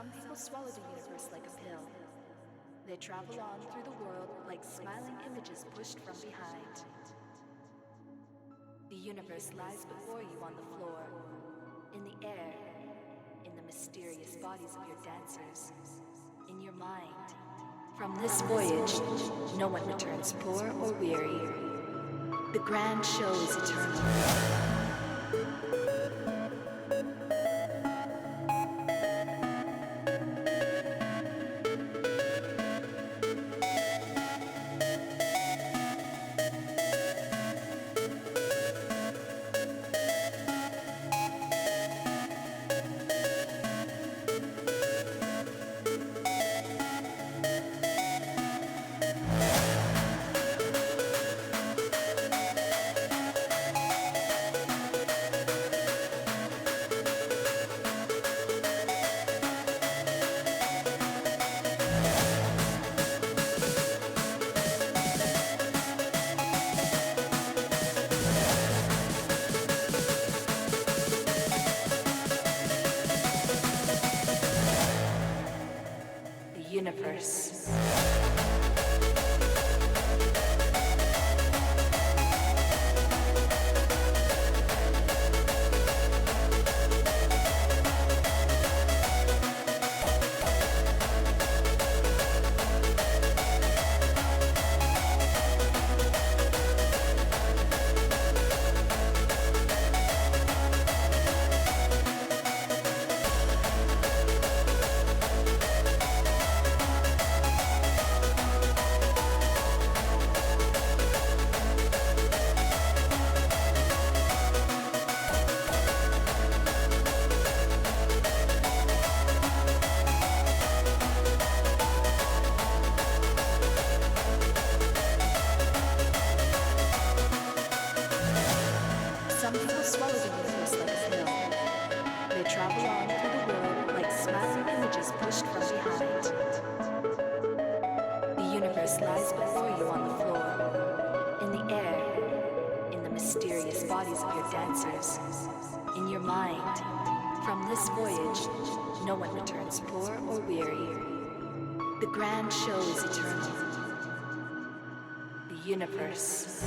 Some people swallow the universe like a pill. They travel on through the world like smiling images pushed from behind. The universe lies before you on the floor, in the air, in the mysterious bodies of your dancers, in your mind. From this voyage, no one returns poor or weary. The grand show is eternal. Universe. Some people swallow the universe like a pill. They travel on through the world like smiling images pushed from behind. The universe lies before you on the floor, in the air, in the mysterious bodies of your dancers, in your mind. From this voyage, no one returns poor or weary. The grand show is eternal. The universe.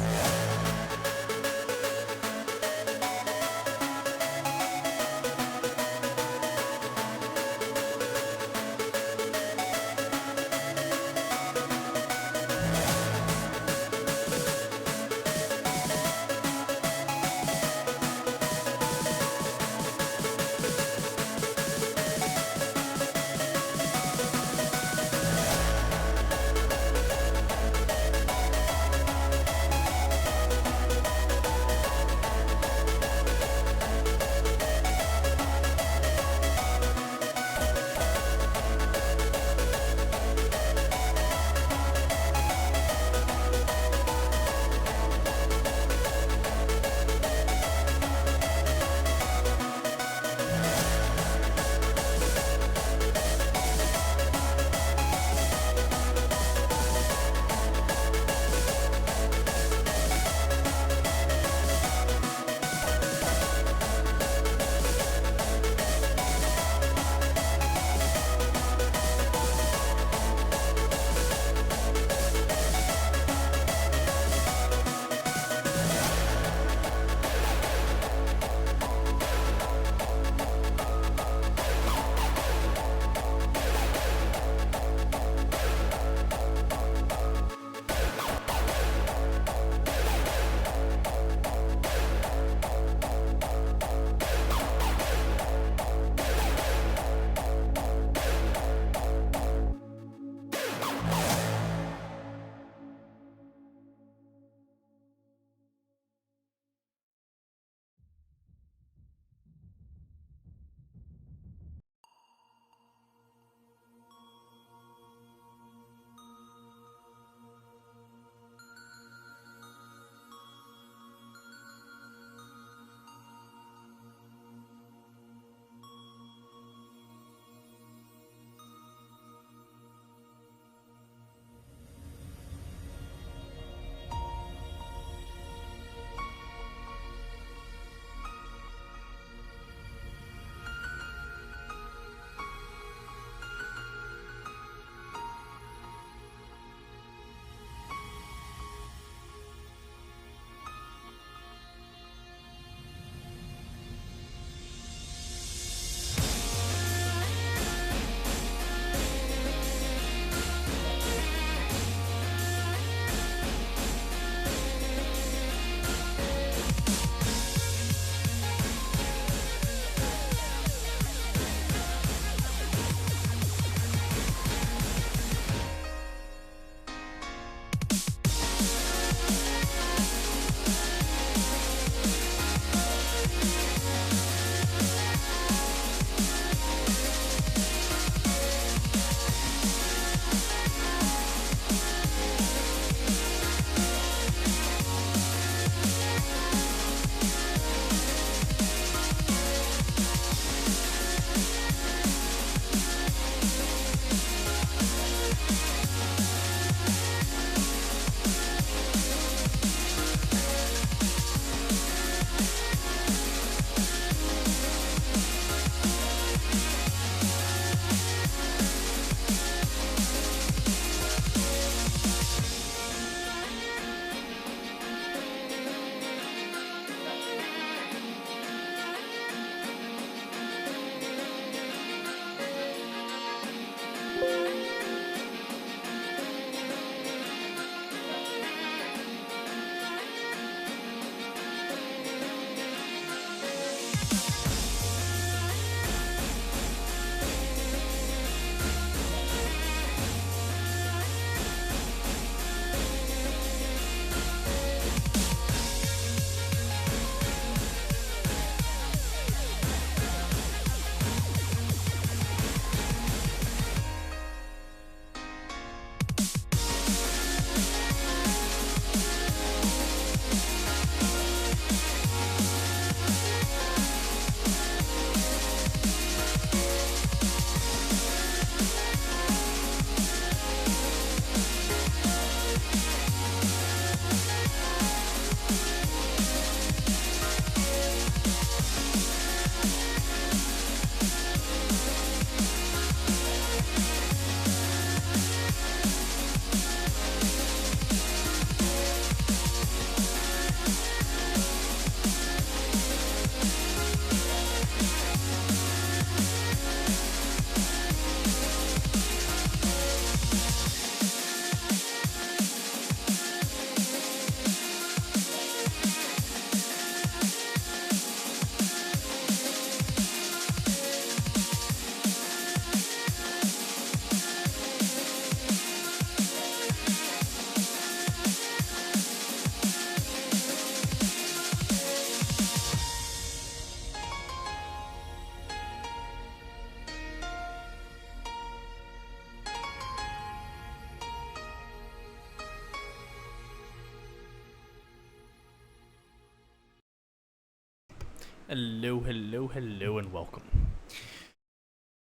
Hello, hello, hello, and welcome.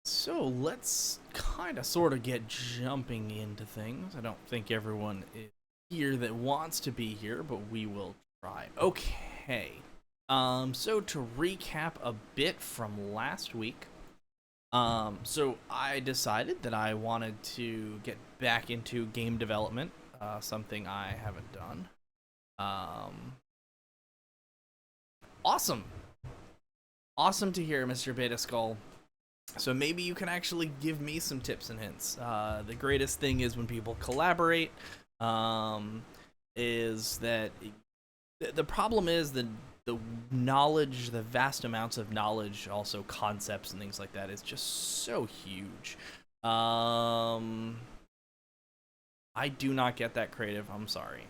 So let's kind of sort of get jumping into things. I don't think everyone is here that wants to be here, but we will try. Okay. So to recap a bit from last week, so I decided that I wanted to get back into game development, something I haven't done. Awesome. Awesome to hear, Mr. Beta Skull. So maybe you can actually give me some tips and hints. The greatest thing is when people collaborate. Is that the problem is the knowledge, the vast amounts of knowledge, also concepts and things like that, is just so huge. I do not get that creative. I'm sorry,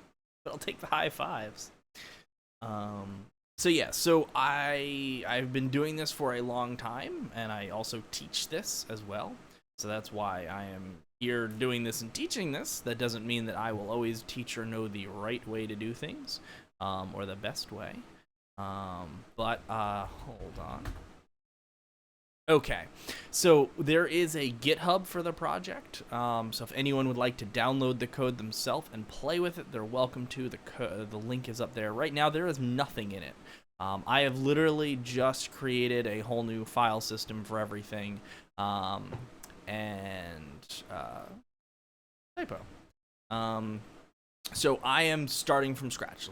but I'll take the high fives. So yeah, so I've been doing this for a long time, and I also teach this as well. So that's why I am here doing this and teaching this. That doesn't mean that I will always teach or know the right way to do things, or the best way. But hold on. Okay, so there is a GitHub for the project. So if anyone would like to download the code themselves and play with it, they're welcome to. The link is up there. Right now, there is nothing in it. I have literally just created a whole new file system for everything, and typo. So I am starting from scratch.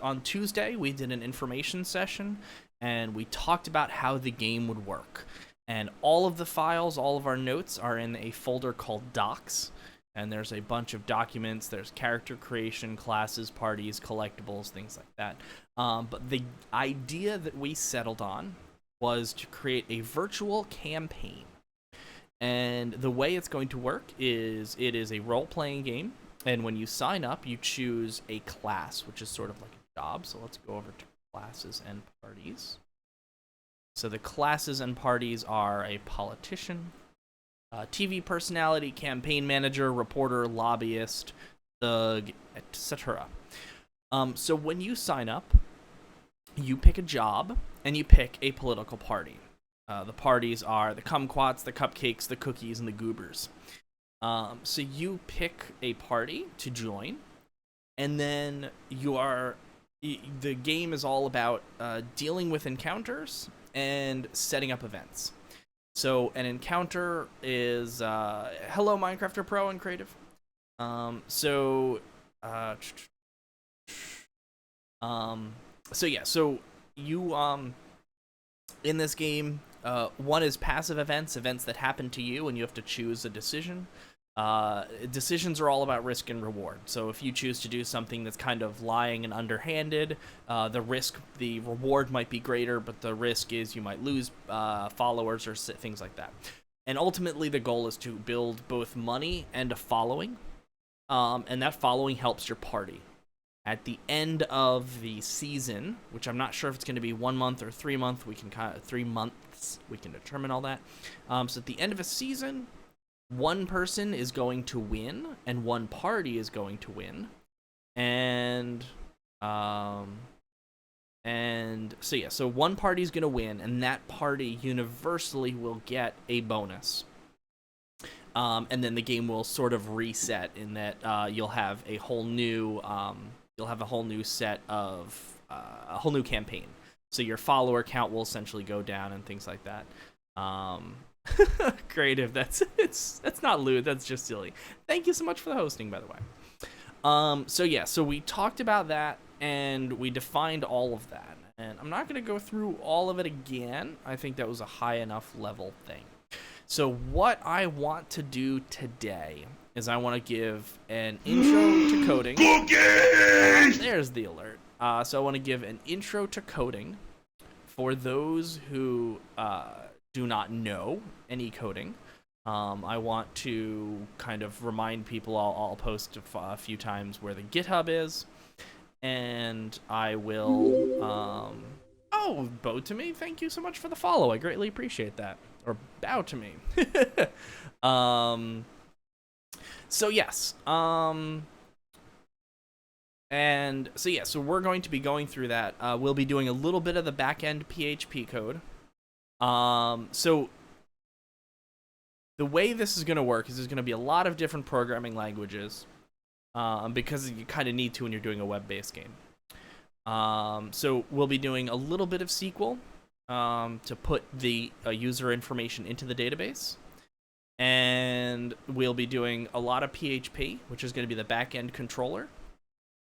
On Tuesday, we did an information session, and we talked about how the game would work. And all of the files, all of our notes are in a folder called Docs. And there's a bunch of documents. There's character creation, classes, parties, collectibles, things like that. But the idea that we settled on was to create a virtual campaign. And the way it's going to work is it is a role-playing game. And when you sign up, you choose a class, which is sort of like a job. So let's go over to classes and parties. So the classes and parties are a politician, TV personality, campaign manager, reporter, lobbyist, thug, etc. So when you sign up, you pick a job and you pick a political party. The parties are the kumquats, the cupcakes, the cookies, and the goobers. So you pick a party to join, and then the game is all about dealing with encounters and setting up events. So an encounter is hello Minecrafter Pro and Creative. So you in this game, one is passive events that happen to you, and you have to choose a decision. Decisions are all about risk and reward. So if you choose to do something that's kind of lying and underhanded, the reward might be greater, but the risk is you might lose followers or things like that. And ultimately, the goal is to build both money and a following, and that following helps your party. At the end of the season, which I'm not sure if it's going to be 1 month or 3 months, 3 months. We can determine all that. So at the end of a season, one person is going to win and one party is going to win, and so one party is going to win, and that party universally will get a bonus, and then the game will sort of reset in that you'll have a whole new set of a whole new campaign. So your follower count will essentially go down and things like that. Creative, that's not lewd, that's just silly. Thank you so much for the hosting, by the way. So we talked about that, and we defined all of that, and I'm not going to go through all of it again. I think that was a high enough level thing. So what I want to do today is I want to give an intro to coding. There's the alert. So I want to give an intro to coding for those who do not know any coding. I want to kind of remind people, I'll post a few times where the GitHub is, and I will bow to me, thank you so much for the follow, I greatly appreciate that. Or bow to me. So yes, And so yeah, so we're going to be going through that. We'll be doing a little bit of the backend PHP code. So the way this is going to work is there's going to be a lot of different programming languages, because you kind of need to when you're doing a web-based game. So we'll be doing a little bit of SQL to put the user information into the database. And we'll be doing a lot of PHP, which is going to be the backend controller.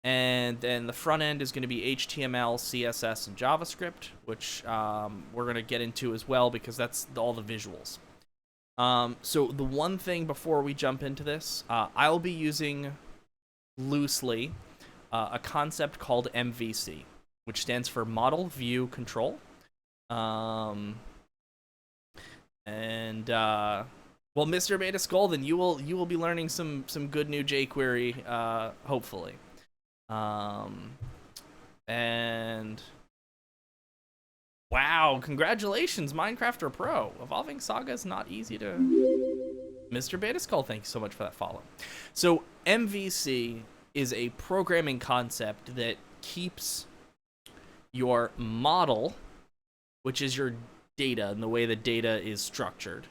And then the front end is going to be HTML, CSS, and JavaScript, which we're going to get into as well because that's all the visuals. So the one thing before we jump into this, I'll be using loosely a concept called MVC, which stands for Model View Control. Well, Mr. Beta Skull, then you will be learning some good new jQuery, hopefully. And wow, congratulations, Minecrafter Pro. Evolving Saga is not easy to... Mr. Beta Skull, thank you so much for that follow. So MVC is a programming concept that keeps your model, which is your data and the way the data is structured,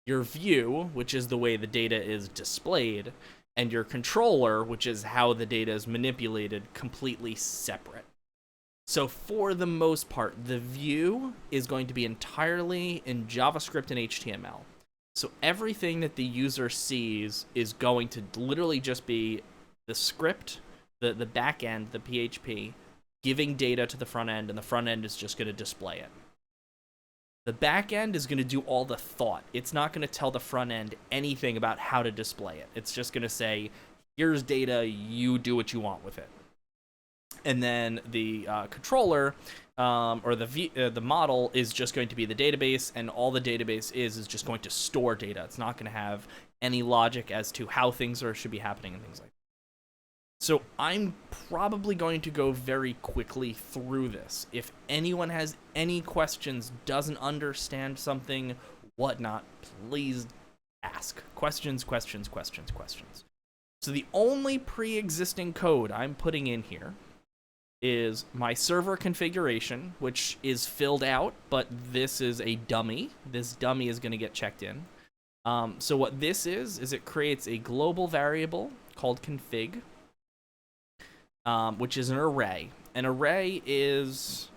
your view, which is the way the data is displayed, and your controller, which is how the data is manipulated, completely separate. So for the most part, the view is going to be entirely in JavaScript and HTML. So everything that the user sees is going to literally just be the script, the back end, the PHP, giving data to the front end, and the front end is just going to display it. The back end is going to do all the thought. It's not going to tell the front end anything about how to display it. It's just going to say, here's data, you do what you want with it. And then the controller, or the model, is just going to be the database, and all the database is just going to store data. It's not going to have any logic as to how things should be happening and things like that. So I'm probably going to go very quickly through this. If anyone has any questions, doesn't understand something, whatnot, please ask. Questions. So the only pre-existing code I'm putting in here is my server configuration, which is filled out, but this is a dummy. This dummy is going to get checked in. So what this is it creates a global variable called config, which is an array. An array is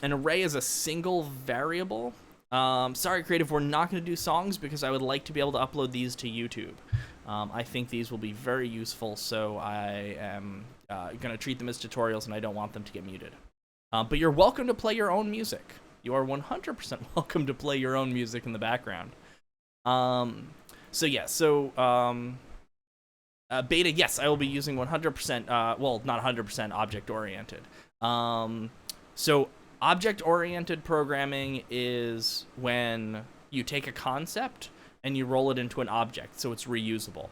a single variable. Sorry, Creative, we're not going to do songs because I would like to be able to upload these to YouTube. I think these will be very useful, so I am going to treat them as tutorials, and I don't want them to get muted. But you're welcome to play your own music. You are 100% welcome to play your own music in the background. Beta, yes, I will be using 100%, well, not 100% object-oriented. So object-oriented programming is when you take a concept and you roll it into an object, so it's reusable.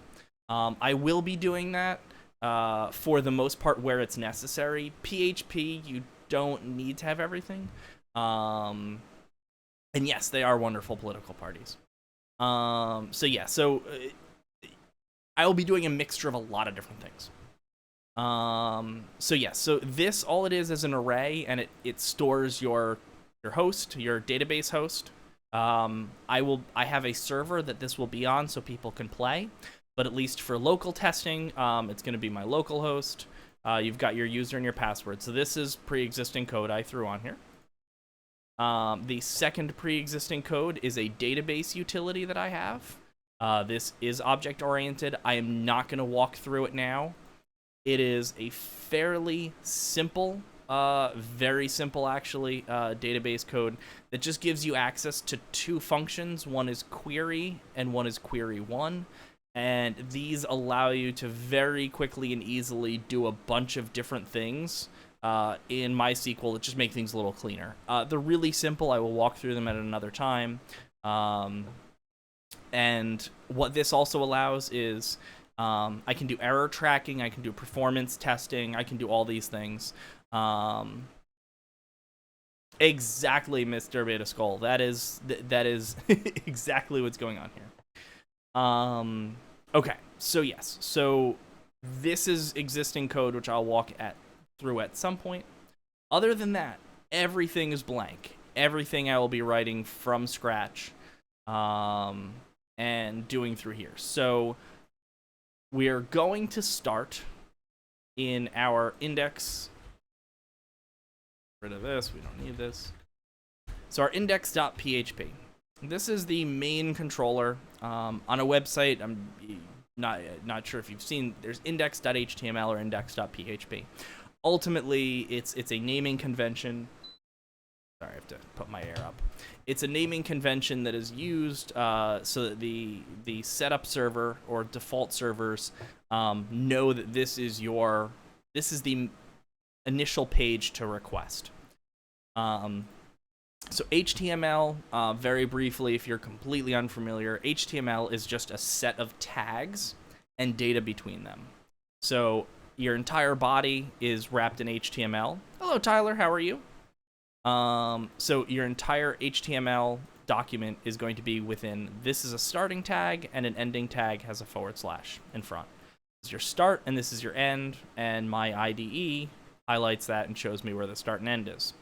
I will be doing that for the most part where it's necessary. PHP, you don't need to have everything. And yes, they are wonderful political parties. I will be doing a mixture of a lot of different things. So this, all it is an array, and it stores your host, your database host. I have a server that this will be on so people can play, but at least for local testing, it's going to be my local host. You've got your user and your password. So this is pre-existing code I threw on here. The second pre-existing code is a database utility that I have. This is object-oriented. I am not going to walk through it now. It is a fairly simple, very simple actually, database code that just gives you access to two functions. One is query and one is query1. And these allow you to very quickly and easily do a bunch of different things in MySQL that just make things a little cleaner. They're really simple. I will walk through them at another time. And what this also allows is I can do error tracking, I can do performance testing, I can do all these things. Exactly, Mr. Beta Skull. That is exactly what's going on here. Okay, so yes. So This is existing code, which I'll walk through at some point. Other than that, everything is blank. Everything I will be writing from scratch and doing through here. So we are going to start in our index. Rid of this. We don't need this. So our index.php. This is the main controller on a website. I'm not sure if you've seen. There's index.html or index.php. Ultimately, it's a naming convention. Sorry, I have to put my air up. It's a naming convention that is used so that the setup server or default servers know that this is the initial page to request. So HTML, very briefly, if you're completely unfamiliar, HTML is just a set of tags and data between them. So your entire body is wrapped in HTML. Hello, Tyler. How are you? So your entire HTML document is going to be within, this is a starting tag, and an ending tag has a / in front. This is your start, and this is your end, and my IDE highlights that and shows me where the start and end is.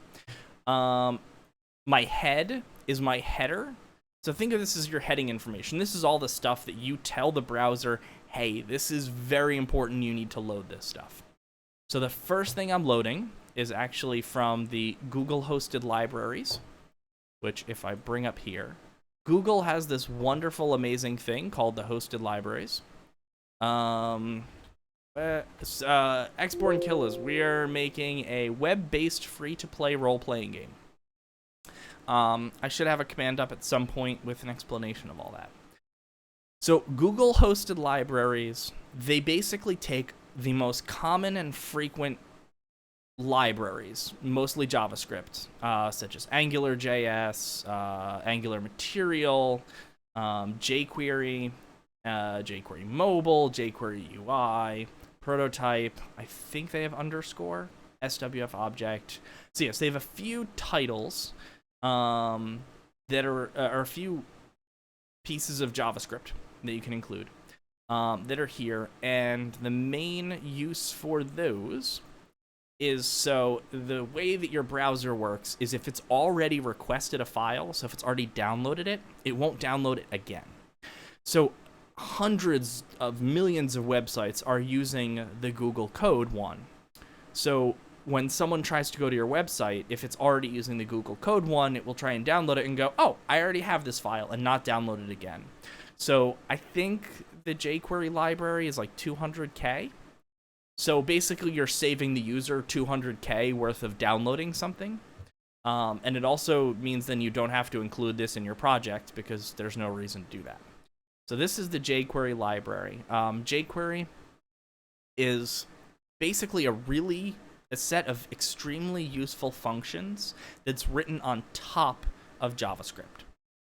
My head is my header. So think of this as your heading information. This is all the stuff that you tell the browser, hey, this is very important, you need to load this stuff. So the first thing I'm loading is actually from the Google hosted libraries, which if I bring up here, Google has this wonderful, amazing thing called the hosted libraries. Export and Kill is, we are making a web-based free-to-play role-playing game. I should have a command up at some point with an explanation of all that. So Google hosted libraries, they basically take the most common and frequent libraries, mostly JavaScript, such as AngularJS, Angular Material, jQuery, jQuery Mobile, jQuery UI, Prototype. I think they have underscore, SWF Object. So yes, they have a few titles that are a few pieces of JavaScript that you can include that are here, and the main use for those is, so the way that your browser works is if it's already requested a file, so if it's already downloaded it, it won't download it again. So hundreds of millions of websites are using the Google Code one. So when someone tries to go to your website, if it's already using the Google Code one, it will try and download it and go, oh, I already have this file, and not download it again. So I think the jQuery library is like 200K. So basically you're saving the user 200K worth of downloading something. And it also means then you don't have to include this in your project because there's no reason to do that. So this is the jQuery library. jQuery is basically a set of extremely useful functions that's written on top of JavaScript.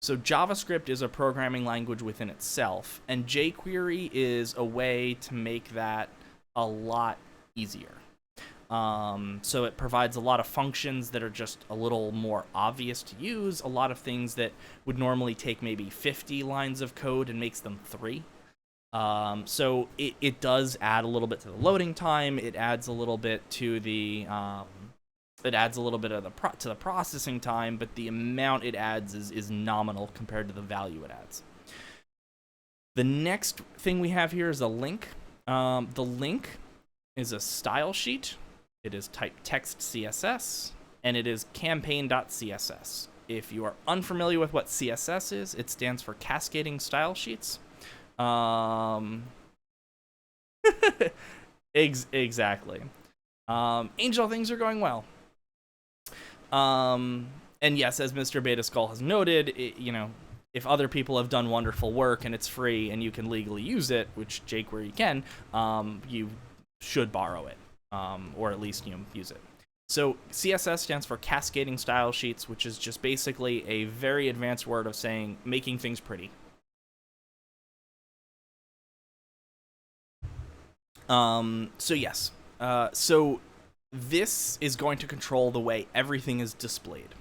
So JavaScript is a programming language within itself, and jQuery is a way to make that a lot easier. So it provides a lot of functions that are just a little more obvious to use, a lot of things that would normally take maybe 50 lines of code and makes them 3. So it does add a little bit to the loading time. It adds a little bit to the to the processing time, but the amount it adds is nominal compared to the value it adds. The next thing we have here is a link. The link is a style sheet. It is typed text CSS, and it is campaign.css. If you are unfamiliar with what CSS is, it stands for Cascading Style Sheets. Exactly. Angel, things are going well. And yes, as Mr. Beta Skull has noted, if other people have done wonderful work and it's free and you can legally use it, which jQuery can, you should borrow it, or at least use it. So CSS stands for Cascading Style Sheets, which is just basically a very advanced word of saying making things pretty. So yes, so this is going to control the way everything is displayed,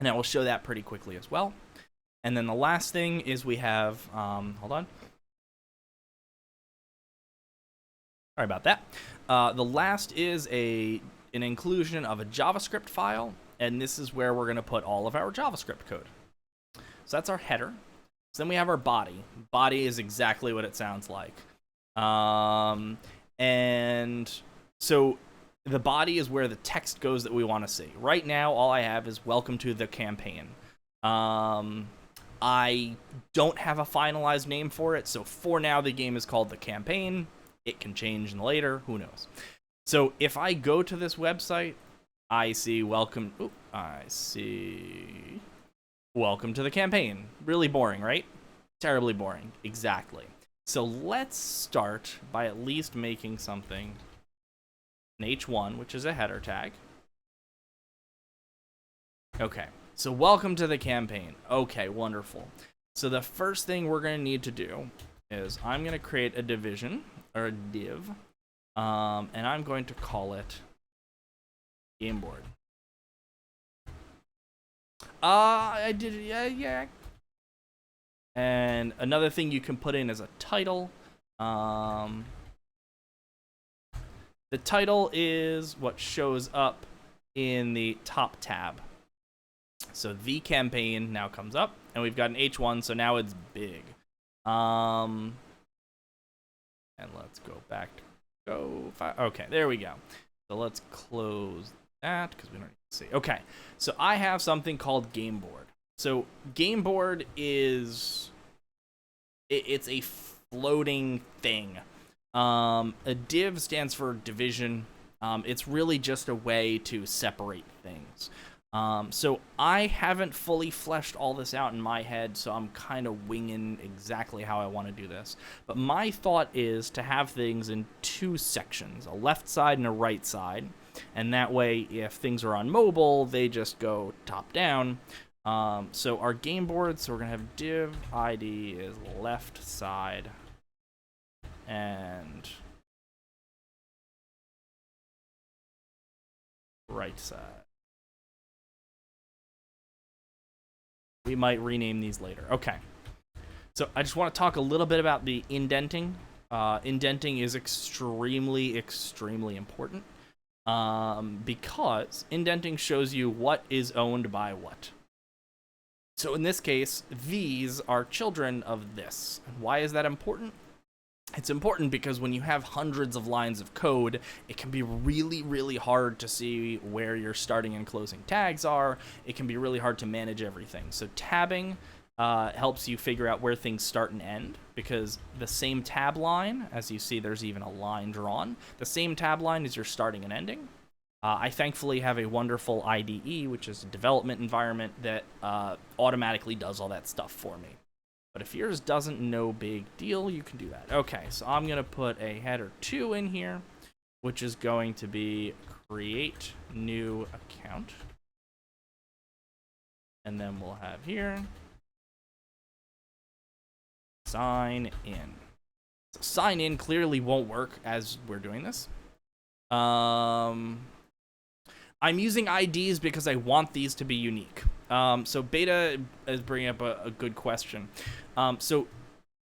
and I will show that pretty quickly as well. And then the last thing is we have, hold on. Sorry about that. The last is an inclusion of a JavaScript file, and this is where we're going to put all of our JavaScript code. So that's our header. So then we have our body. Body is exactly what it sounds like. And so the body is where the text goes that we want to see. Right now, all I have is welcome to the campaign. I don't have a finalized name for it, so for now the game is called The Campaign. It can change later, who knows. So if I go to this website, I see welcome to the campaign. Really boring, right? Terribly boring, exactly. So let's start by at least making something an H1, which is a header tag. Okay, so welcome to the campaign. Okay, wonderful. So the first thing we're going to need to do is I'm going to create a division, or a div, and I'm going to call it game board. I did it, yeah. And another thing you can put in as a title. The title is what shows up in the top tab. So the campaign now comes up, and we've got an H1, so now it's big. And let's go back to okay, there we go. So let's close that because we don't need to see. Okay, so I have something called game board. So game board is it's a floating thing. A div stands for division. It's really just a way to separate things. So I haven't fully fleshed all this out in my head, so I'm kind of winging exactly how I want to do this. But my thought is to have things in two sections, a left side and a right side. And that way, if things are on mobile, they just go top down. So our game board, so we're going to have div ID is left side and right side. We might rename these later. Okay. So I just want to talk a little bit about the indenting. Indenting is extremely, extremely important because indenting shows you what is owned by what. So in this case, these are children of this. Why is that important? It's important because when you have hundreds of lines of code, it can be really, really hard to see where your starting and closing tags are. It can be really hard to manage everything. So tabbing helps you figure out where things start and end, because the same tab line, as you see there's even a line drawn, the same tab line is your starting and ending. I thankfully have a wonderful IDE, which is a development environment that automatically does all that stuff for me. But if yours doesn't, no big deal, you can do that. Okay, so I'm going to put a header 2 in here, which is going to be create new account. And then we'll have here sign in. So sign in clearly won't work as we're doing this. I'm using IDs because I want these to be unique. So beta is bringing up a good question. So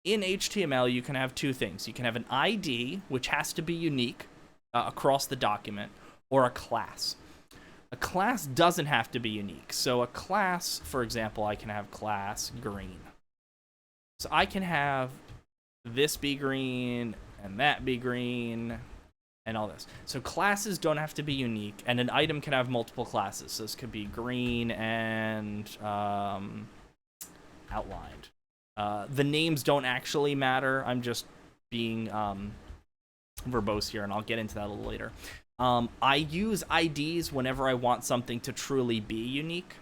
in HTML, you can have two things. You can have an ID, which has to be unique across the document, or a class. A class doesn't have to be unique. So a class, for example, I can have class green. So I can have this be green and that be green and all this. So classes don't have to be unique, and an item can have multiple classes. So this could be green and outlined. The names don't actually matter. I'm just being verbose here, and I'll get into that a little later. I use IDs whenever I want something to truly be unique.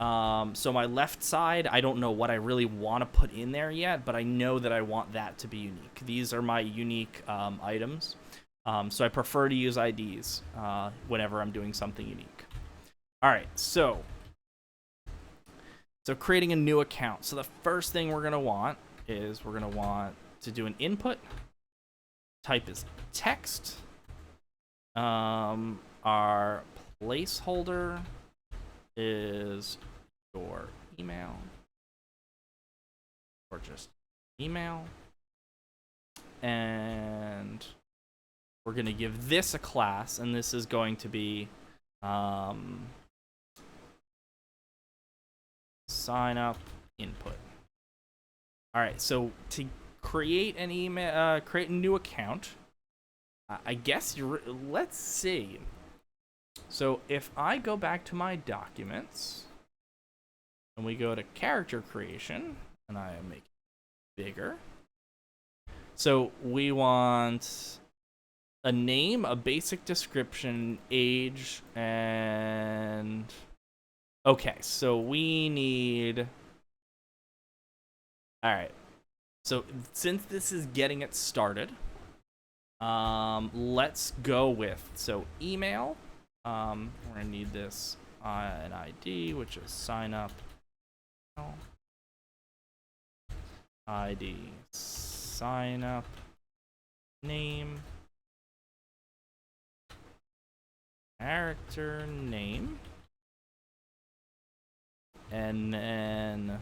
So my left side, I don't know what I really want to put in there yet, but I know that I want that to be unique. These are my unique items. So I prefer to use IDs whenever I'm doing something unique. All right, so creating a new account. So the first thing we're going to want is we're going to want to do an input. Type is text. Our placeholder is your email, or just email. And we're going to give this a class, and this is going to be sign up input. All right, so to create an email, create a new account, I guess let's see. So if I go back to my documents and we go to character creation, and I make it bigger. So we want a name, a basic description, age, and okay, so we need, all right. So since this is getting it started, let's go with, so email, we're gonna need this an ID, which is sign up ID, sign up name, character name, and then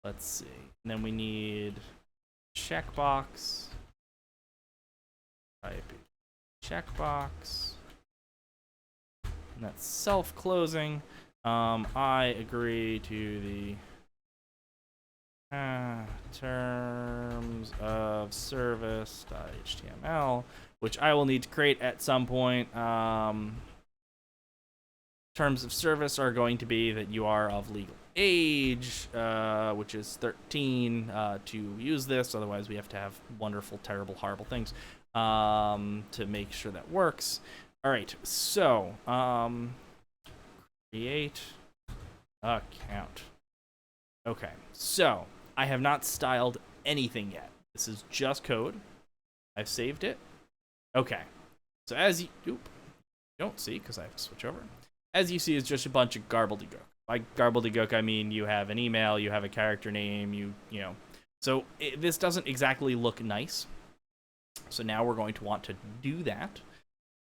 let's see, and then we need checkbox, type checkbox, and that's self-closing. I agree to the terms of service.html, which I will need to create at some point. Terms of service are going to be that you are of legal age, which is 13, to use this. Otherwise, we have to have wonderful, terrible, horrible things to make sure that works. All right, so create account. Okay, so I have not styled anything yet. This is just code. I've saved it. Okay, so as you don't see, because I have to switch over. As you see, it's just a bunch of gobbledygook. By gobbledygook, I mean you have an email, you have a character name, you know. So this doesn't exactly look nice. So now we're going to want to do that.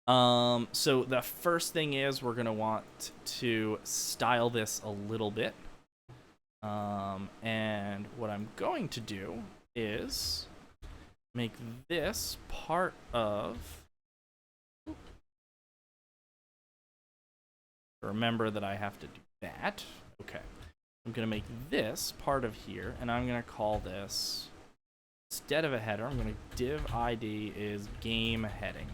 So the first thing is we're going to want to style this a little bit. And what I'm going to do is make this part of, remember that I have to do that. Okay. I'm going to make this part of here, and I'm going to call this, instead of a header, I'm going to div ID is game heading.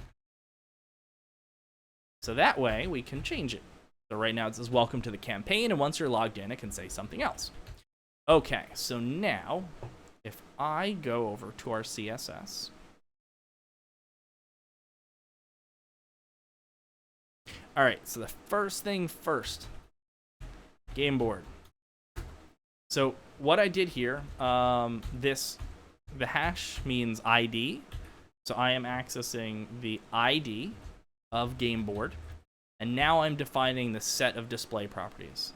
So that way we can change it. So right now it says welcome to the campaign, and once you're logged in, it can say something else. Okay, so now if I go over to our CSS, all right, so the first thing first, game board. So what I did here, the hash means ID. So I am accessing the ID of game board, and now I'm defining the set of display properties.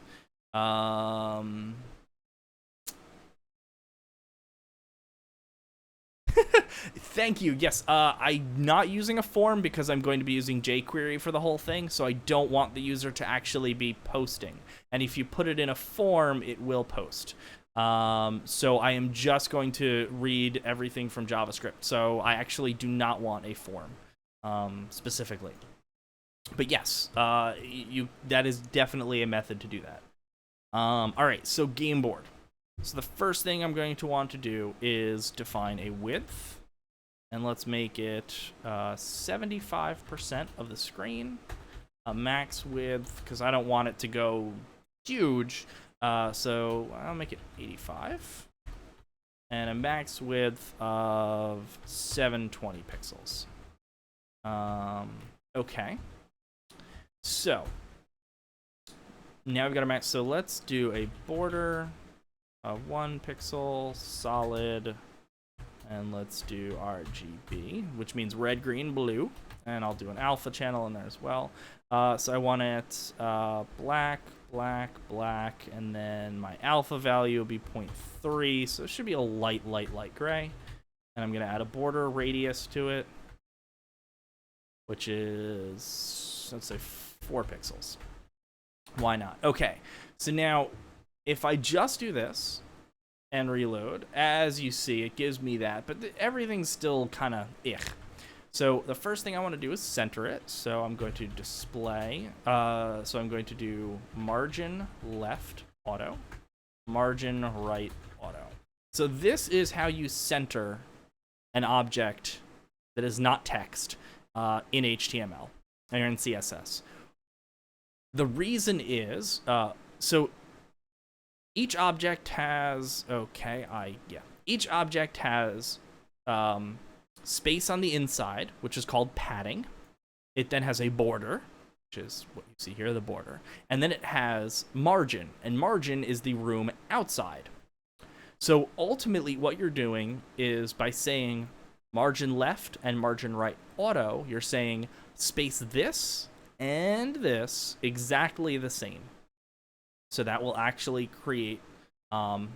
Thank you. Yes, I'm not using a form because I'm going to be using jQuery for the whole thing, so I don't want the user to actually be posting. And if you put it in a form, it will post. So I am just going to read everything from JavaScript. So I actually do not want a form specifically. But yes, that is definitely a method to do that. All right, so game board. So the first thing I'm going to want to do is define a width, and let's make it 75% of the screen, a max width, because I don't want it to go huge, so I'll make it 85, and a max width of 720 pixels. Okay, so now we've got a max, so let's do a border. 1 pixel solid, and let's do RGB, which means red, green, blue, and I'll do an alpha channel in there as well. So I want it black, black, black, and then my alpha value will be 0.3, so it should be a light gray. And I'm going to add a border radius to it, which is, let's say, 4 pixels. Why not? Okay, so now if I just do this and reload, as you see, it gives me that, but everything's still kind of So the first thing I want to do is center it. So I'm going to display. So I'm going to do margin left auto, margin right auto. So this is how you center an object that is not text in HTML and in CSS. The reason is, so each object has, each object has space on the inside, which is called padding. It then has a border, which is what you see here, the border. And then it has margin, and margin is the room outside. So ultimately what you're doing is by saying margin left and margin right auto, you're saying space this and this exactly the same. So that will actually create some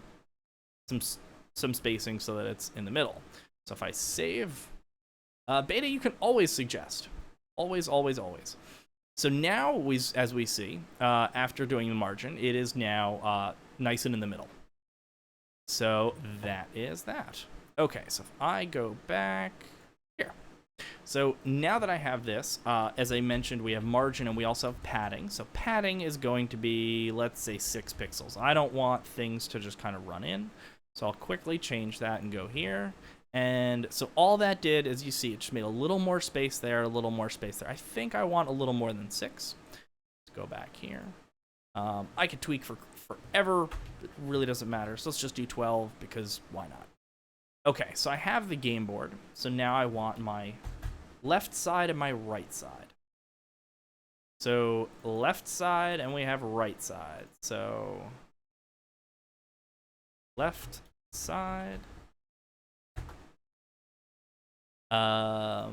spacing so that it's in the middle. So if I save beta, you can always suggest. Always, always, always. So now, as we see, after doing the margin, it is now nice and in the middle. So that is that. Okay, so if I go back here. So now that I have this, as I mentioned, we have margin and we also have padding. So padding is going to be, let's say, 6 pixels. I don't want things to just kind of run in. So I'll quickly change that and go here. And so all that did, as you see, it just made a little more space there, a little more space there. I think I want a little more than 6. Let's go back here. I could tweak for forever. It really doesn't matter. So let's just do 12 because why not? Okay, so I have the game board. So now I want my left side and my right side. So left side and we have right side. So left side. I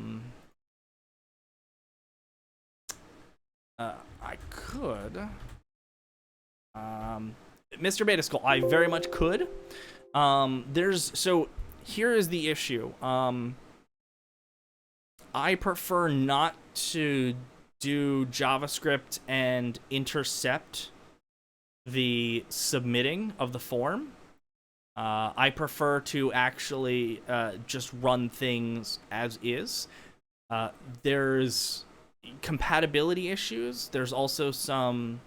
could. Mr. Beta Skull, I very much could. So here is the issue. I prefer not to do JavaScript and intercept the submitting of the form. I prefer to actually just run things as is. There's compatibility issues. There's also some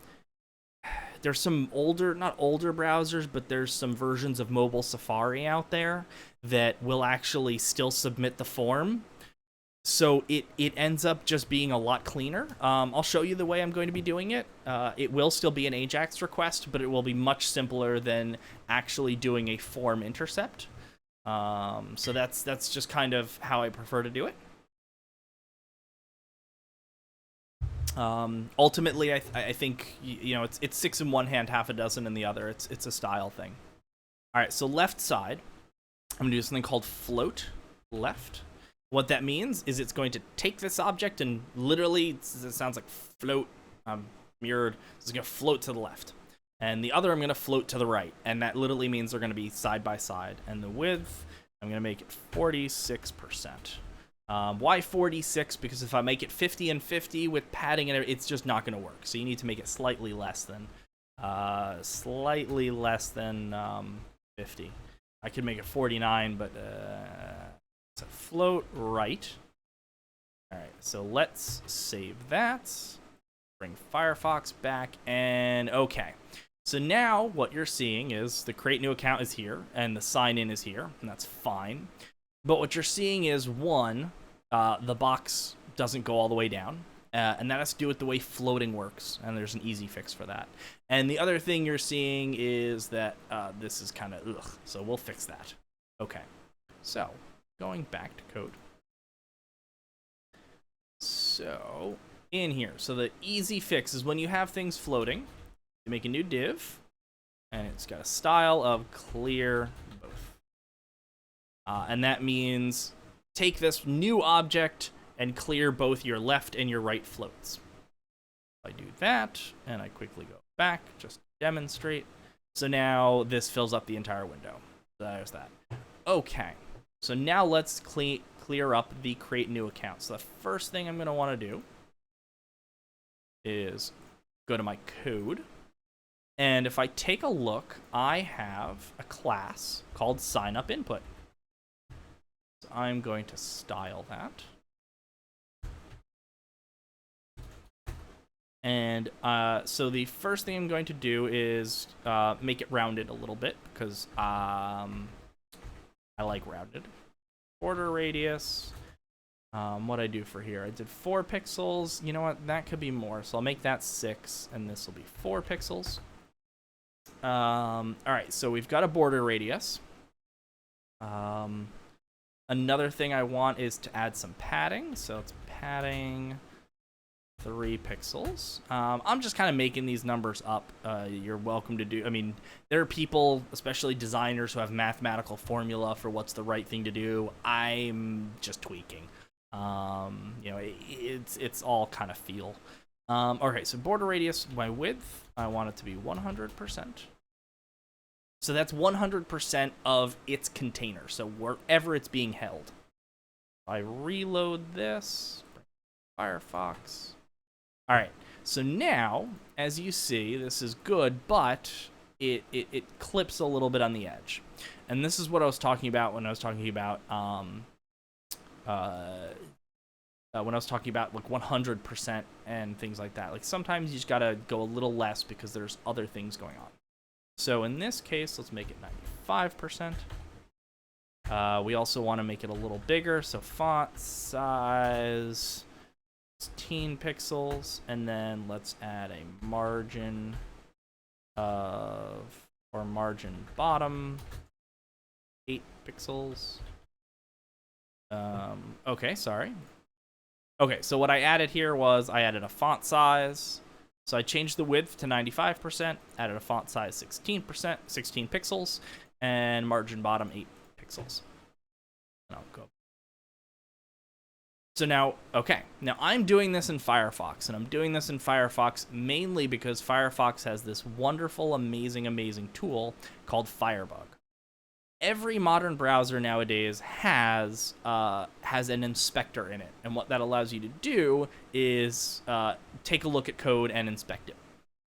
older, not older browsers, but there's some versions of mobile Safari out there that will actually still submit the form. So it ends up just being a lot cleaner. I'll show you the way I'm going to be doing it. It will still be an Ajax request, but it will be much simpler than actually doing a form intercept. So that's just kind of how I prefer to do it. Ultimately, I think it's 6 in one hand, half a dozen in the other. It's a style thing. All right, so left side, I'm gonna do something called float left. What that means is it's going to take this object and literally, it sounds like float, mirrored, it's going to float to the left. And the other I'm going to float to the right. And that literally means they're going to be side by side. And the width, I'm going to make it 46%. Why 46? Because if I make it 50 and 50 with padding, and it's just not going to work. So you need to make it slightly less than 50. I could make it 49, but... So float right. All right, so let's save that. Bring Firefox back, and okay. So now what you're seeing is the create new account is here, and the sign in is here, and that's fine. But what you're seeing is one, the box doesn't go all the way down, and that has to do with the way floating works, and there's an easy fix for that. And the other thing you're seeing is that this is kind of ugh, so we'll fix that. Okay, so going back to code. So in here, so the easy fix is when you have things floating, you make a new div, and it's got a style of clear both. And that means take this new object and clear both your left and your right floats. I do that, and I quickly go back just to demonstrate. So now this fills up the entire window. So there's that. Okay. So now let's clear up the create new account. So the first thing I'm going to want to do is go to my code. And if I take a look, I have a class called sign up input. So I'm going to style that. And so the first thing I'm going to do is make it rounded a little bit because I like rounded. Border radius. What I do for here? I did 4 pixels. You know what? That could be more. So I'll make that 6, and this will be 4 pixels. All right, so we've got a border radius. Another thing I want is to add some padding. So it's padding 3 pixels. I'm just kind of making these numbers up. You're welcome to do. I mean, there are people, especially designers, who have mathematical formula for what's the right thing to do. I'm just tweaking. You know, it's all kind of feel. Okay, so border radius, my width, I want it to be 100%. So that's 100% of its container, so wherever it's being held. I reload this, Firefox. All right, so now, as you see, this is good, but it clips a little bit on the edge. And this is what I was talking about when I was talking about like 100% and things like that. Like sometimes you just gotta go a little less because there's other things going on. So in this case, let's make it 95%. We also want to make it a little bigger, so font size 16 pixels, and then let's add a margin or margin bottom 8 pixels. Okay, sorry. Okay, so what I added here was I added a font size. So I changed the width to 95%, added a font size 16 pixels, and margin bottom 8 pixels. And I'll go. So now, okay, now I'm doing this in Firefox, and I'm doing this in Firefox mainly because Firefox has this wonderful, amazing tool called Firebug. Every modern browser nowadays has an inspector in it, and what that allows you to do is take a look at code and inspect it.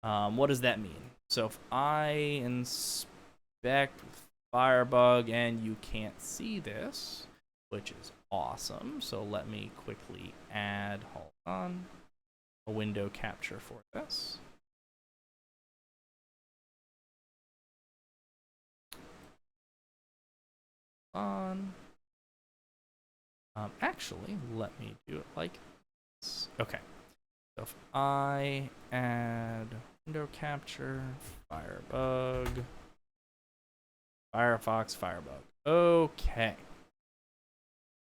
What does that mean? So if I inspect Firebug and you can't see this, which is awesome, so let me quickly add, hold on, a window capture for this. Actually, let me do it like this. Okay, so if I add window capture, Firebug, Firefox, Firebug. Okay,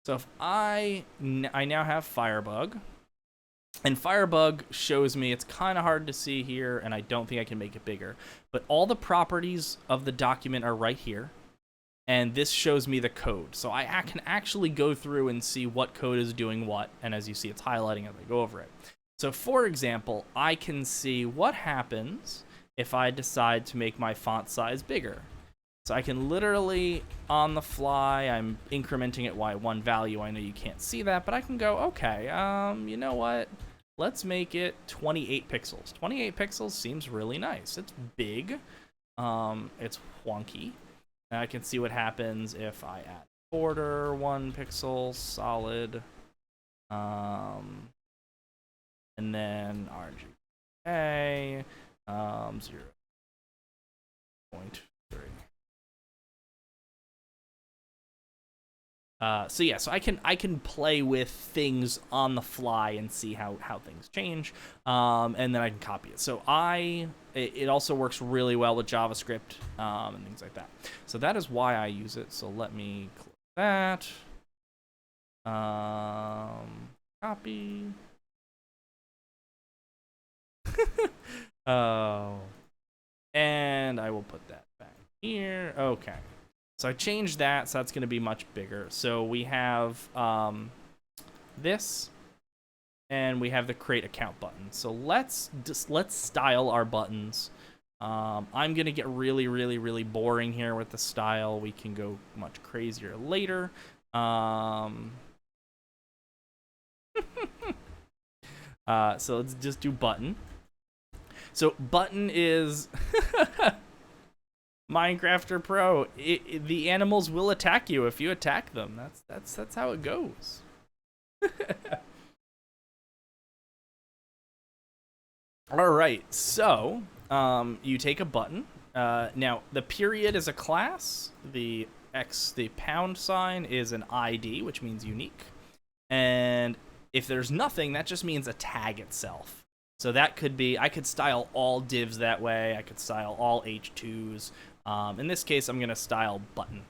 so if I now have Firebug, and Firebug shows me, it's kind of hard to see here, and I don't think I can make it bigger, but all the properties of the document are right here. And this shows me the code. So I can actually go through and see what code is doing what. And as you see, it's highlighting as I go over it. So for example, I can see what happens if I decide to make my font size bigger. So I can literally, on the fly, I'm incrementing it by 1 value. I know you can't see that, but I can go, okay, you know what? Let's make it 28 pixels. 28 pixels seems really nice. It's big. It's wonky. And I can see what happens if I add border 1 pixel solid, and then RGB 0.3. So yeah, so I can play with things on the fly and see how things change, and then I can copy it. So it also works really well with JavaScript and things like that. So that is why I use it. So let me close that. Copy. Oh, and I will put that back here. Okay. So I changed that, so that's going to be much bigger. So we have this, and we have the create account button. So let's style our buttons. I'm going to get really boring here with the style. We can go much crazier later. So let's just do button. So button is Minecrafter Pro. The animals will attack you if you attack them. That's how it goes. All right, so you take a button. Now the period is a class. The pound sign is an ID, which means unique. And if there's nothing, that just means a tag itself. So that could be, I could style all divs that way. I could style all H2s. In this case, I'm going to style button.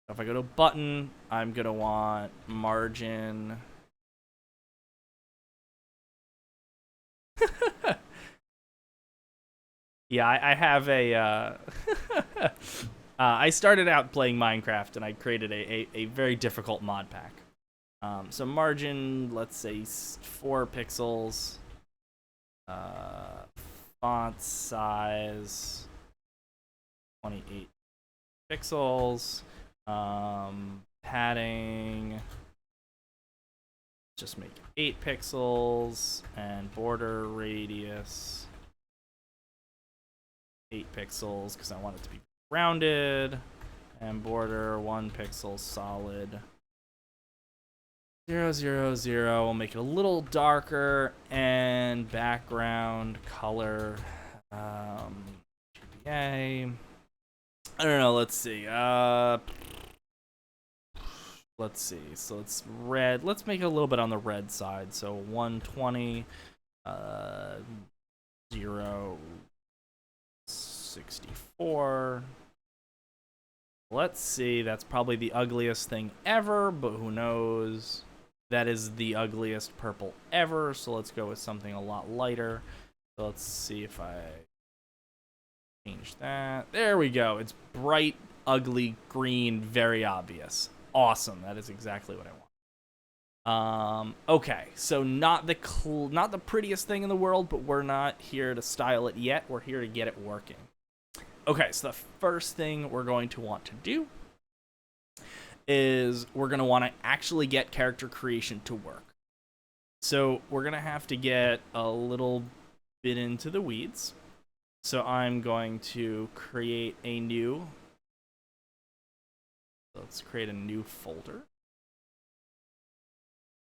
If I go to button, I'm going to want margin. Yeah, I have a. I started out playing Minecraft and I created a very difficult mod pack. So margin, let's say 4 pixels. Font size 28 pixels. Padding, just make it 8 pixels, and border radius 8 pixels because I want it to be rounded, and border 1 pixel solid 0, 0, 0. We'll make it a little darker, and background color GBA. I don't know, let's see. Let's see. So it's red. Let's make it a little bit on the red side. So 120, 0, 64. Let's see. That's probably the ugliest thing ever, but who knows? That is the ugliest purple ever. So let's go with something a lot lighter. So let's see if I change that. There we go. It's bright, ugly green, very obvious. Awesome. That is exactly what I want. Okay, so not the prettiest thing in the world, but we're not here to style it yet. We're here to get it working. Okay, so the first thing we're going to want to do is we're going to want to actually get character creation to work. So we're going to have to get a little bit into the weeds. So I'm going to create a new. Let's create a new folder.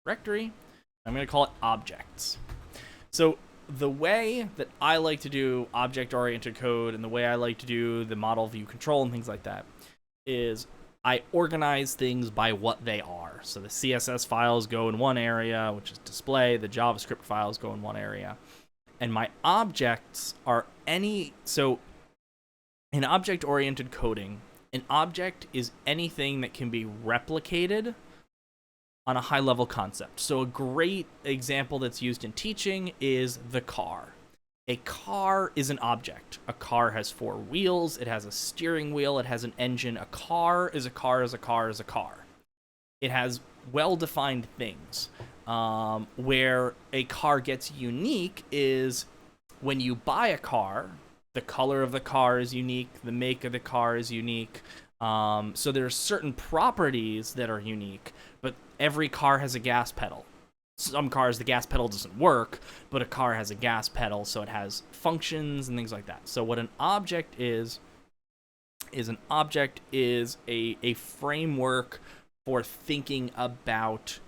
Directory. I'm going to call it objects. So the way that I like to do object-oriented code and the way I like to do the model view control and things like that is I organize things by what they are. So the CSS files go in one area, which is display. The JavaScript files go in one area. And my objects are so in object-oriented coding, an object is anything that can be replicated on a high-level concept. So a great example that's used in teaching is the car. A car is an object. A car has 4 wheels. It has a steering wheel. It has an engine. A car is a car is a car is a car. It has well-defined things. Where a car gets unique is when you buy a car, the color of the car is unique, the make of the car is unique. So there's certain properties that are unique, but every car has a gas pedal. Some cars, the gas pedal doesn't work, but a car has a gas pedal, so it has functions and things like that. So what an object is a framework for thinking about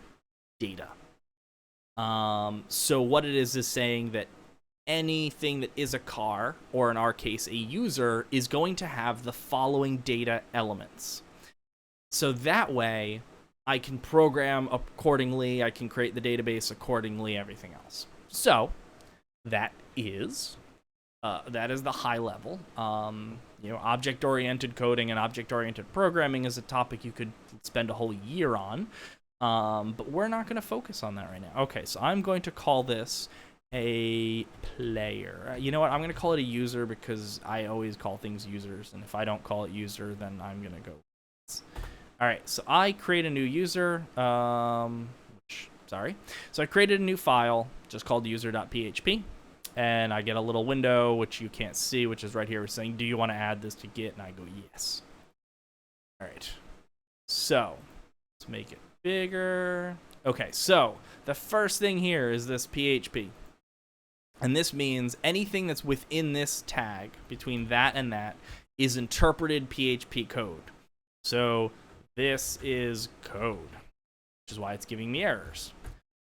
data. So what it is saying that anything that is a car, or in our case, a user, is going to have the following data elements. So that way, I can program accordingly, I can create the database accordingly, everything else. So that is the high level. Object-oriented coding and object-oriented programming is a topic you could spend a whole year on. But we're not going to focus on that right now. Okay, so I'm going to call this a player. You know what? I'm going to call it a user because I always call things users. And if I don't call it user, then I'm going to go. All right, so I create a new user. So I created a new file just called user.php. And I get a little window, which you can't see, which is right here, saying, do you want to add this to Git? And I go, yes. All right. So let's make it bigger. Okay, so the first thing here is this PHP. And this means anything that's within this tag, between that and that, is interpreted PHP code. So this is code, which is why it's giving me errors.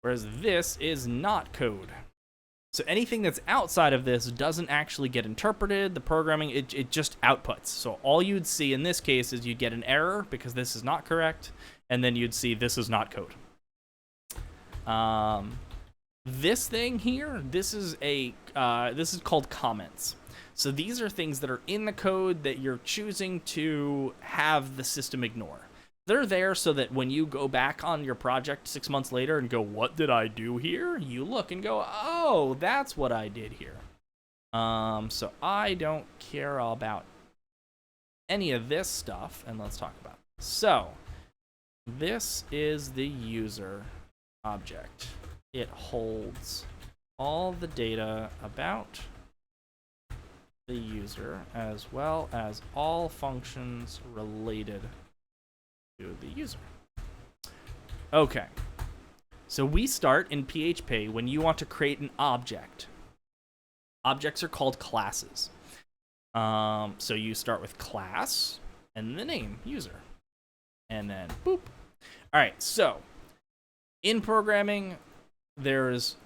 whereas this is not code. So anything that's outside of this doesn't actually get interpreted. The programming, it just outputs. So all you'd see in this case is you'd get an error because this is not correct, and then you'd see this is not code. This thing here, this is called comments. So these are things that are in the code that you're choosing to have the system ignore. They're there so that when you go back on your project 6 months later and go, what did I do here? You look and go, oh, that's what I did here. So I don't care about any of this stuff, and let's talk about it. So this is the user object. It holds all the data about the user as well as all functions related to the user. Okay, so we start in PHP when you want to create an object. Objects are called classes. So you start with class and the name, user, and then boop. All right, so in programming, there's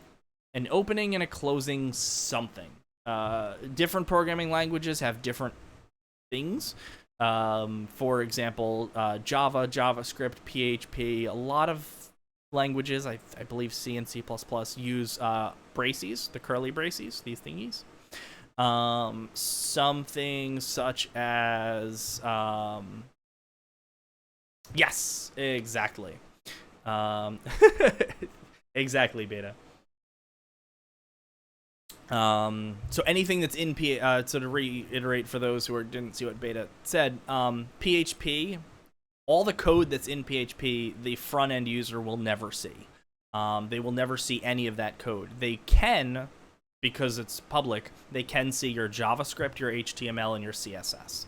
an opening and a closing something. Different programming languages have different things. For example, Java, JavaScript, PHP, a lot of languages, I believe C and C++, use braces, the curly braces, these thingies. Something such as, yes, exactly. Exactly, Beta. So anything that's in so to reiterate for those who didn't see what Beta said, PHP, all the code that's in PHP, the front end user will never see. They will never see any of that code. They can, because it's public, they can see your JavaScript, your HTML, and your CSS.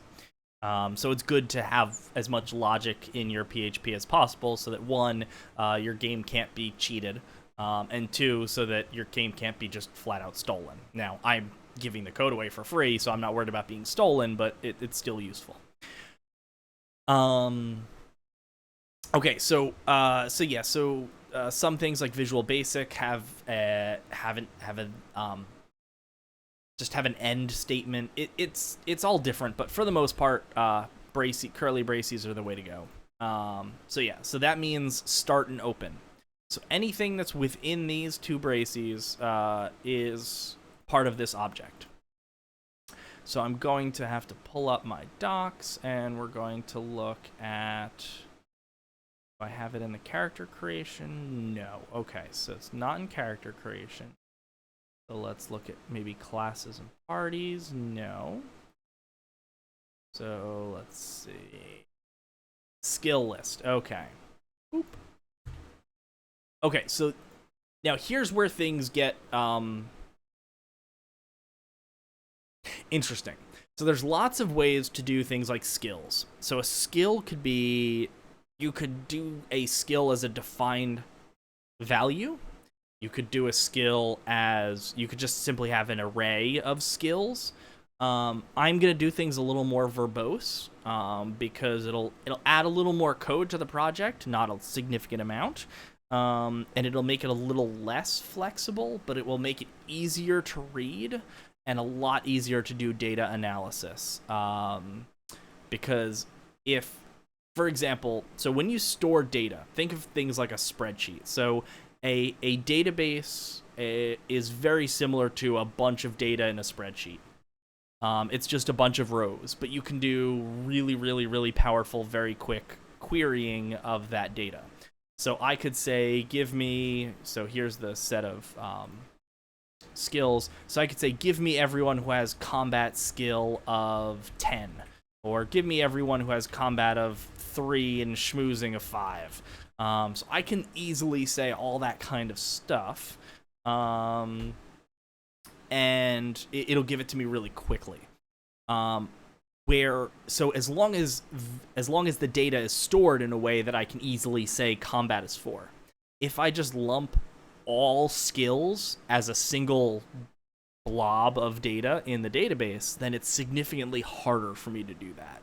So it's good to have as much logic in your PHP as possible so that one, your game can't be cheated. And two, so that your game can't be just flat out stolen. Now, I'm giving the code away for free, so I'm not worried about being stolen, but it's still useful. Okay, so some things like Visual Basic have an end statement. It's all different, but for the most part, curly braces are the way to go. So that means start and open. So anything that's within these two braces is part of this object. So I'm going to have to pull up my docs, and we're going to look at, do I have it in the character creation? No. Okay, so it's not in character creation. So let's look at maybe classes and parties. No. So let's see. Skill list. Okay. Boop. Okay, so now here's where things get interesting. So there's lots of ways to do things like skills. So a skill could be, you could do a skill as a defined value. You could do a skill as, you could just simply have an array of skills. I'm going to do things a little more verbose because it'll add a little more code to the project, not a significant amount. And it'll make it a little less flexible, but it will make it easier to read and a lot easier to do data analysis. Because if, for example, so when you store data, think of things like a spreadsheet. So a database is very similar to a bunch of data in a spreadsheet. It's just a bunch of rows, but you can do really, really, really powerful, very quick querying of that data. So I could say, give me, so here's the set of skills. So I could say, give me everyone who has combat skill of 10, or give me everyone who has combat of 3 and schmoozing of 5. So I can easily say all that kind of stuff, and it'll give it to me really quickly. So as long as the data is stored in a way that I can easily say combat is 4. If I just lump all skills as a single blob of data in the database, then it's significantly harder for me to do that.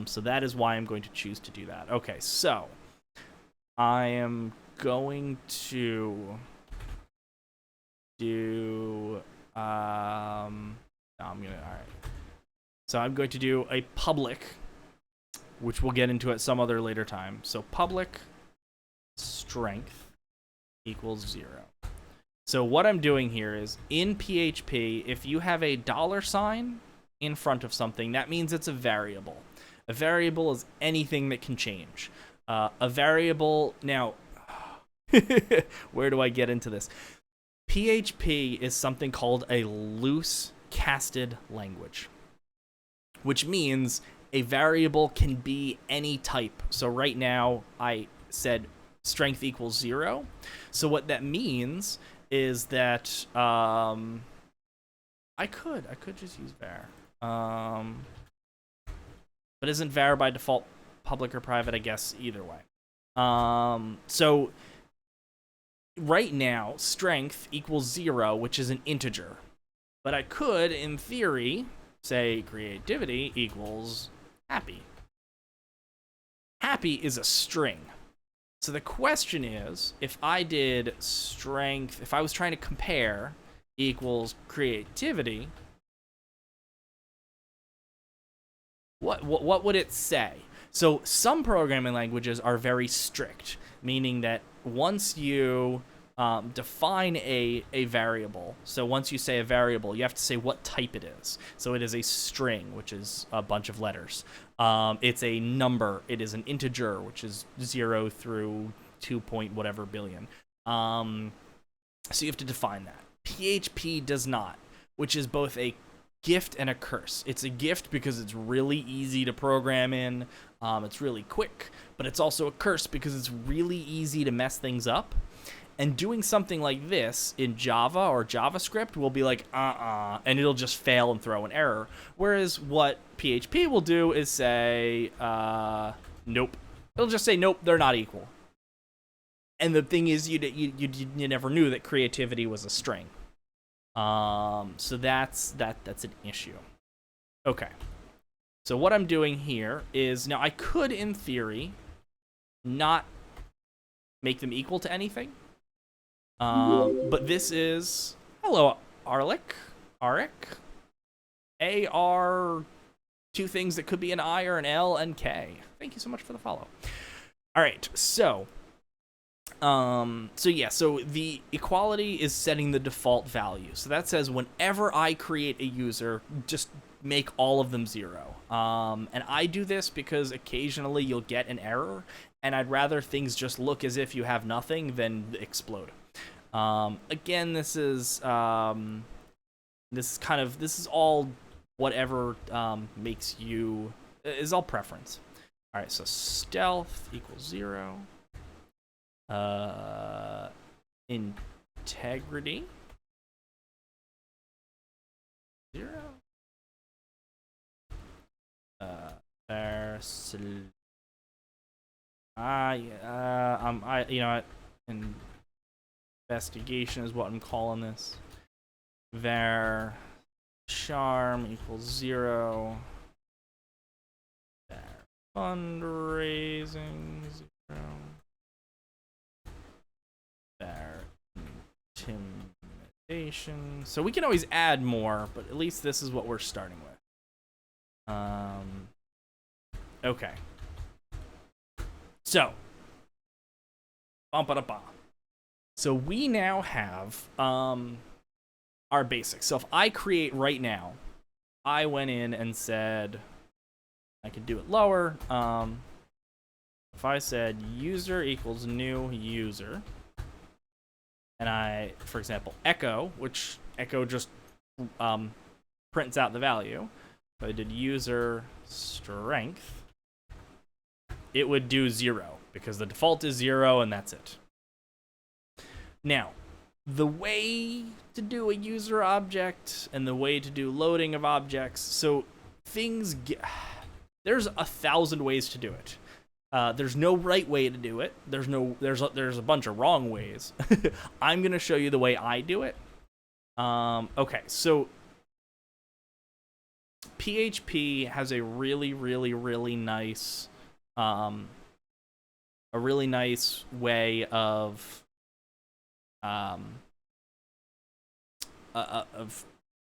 So that is why I'm going to choose to do that. Okay, so I am going to do no, all right. So I'm going to do a public, which we'll get into at some other later time. So public strength equals 0. So what I'm doing here is, in PHP, if you have a $ in front of something, that means it's a variable. A variable is anything that can change. A variable, now, where do I get into this? PHP is something called a loose casted language, which means a variable can be any type. So right now I said strength equals 0. So what that means is that I could just use var. But isn't var by default public or private? I guess either way. So right now, strength equals 0, which is an integer. But I could, in theory, say creativity equals happy. Happy is a string. So the question is, if I did strength, if I was trying to compare equals creativity, what would it say? So some programming languages are very strict, meaning that once you define a variable, so once you say a variable, you have to say what type it is. So it is a string, which is a bunch of letters. It's a number. It is an integer, which is 0 through 2 point whatever billion. So you have to define that. PHP does not, which is both a gift and a curse. It's a gift because it's really easy to program in. It's really quick, but it's also a curse because it's really easy to mess things up. And doing something like this in Java or JavaScript will be like, and it'll just fail and throw an error. Whereas what PHP will do is say, nope. It'll just say, nope, they're not equal. And the thing is, you never knew that creativity was a string. So that's an issue. Okay. So what I'm doing here is, now I could, in theory, not make them equal to anything. But this is, hello, Arik. A-R, two things that could be an I or an L and K. Thank you so much for the follow. All right, so the equality is setting the default value. So that says whenever I create a user, just make all of them 0. And I do this because occasionally you'll get an error, and I'd rather things just look as if you have nothing than explode. Again, this is all whatever makes you, is all preference. All right, so stealth equals 0. Integrity 0. Investigation is what I'm calling this. Var charm equals 0. Var fundraising 0. Var intimidation. So we can always add more, but at least this is what we're starting with. Okay. So, so we now have our basics. So if I create right now, I went in and said, I could do it lower. If I said user equals new user, and I, for example, echo, which echo just prints out the value. If I did user strength, it would do 0 because the default is 0 and that's it. Now, the way to do a user object and the way to do loading of objects, so things there's 1,000 ways to do it. There's no right way to do it. There's a bunch of wrong ways. I'm gonna show you the way I do it. Okay, so PHP has a really, really, really nice a really nice way of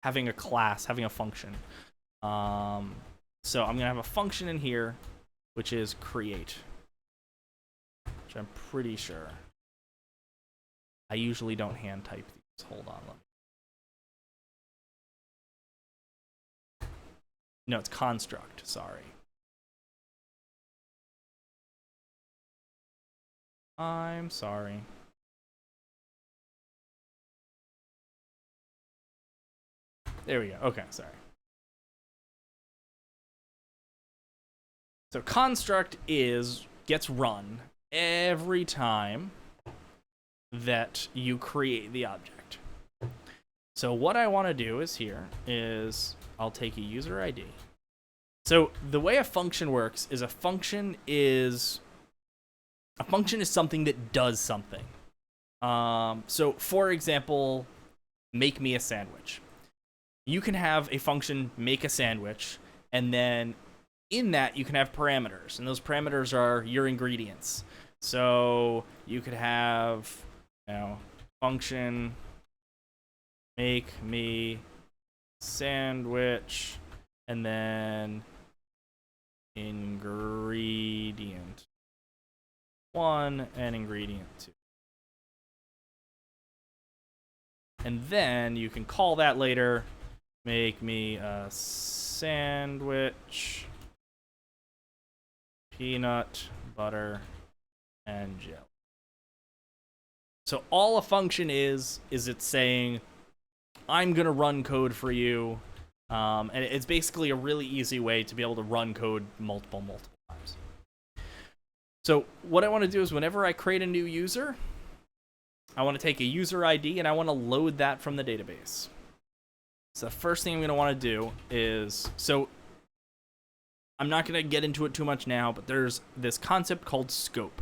having a class, having a function. So I'm gonna have a function in here, which is create, which I'm pretty sure. I usually don't hand type these. Hold on. No, it's construct. Sorry. I'm sorry. There we go. Okay, sorry. So construct gets run every time that you create the object. So what I want to do is I'll take a user ID. So the way a function works is a function is something that does something. So for example, make me a sandwich. You can have a function make a sandwich, and then in that you can have parameters, and those parameters are your ingredients. So you could have, function make me sandwich, and then ingredient 1 and ingredient 2. And then you can call that later, make me a sandwich, peanut, butter, and jelly. So all a function is it's saying, I'm going to run code for you. And it's basically a really easy way to be able to run code multiple times. So what I want to do is whenever I create a new user, I want to take a user ID and I want to load that from the database. So the first thing I'm going to want to do is, so I'm not going to get into it too much now, but there's this concept called scope.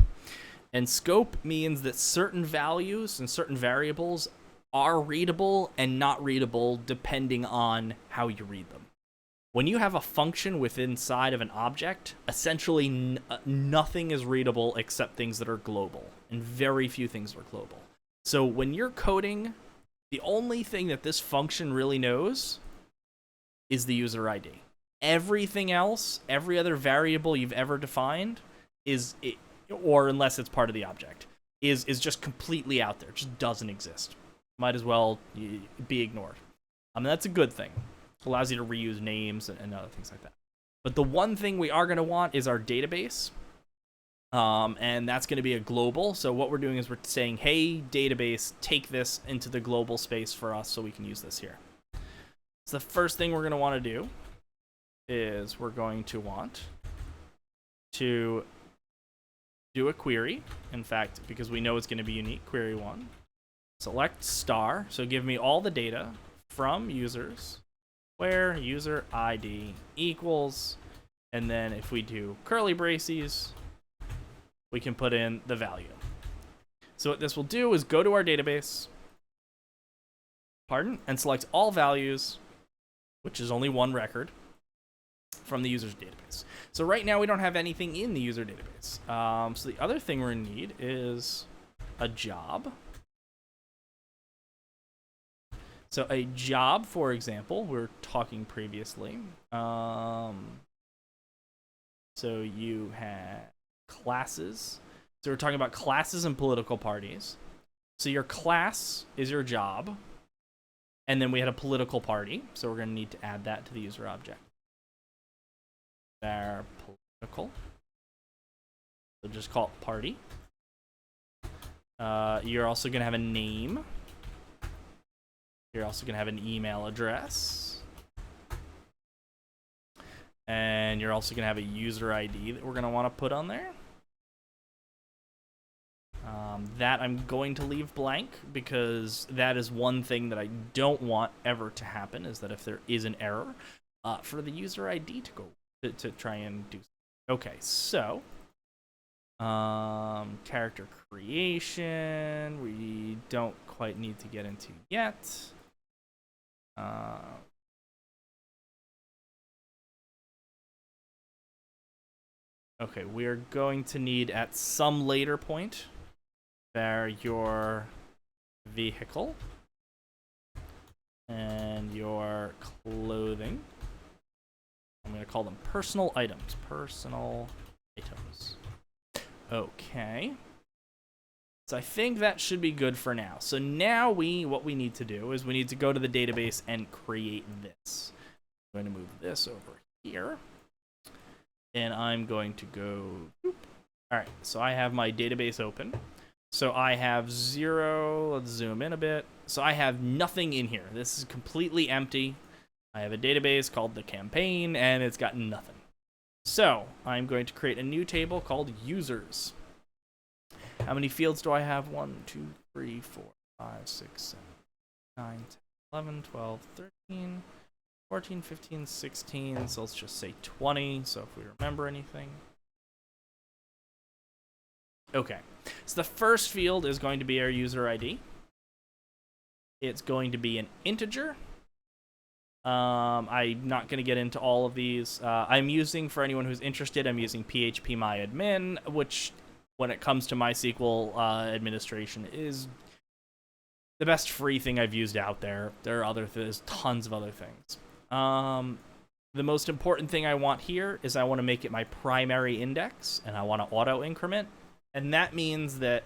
And scope means that certain values and certain variables are readable and not readable depending on how you read them. When you have a function inside of an object, essentially nothing is readable except things that are global, and very few things are global. So when you're coding, the only thing that this function really knows is the user ID. Everything else, every other variable you've ever defined or unless it's part of the object, is just completely out there. It just doesn't exist. Might as well be ignored. That's a good thing. It allows you to reuse names and other things like that. But the one thing we are going to want is our database. And that's going to be a global. So what we're doing is we're saying, hey, database, take this into the global space for us so we can use this here. So the first thing we're going to want to do is we're going to want to do a query. In fact, because we know it's going to be unique, query 1. Select star. So give me all the data from users where user ID equals. And then if we do curly braces, we can put in the value. So what this will do is go to our database, and select all values, which is only one record, from the user's database. So right now we don't have anything in the user database. So the other thing we're going to need is a job. So a job, for example, we were talking previously. So you have classes. So we're talking about classes and political parties. So your class is your job. And then we had a political party. So we're going to need to add that to the user object. They're political. So just call it party. You're also going to have a name. You're also going to have an email address. And you're also going to have a user ID that we're going to want to put on there. That I'm going to leave blank because that is one thing that I don't want ever to happen, is that if there is an error, for the user ID to go to try and do. Okay, so character creation we don't quite need to get into yet. Okay, we are going to need at some later point there your vehicle and your clothing. I'm going to call them personal items. Personal items. Okay. So I think that should be good for now. So now what we need to do is we need to go to the database and create this. I'm going to move this over here. And I'm going to go... All right, so I have my database open. So I have 0, let's zoom in a bit. So I have nothing in here. This is completely empty. I have a database called the campaign, and it's got nothing. So I'm going to create a new table called users. How many fields do I have? 1, 2, 3, 4, 5, 6, 7, 9, 10, 11, 12, 13, 14, 15, 16. So let's just say 20, so if we remember anything. Okay, so the first field is going to be our user ID. It's going to be an integer. I'm not going to get into all of these. I'm using, for anyone who's interested, I'm using PHP myadmin, which, when it comes to MySQL administration, is the best free thing I've used out there. There are there's tons of other things. The most important thing I want here is I want to make it my primary index, and I want to auto increment. And that means that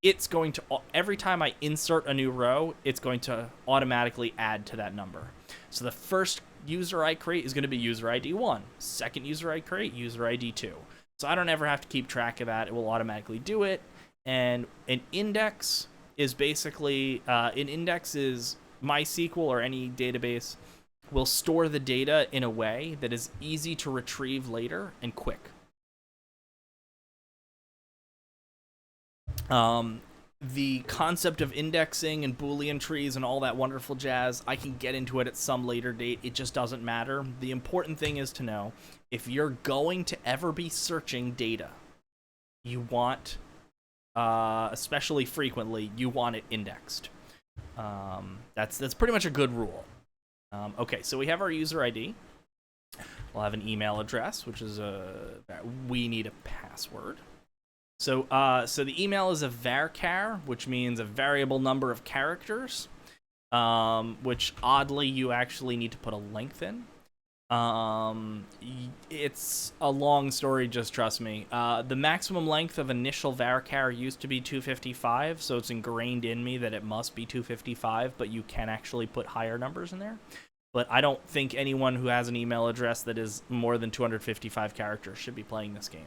it's going to, every time I insert a new row, it's going to automatically add to that number. So the first user I create is going to be user ID 1. Second user I create, user ID 2. So I don't ever have to keep track of that. It will automatically do it. And an index is basically, an index is MySQL or any database will store the data in a way that is easy to retrieve later and quick. The concept of indexing and Boolean trees and all that wonderful jazz, I can get into it at some later date. It just doesn't matter. The important thing is to know, if you're going to ever be searching data, you want, especially frequently, you want it indexed. That's pretty much a good rule. Okay, so we have our user ID. We'll have an email address, which is we need a password. So the email is a varchar, which means a variable number of characters, which oddly you actually need to put a length in. It's a long story, just trust me. The maximum length of initial varchar used to be 255, so it's ingrained in me that it must be 255, but you can actually put higher numbers in there. But I don't think anyone who has an email address that is more than 255 characters should be playing this game.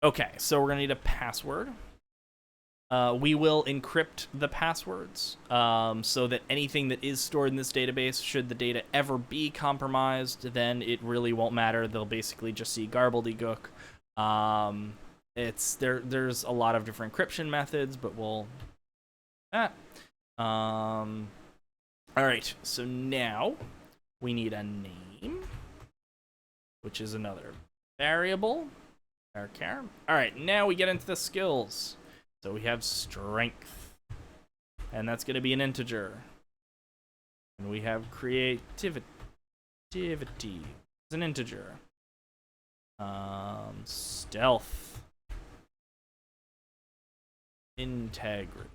Okay, so we're going to need a password. We will encrypt the passwords so that anything that is stored in this database, should the data ever be compromised, then it really won't matter. They'll basically just see gobbledygook. There's a lot of different encryption methods, but we'll... All right, so now we need a name, which is another variable. All right, now we get into the skills. So we have strength, and that's going to be an integer. And we have creativity. It's an integer. Stealth. Integrity.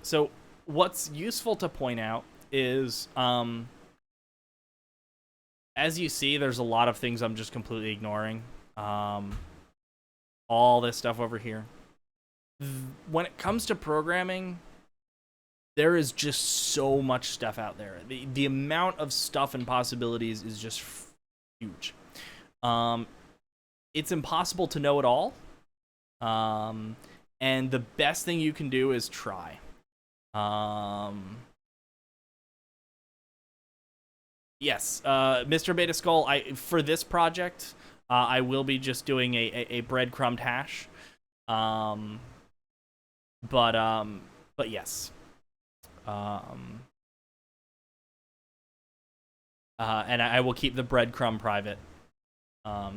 So what's useful to point out is, as you see, there's a lot of things I'm just completely ignoring. All this stuff over here. When it comes to programming, there is just so much stuff out there. The amount of stuff and possibilities is just huge. It's impossible to know it all. And the best thing you can do is try. Yes, Mr. Beta Skull, for this project, I will be just doing a breadcrumbed hash. But yes. And I will keep the breadcrumb private.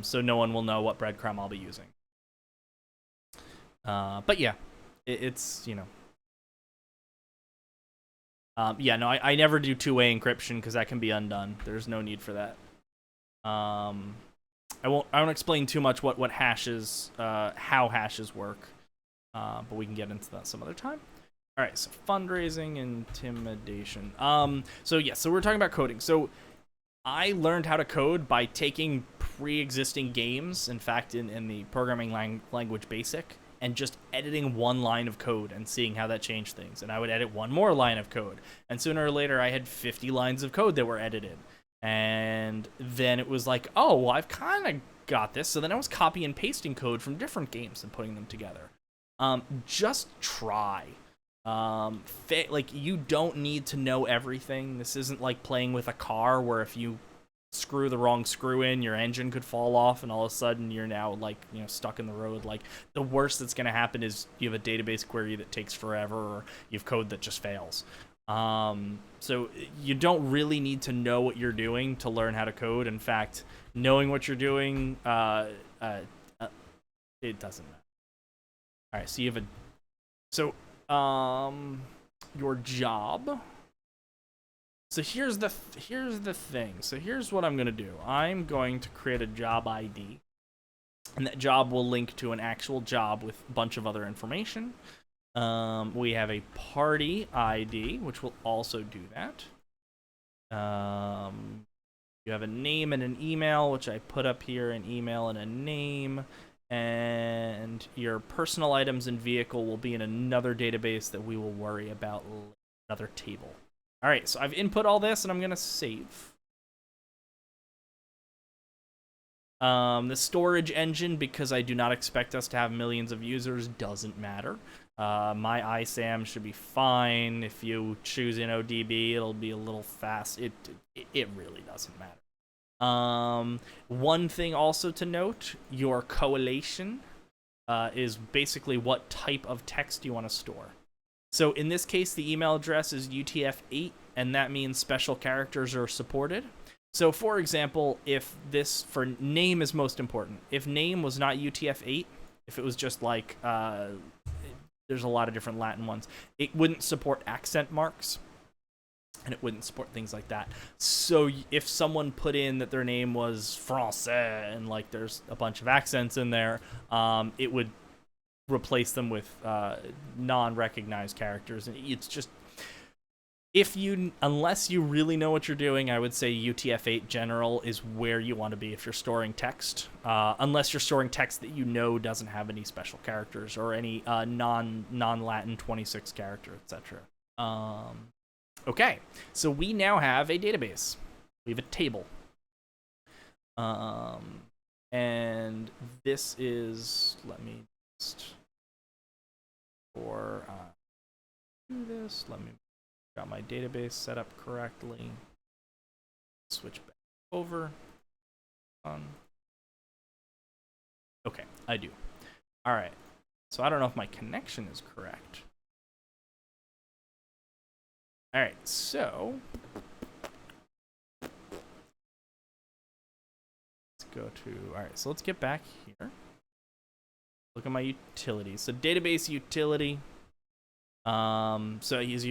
So no one will know what breadcrumb I'll be using. But yeah, it's, you know. Yeah, no, I never do two-way encryption because that can be undone. There's no need for that. I won't explain too much what hashes, how hashes work, but we can get into that some other time. All right, so fundraising, intimidation. So we're talking about coding. So I learned how to code by taking pre-existing games, in fact, in the programming language BASIC, and just editing one line of code and seeing how that changed things. And I would edit one more line of code, and sooner or later I had 50 lines of code that were edited. And then it was like, oh, well, I've kind of got this. So then I was copy and pasting code from different games and putting them together. Just try. Like, you don't need to know everything. This isn't like playing with a car where if you screw the wrong screw in, your engine could fall off and all of a sudden you're now, like, you know, stuck in the road. Like, the worst that's going to happen is you have a database query that takes forever, or you have code that just fails. So you don't really need to know what you're doing to learn how to code. In fact, knowing what you're doing, it doesn't matter. All right, so you have your job. So here's the thing. So here's what I'm going to do. I'm going to create a job ID, and that job will link to an actual job with a bunch of other information. We have a party ID, which will also do that. You have a name and an email, which I put up here, an email and a name. And your personal items and vehicle will be in another database that we will worry about later, another table. All right, so I've input all this, and I'm going to save. The storage engine, because I do not expect us to have millions of users, doesn't matter. My ISAM should be fine. If you choose InnoDB, it'll be a little fast. It really doesn't matter. One thing also to note, your collation is basically what type of text you want to store. So in this case, the email address is UTF-8, and that means special characters are supported. So for example, if this, for name is most important, if name was not UTF-8, if it was just like, there's a lot of different Latin ones, it wouldn't support accent marks. And it wouldn't support things like that. So if someone put in that their name was Français and like there's a bunch of accents in there, it would replace them with non-recognized characters. And it's just, unless you really know what you're doing, I would say UTF-8 general is where you want to be if you're storing text. Unless you're storing text that you know doesn't have any special characters or any non-Latin 26 character, etc. Okay, so we now have a database. We have a table. And this is, let me just, do this, let me, got my database set up correctly. Switch back over. Okay, I do. All right, so I don't know if my connection is correct. All right, so let's go to, all right, so let's get back here. Look at my utilities. So database utility. So as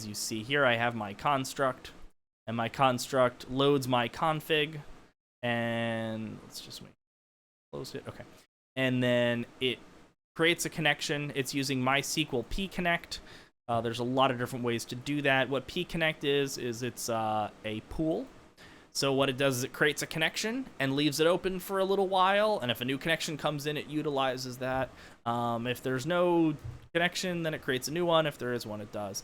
you see here, I have my construct, and my construct loads my config, and let's just close it. Okay, and then it creates a connection. It's using mySQL pconnect. There's a lot of different ways to do that. What pconnect is it's a pool. So what it does is it creates a connection and leaves it open for a little while, and if a new connection comes in, it utilizes that. If there's no connection, then it creates a new one. If there is one, it does.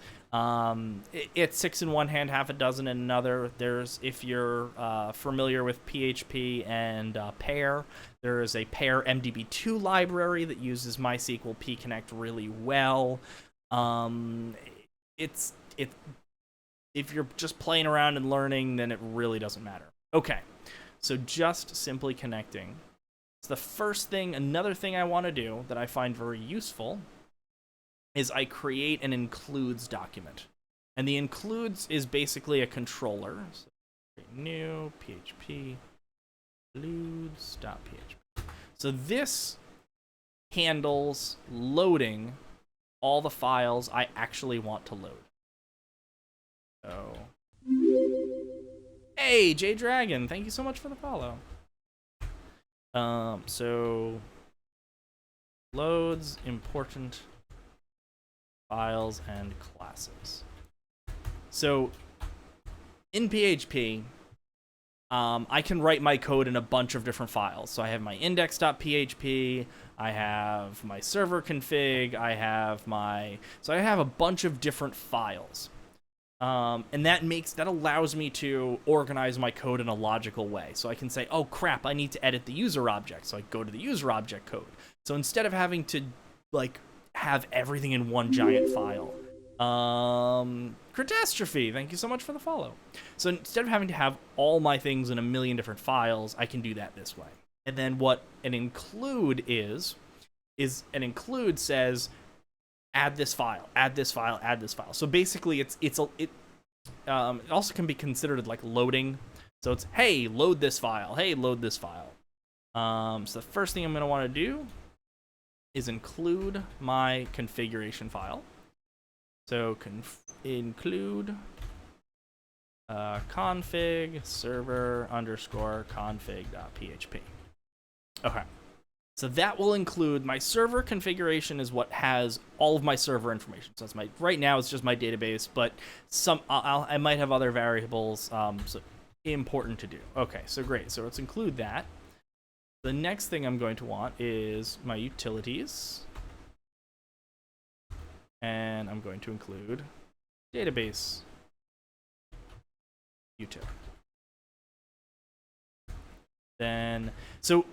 It's 6 in one hand, half a dozen in another. There's, if you're familiar with PHP and pair, there is a pair MDB2 library that uses mySQL pconnect really well. If you're just playing around and learning, then it really doesn't matter. Okay, so just simply connecting. So the first thing, another thing I want to do that I find very useful is I create an includes document. And the includes is basically a controller. So create new PHP includes.php. So this handles loading all the files I actually want to load. So, hey, J Dragon, thank you so much for the follow. So loads important files and classes. So in PHP, I can write my code in a bunch of different files. So I have my index.php, I have my server config, I have a bunch of different files. And that allows me to organize my code in a logical way. So I can say, oh crap, I need to edit the user object. So I go to the user object code. So instead of having to have everything in one giant file, Catastrophe, thank you so much for the follow. So instead of having to have all my things in a million different files, I can do that this way. And then what an include is an include says, add this file, add this file, add this file. So basically, it also can be considered like loading. So it's, hey, load this file. Hey, load this file. So the first thing I'm going to want to do is include my configuration file. So include config server underscore config.php. Okay. So that will include my server configuration is what has all of my server information. So that's right now it's just my database, but I might have other variables. So important to do. Okay, so great. So let's include that. The next thing I'm going to want is my utilities. And I'm going to include database util. Then, so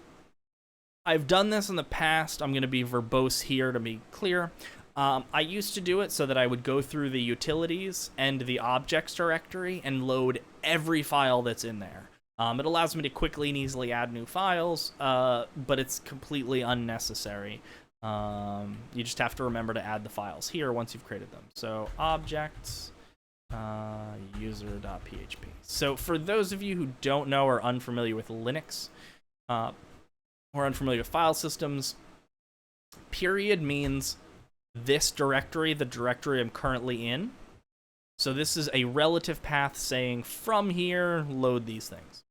I've done this in the past. I'm going to be verbose here to be clear. I used to do it so that I would go through the utilities and the objects directory and load every file that's in there. It allows me to quickly and easily add new files, but it's completely unnecessary. You just have to remember to add the files here once you've created them. So objects, user.php. So for those of you who don't know or are unfamiliar with Linux, or unfamiliar with file systems, period means this directory, the directory I'm currently in. So this is a relative path saying from here, load these things.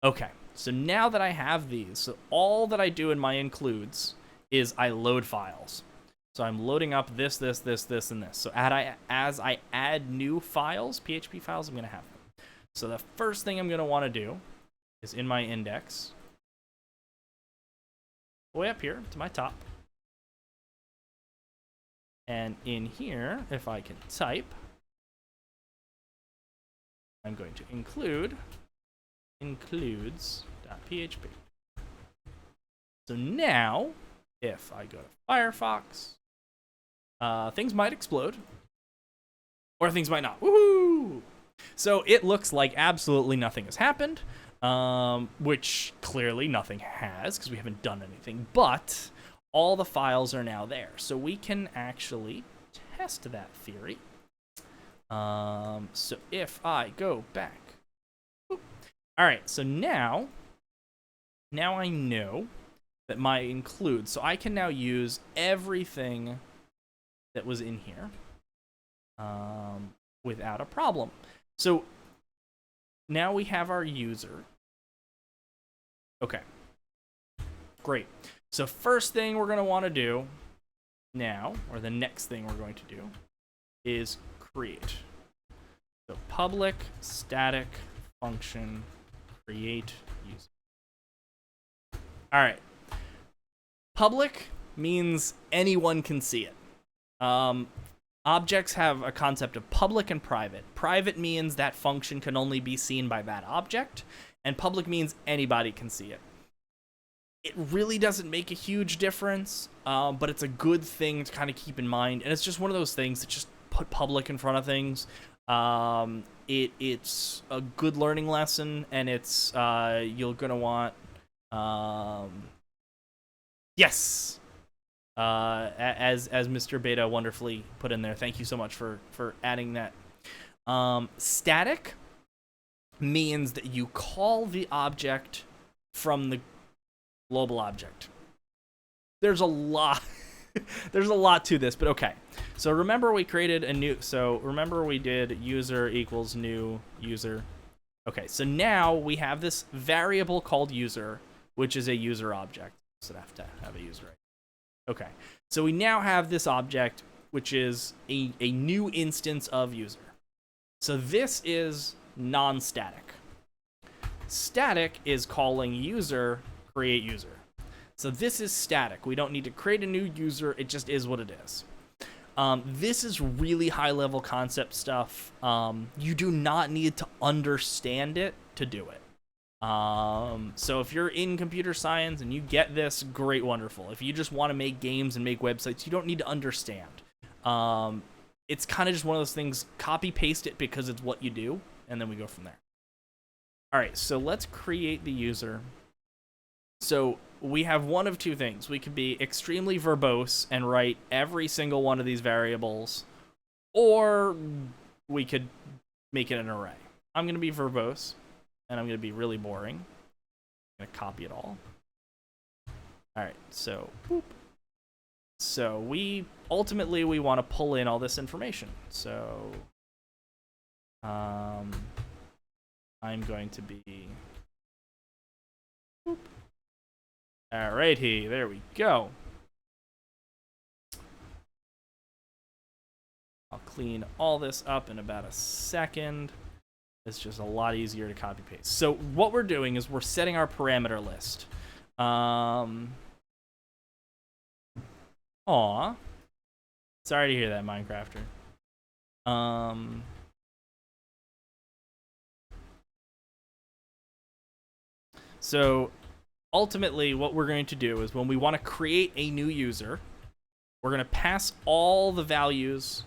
Okay, so now that I have these, so all that I do in my includes is I load files. So I'm loading up this, and this. So as I add new files, PHP files, I'm going to have them. So the first thing I'm going to want to do is in my index, way up here to my top. And in here, if I can type, I'm going to include includes.php. So now, if I go to Firefox, things might explode, or things might not. Woohoo! So it looks like absolutely nothing has happened, which clearly nothing has, because we haven't done anything, but all the files are now there. So we can actually test that theory. So if I go back, all right, so now I know that my include, so I can now use everything that was in here without a problem. So now we have our user. Okay, great. So first thing we're going to want to do now, or the next thing we're going to do, is create. So public static function create user. All right. Public means anyone can see it. Objects have a concept of public and private. Private means that function can only be seen by that object, and public means anybody can see it. It really doesn't make a huge difference, but it's a good thing to kind of keep in mind, and it's just one of those things that just put public in front of things. It's a good learning lesson, and it's you're gonna want yes, as Mr. Beta wonderfully put in there. Thank you so much for adding that. Static means that you call the object from the global object. There's a lot. There's a lot to this, but okay. So remember we created a new, so remember we did user equals new user. Okay, so now we have this variable called user which is a user object. So I have to have a user. Okay, so we now have this object, which is a new instance of user. So this is non-static. Static is calling user, create user. So this is static. We don't need to create a new user. It just is what it is. This is really high-level concept stuff. You do not need to understand it to do it. So if you're in computer science and you get this, great, wonderful. If you just want to make games and make websites, you don't need to understand. It's kind of just one of those things, copy paste it because it's what you do, and then we go from there. All right, so let's create the user. So we have one of two things. We could be extremely verbose and write every single one of these variables, or we could make it an array. I'm going to be verbose, and I'm going to be really boring. I'm going to copy it all. All right, so boop. So we ultimately want to pull in all this information. So I'm going to be boop. Alrighty, there we go. I'll clean all this up in about a second. It's just a lot easier to copy paste. So what we're doing is we're setting our parameter list. Aw. Sorry to hear that, Minecrafter. So ultimately, what we're going to do is when we want to create a new user, we're going to pass all the values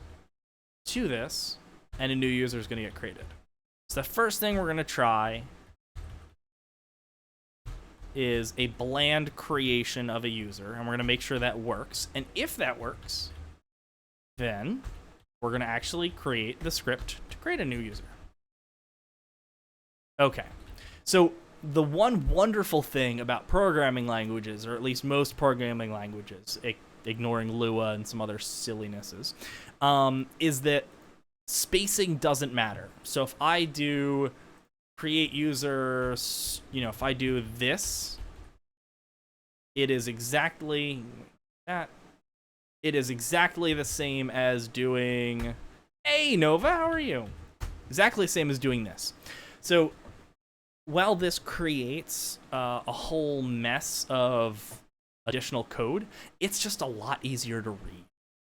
to this, and a new user is going to get created. So the first thing we're going to try is a bland creation of a user, and we're going to make sure that works. And if that works, then we're going to actually create the script to create a new user. Okay, so the one wonderful thing about programming languages, or at least most programming languages, ignoring Lua and some other sillinesses, is that spacing doesn't matter. So if I do create user, if I do this, it is exactly that. It is exactly the same as doing, hey Nova, how are you? Exactly the same as doing this. So while this creates a whole mess of additional code, it's just a lot easier to read.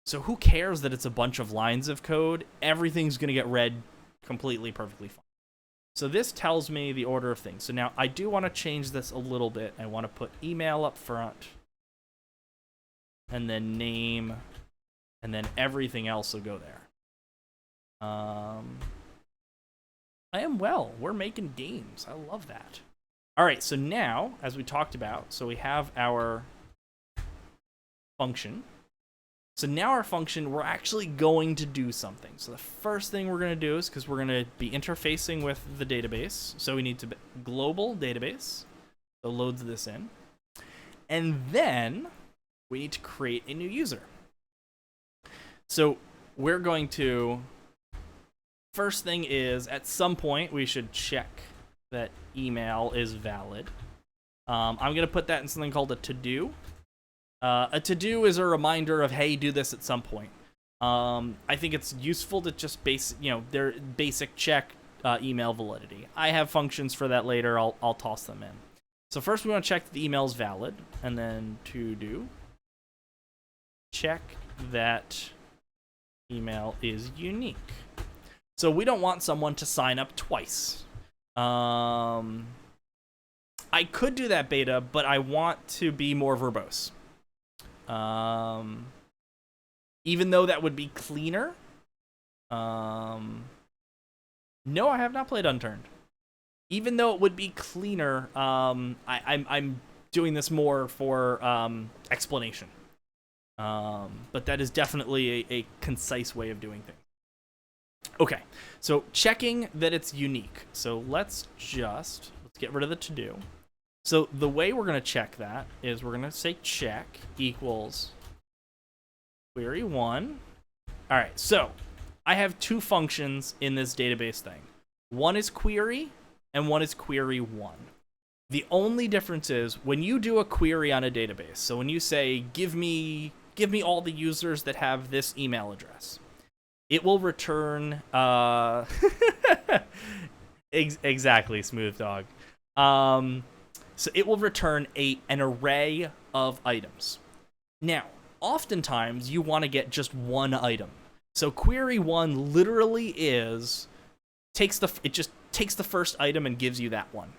So who cares that it's a bunch of lines of code? Everything's going to get read completely, perfectly fine. So this tells me the order of things. So now I do want to change this a little bit. I want to put email up front, and then name, and then everything else will go there. We're making games. I love that. All right, so now, as we talked about, so we have our function. So now our function, we're actually going to do something. So the first thing we're going to do is, because we're going to be interfacing with the database, so we need to global database. So loads this in. And then we need to create a new user. So we're going to, first thing is, at some point, we should check that email is valid. I'm going to put that in something called a to-do. A to-do is a reminder of, hey, do this at some point. I think it's useful to just their basic check email validity. I have functions for that later. I'll toss them in. So first we want to check that the email is valid, and then to-do. Check that email is unique. So we don't want someone to sign up twice. I could do that beta, but I want to be more verbose. Even though that would be cleaner. No, I have not played Unturned. Even though it would be cleaner, I'm doing this more for explanation. But that is definitely a concise way of doing things. Okay, so checking that it's unique. So let's get rid of the to-do. So the way we're going to check that is we're going to say check equals query 1. All right, so I have two functions in this database thing. One is query, and one is query 1. The only difference is when you do a query on a database. So when you say, give me all the users that have this email address, it will return exactly, Smooth Dog. So it will return an array of items. Now, oftentimes you want to get just one item. So query one literally takes the first item and gives you that one.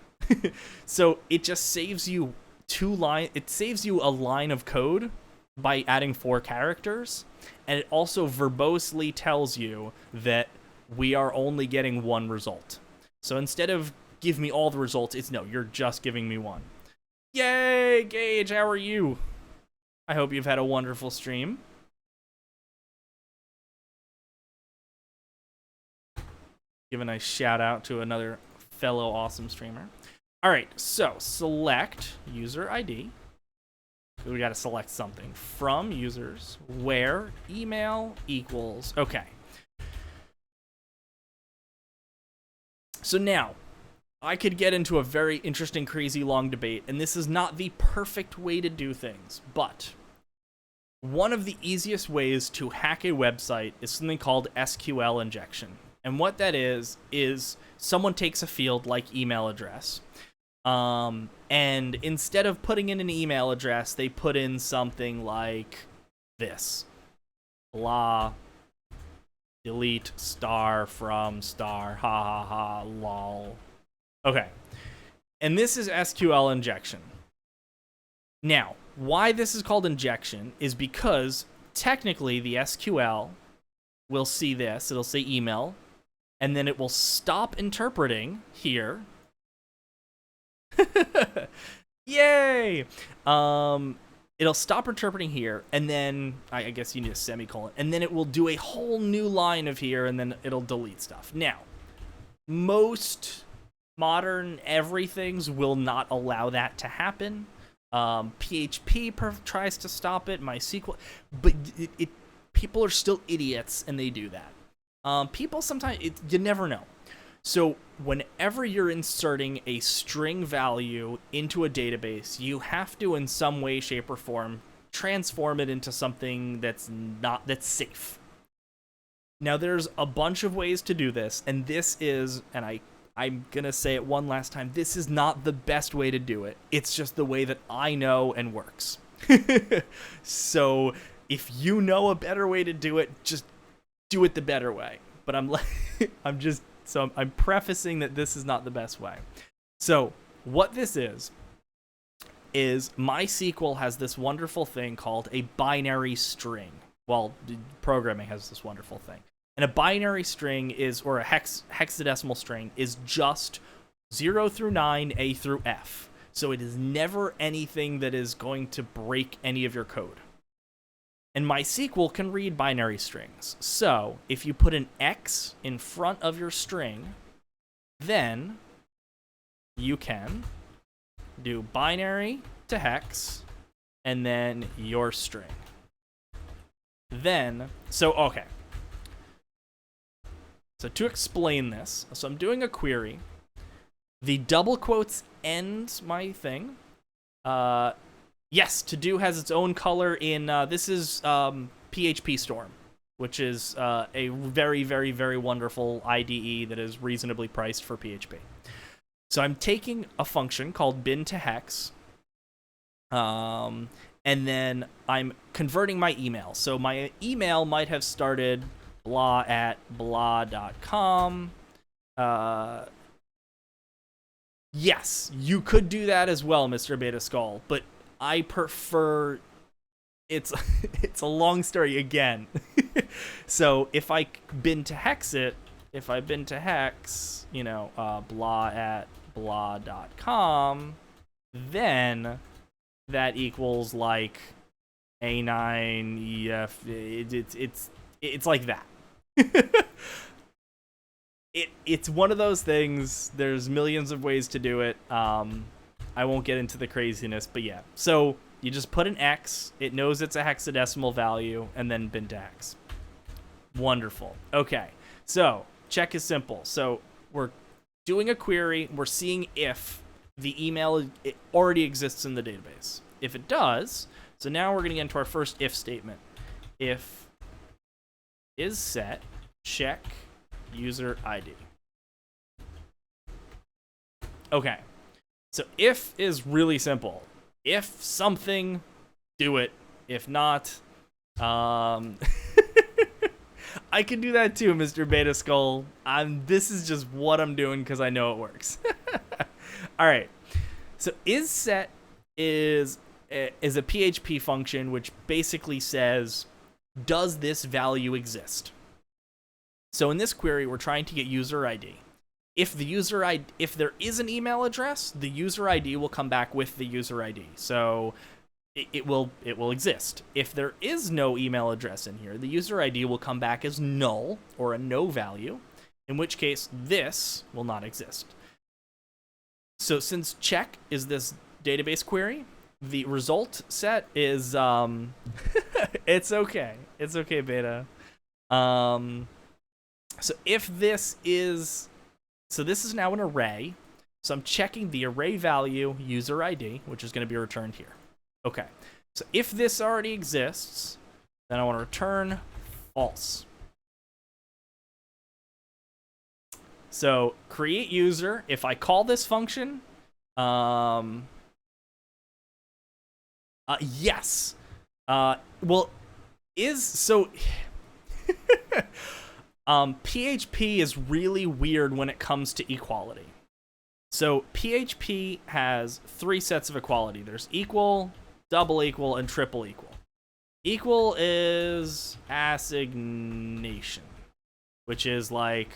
So it just saves you a line of code by adding 4 characters, and it also verbosely tells you that we are only getting one result. So instead of give me all the results, it's no, you're just giving me one. Yay, Gage, how are you? I hope you've had a wonderful stream. Give a nice shout out to another fellow awesome streamer. All right, so select user ID. We got to select something from users where email equals. Okay. So now I could get into a very interesting, crazy, long debate, and this is not the perfect way to do things, but one of the easiest ways to hack a website is something called SQL injection. And what that is someone takes a field like email address, and instead of putting in an email address, they put in something like this. Blah, delete star from star, ha ha ha, lol. Okay. And this is SQL injection. Now, why this is called injection is because technically the SQL will see this. It'll say email, and then it will stop interpreting here. Yay! It'll stop interpreting here, and then I guess you need a semicolon, and then it will do a whole new line of here, and then it'll delete stuff. Now, most modern everythings will not allow that to happen. PHP tries to stop it, MySQL, but people are still idiots and they do that. People sometimes, you never know. So whenever you're inserting a string value into a database, you have to, in some way, shape, or form, transform it into something that's safe. Now, there's a bunch of ways to do this, and this is, and I'm gonna say it one last time, this is not the best way to do it. It's just the way that I know and works. So if you know a better way to do it, just do it the better way. But I'm prefacing that this is not the best way. So what this is MySQL has this wonderful thing called a binary string. Well, programming has this wonderful thing. And a binary string or a hexadecimal string is just 0 through 9, A through F. So it is never anything that is going to break any of your code. And MySQL can read binary strings. So if you put an X in front of your string, then you can do binary to hex and then your string. Okay. So to explain this, so I'm doing a query. The double quotes end my thing. Yes, to-do has its own color in, this is PHP Storm, which is a very, very, very wonderful IDE that is reasonably priced for PHP. So I'm taking a function called bin to hex, and then I'm converting my email. So my email might have started blah@blah.com. Yes, you could do that as well, Mr. Beta Skull, but I prefer it's a long story again. So if I bin to hex, blah@blah.com, then that equals like A9 EF. It's like that. It's one of those things. There's millions of ways to do it. I won't get into the craziness, but yeah. So you just put an X, it knows it's a hexadecimal value, and then bin to hex. Wonderful. Okay, so check is simple. So we're doing a query, we're seeing if the email it already exists in the database. If it does, so now we're going to get into our first if statement. If is set, check user ID. Okay, so if is really simple. If something, do it. If not, I can do that too, Mr. Beta Skull. This is just what I'm doing because I know it works. All right. So isSet is a PHP function which basically says, does this value exist? So in this query, we're trying to get user ID. If there is an email address, the user ID will come back with the user ID. So it will exist. If there is no email address in here, the user ID will come back as null or a no value, in which case this will not exist. So since check is this database query, the result set is it's okay. It's okay, beta. So if this is this is now an array. So I'm checking the array value user ID, which is going to be returned here. Okay, so if this already exists, then I want to return false. So create user, if I call this function, yes. PHP is really weird when it comes to equality. So PHP has 3 sets of equality. There's equal, double equal, and triple equal. Equal is assignation, which is like,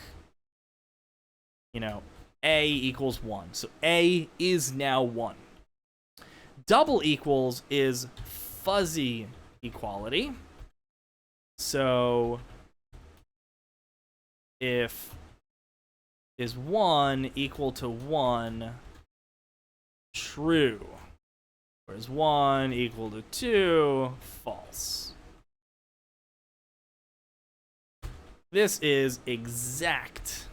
A equals 1. So A is now 1. Double equals is fuzzy equality. So if is 1 equal to 1 true, whereas 1 equal to 2 false. This is exact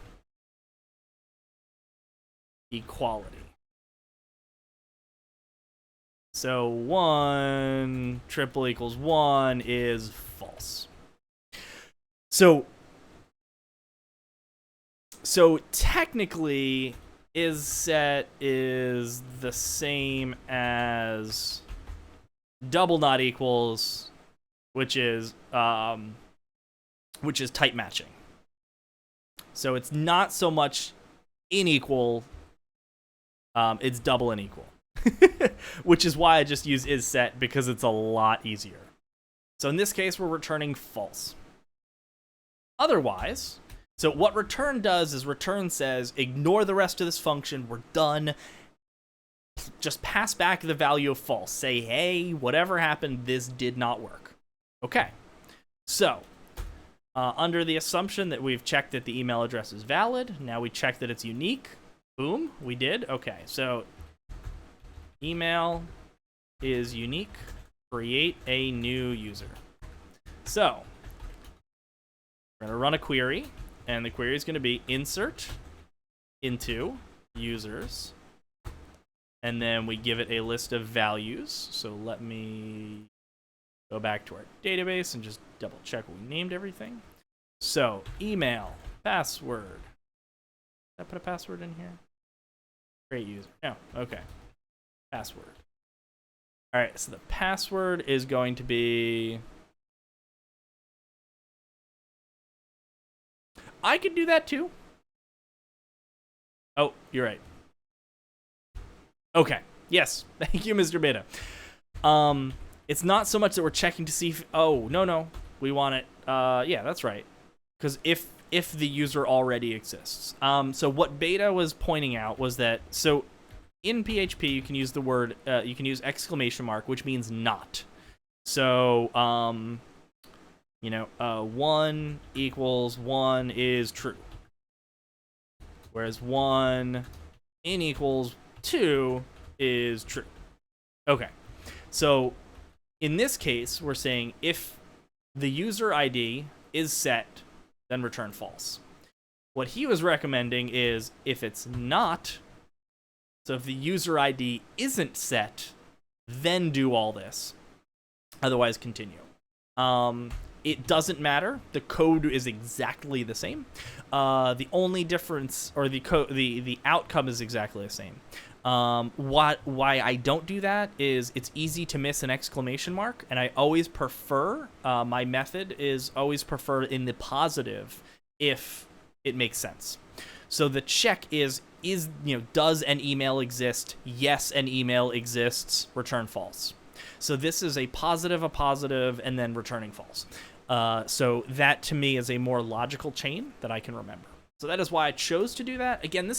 equality. So 1 triple equals 1 is false. So technically, isSet is the same as double not equals, which is type matching. So it's not so much unequal, it's double and equal. Which is why I just use isSet, because it's a lot easier. So in this case, we're returning false. Otherwise, so what return does is return says, ignore the rest of this function, we're done. Just pass back the value of false. Say, hey, whatever happened, this did not work. Okay, so under the assumption that we've checked that the email address is valid, now we check that it's unique. Boom, we did. Okay, so email is unique. Create a new user. So we're going to run a query. And the query is going to be insert into users. And then we give it a list of values. So let me go back to our database and just double check we named everything. So email, password. Did I put a password in here? Create user. No, okay. Password. All right, so the password is going to be... I could do that too. Oh, you're right. Okay. Yes. Thank you, Mr. Beta. It's not so much that we're checking to see if... Oh, no. We want it... yeah, that's right. Because if the user already exists. So what Beta was pointing out was that... So in PHP, you can use the word... you can use exclamation mark, which means not. So... 1 equals 1 is true. Whereas 1 in equals 2 is true. Okay. So in this case, we're saying if the user ID is set, then return false. What he was recommending is if it's not So if the user ID isn't set, then do all this. Otherwise, continue. It doesn't matter. The code is exactly the same. The only difference, or the outcome is exactly the same. Why I don't do that is it's easy to miss an exclamation mark, and I always prefer, my method is always prefer in the positive if it makes sense. So the check is does an email exist? Yes, an email exists. Return false. So this is a positive, and then returning false. So that to me is a more logical chain that I can remember. So that is why I chose to do that. Again,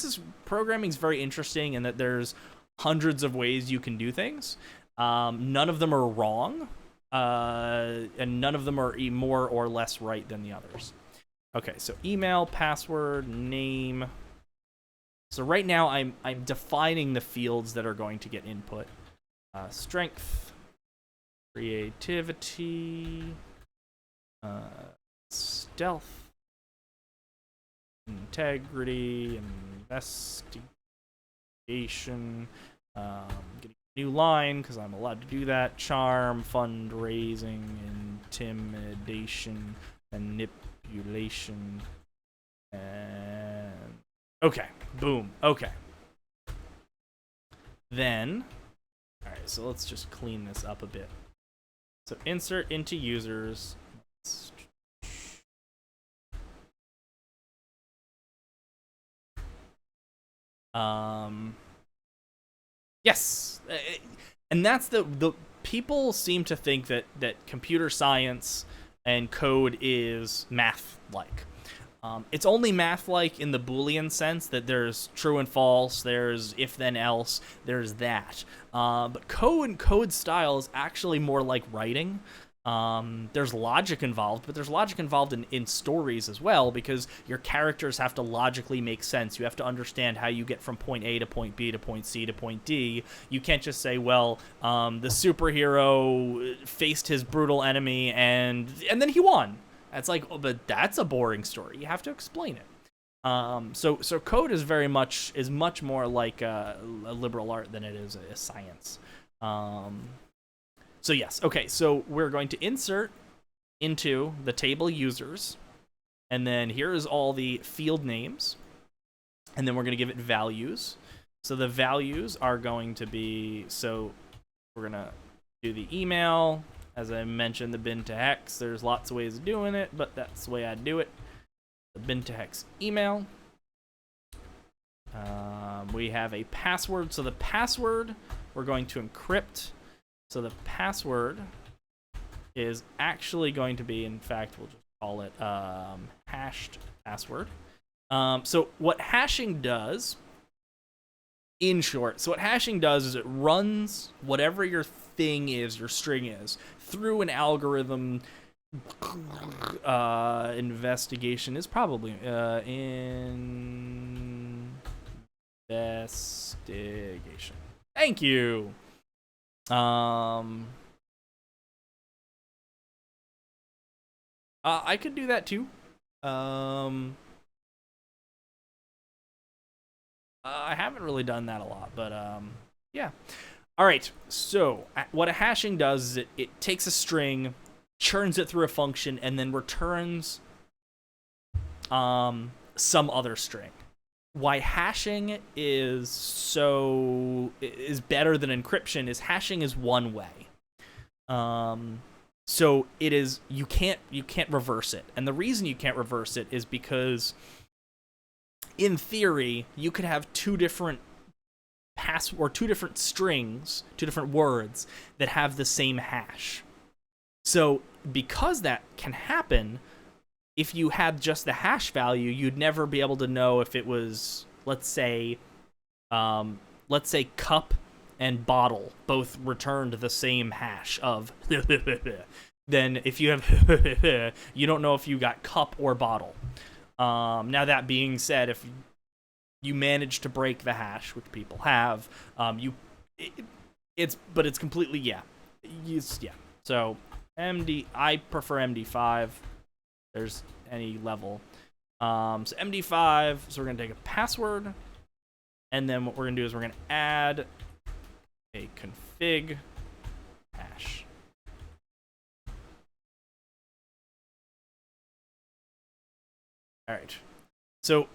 programming is very interesting in that there's hundreds of ways you can do things. None of them are wrong, and none of them are more or less right than the others. Okay, so email, password, name. So right now I'm defining the fields that are going to get input. Strength, creativity, stealth, integrity, investigation, getting a new line because I'm allowed to do that, charm, fundraising, intimidation, manipulation, and okay, boom, okay. Then, all right, so let's just clean this up a bit. So insert into users. Yes, and that's the people seem to think that computer science and code is math-like. It's only math-like in the Boolean sense that there's true and false, there's if then else, there's that. But code and code style is actually more like writing. There's logic involved, but there's logic involved in stories as well, because your characters have to logically make sense. You have to understand how you get from point A to point B to point C to point D. You can't just say, well, the superhero faced his brutal enemy and then he won. It's like, oh, but that's a boring story. You have to explain it. So code is much more like a liberal art than it is a science. So yes, okay, so we're going to insert into the table users, and then here is all the field names, and then we're going to give it values. So the values are going to be, so we're going to do the email. As I mentioned, the bin to hex, there's lots of ways of doing it, but that's the way I do it. The bin to hex email. We have a password, so the password we're going to encrypt. So the password is actually going to be, in fact, we'll just call it hashed password. So what hashing does, in short, is it runs whatever your thing is, your string is, through an algorithm. Investigation is probably investigation. Thank you. I could do that too. I haven't really done that a lot, but yeah. All right. So what a hashing does is it takes a string, churns it through a function, and then returns some other string. Why hashing is better than encryption is hashing is one way. So it is you can't reverse it. And the reason you can't reverse it is because in theory, you could have two different strings, two different words that have the same hash. So because that can happen, if you had just the hash value, you'd never be able to know if it was, let's say cup and bottle both returned the same hash of then if you have you don't know if you got cup or bottle. Now that being said, if you manage to break the hash, which people have, it's completely yeah. So I prefer MD5. There's any level. So MD5, so we're going to take a password, And then what we're going to do is we're going to add a config hash. All right. So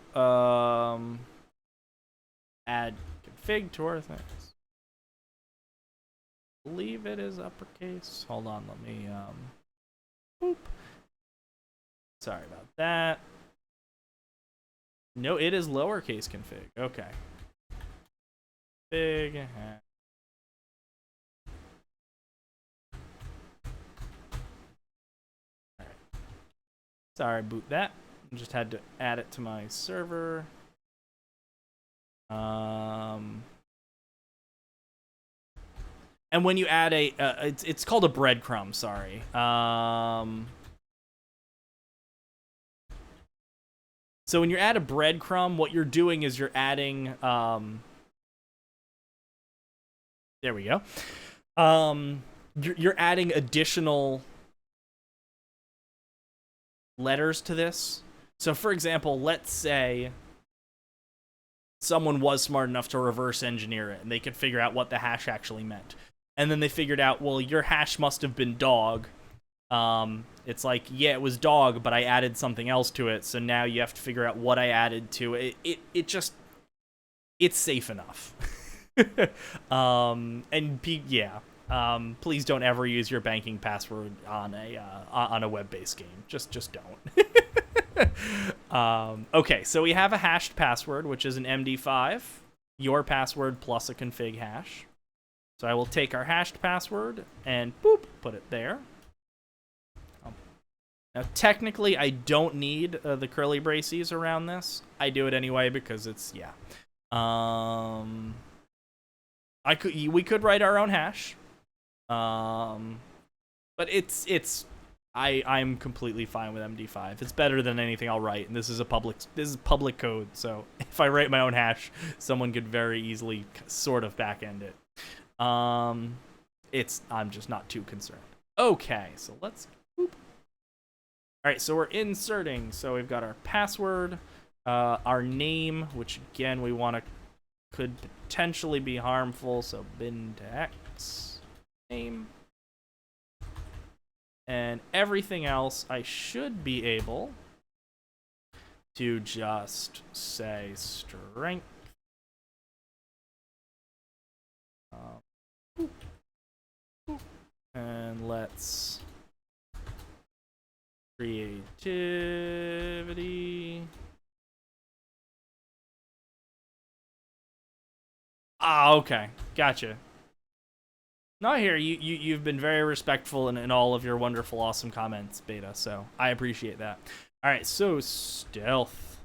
add config to our things. I believe it is uppercase. Hold on, let me boop. Sorry about that. No, it is lowercase config. Okay. Big hash. All right. Sorry, boot that. I just had to add it to my server. And when you add a, it's called a breadcrumb. Sorry. So when you add a breadcrumb, what you're doing is you're adding. There we go. You're adding additional letters to this. So, for example, let's say someone was smart enough to reverse engineer it, and they could figure out what the hash actually meant. And then they figured out, well, your hash must have been dog. It's like, yeah, it was dog, but I added something else to it. So now you have to figure out what I added to it. It's safe enough. Please don't ever use your banking password on a web-based game. Just don't. Okay, so we have a hashed password, which is an MD5, your password plus a config hash. So I will take our hashed password and boop, put it there. Now, technically, I don't need the curly braces around this. I do it anyway because it's, yeah. We could write our own hash. But I'm completely fine with MD5. It's better than anything I'll write, and this is public code. So if I write my own hash, someone could very easily sort of backend it. I'm just not too concerned. Okay, so let's. Boop. All right, so we're inserting. So we've got our password, our name, which again we want to could potentially be harmful. So bin to x name. And everything else, I should be able to just say strength. And let's creativity. Ah, okay, gotcha. No, here you've been very respectful in all of your wonderful, awesome comments, Beta. So I appreciate that. All right, so stealth,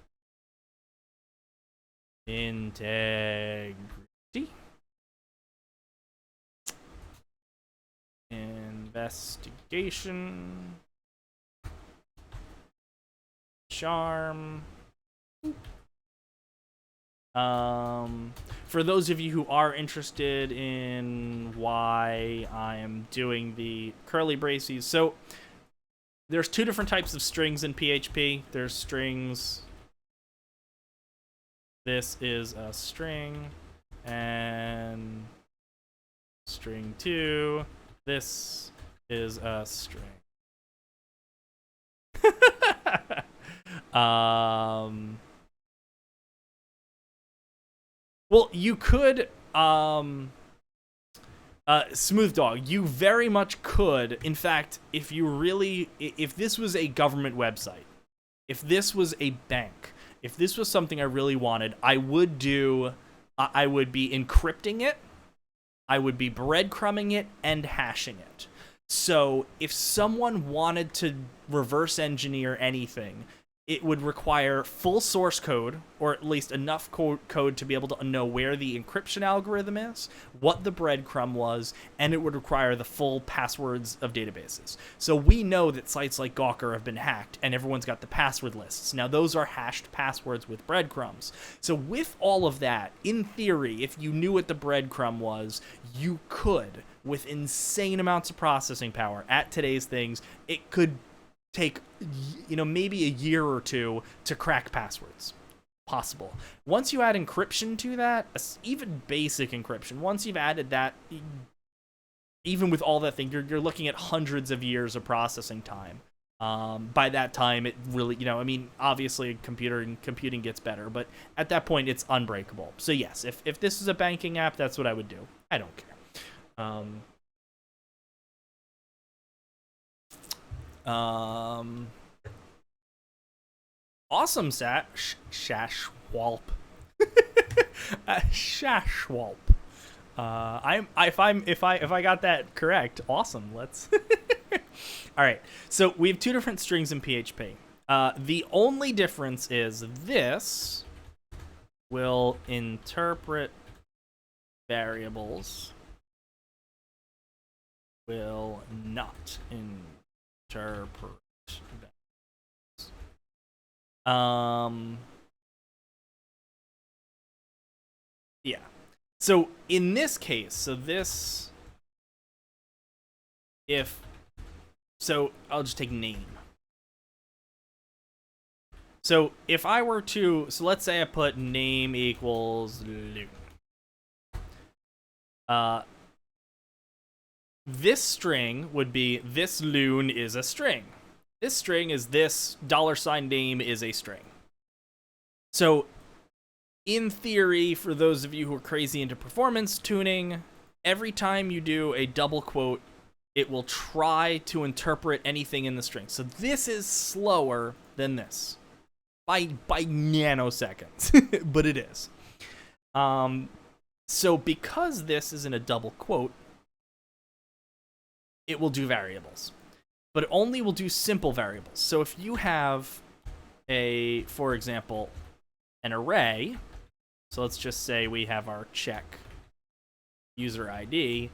integrity, investigation, charm. For those of you who are interested in why I am doing the curly braces, so there's two different types of strings in PHP. There's strings. This is a string, and string 2. This is a string. Well, you could, Smooth Dog, you very much could. In fact, if this was a government website, if this was a bank, if this was something I really wanted, I would be encrypting it, I would be breadcrumbing it, and hashing it. So if someone wanted to reverse engineer anything, it would require full source code, or at least enough code to be able to know where the encryption algorithm is, what the breadcrumb was, and it would require the full passwords of databases. So we know that sites like Gawker have been hacked, and everyone's got the password lists. Now, those are hashed passwords with breadcrumbs. So with all of that, in theory, if you knew what the breadcrumb was, you could, with insane amounts of processing power at today's things, it could take, maybe a year or two to crack passwords. possible. Once you add encryption to that, even basic encryption, once you've added that, even with all that thing, you're looking at hundreds of years of processing time. By that time, it really, obviously computing gets better, but at that point, it's unbreakable. So yes, if this is a banking app, that's what I would do. I don't care. Awesome, Shashwalp. Shashwalp. If I got that correct, awesome. Let's. All right. So we have two different strings in PHP. The only difference is this will interpret variables, will not interpret variables. Yeah. So in this case, so I'll just take name. So if I were to, so let's say I put name equals loon. This string would be this loon is a string. This string is this $name is a string. So in theory, for those of you who are crazy into performance tuning, every time you do a double quote, it will try to interpret anything in the string. So this is slower than this by nanoseconds, but it is. So because this is in a double quote, it will do variables, but it only will do simple variables. So if you have for example, an array, so let's just say we have our check user ID.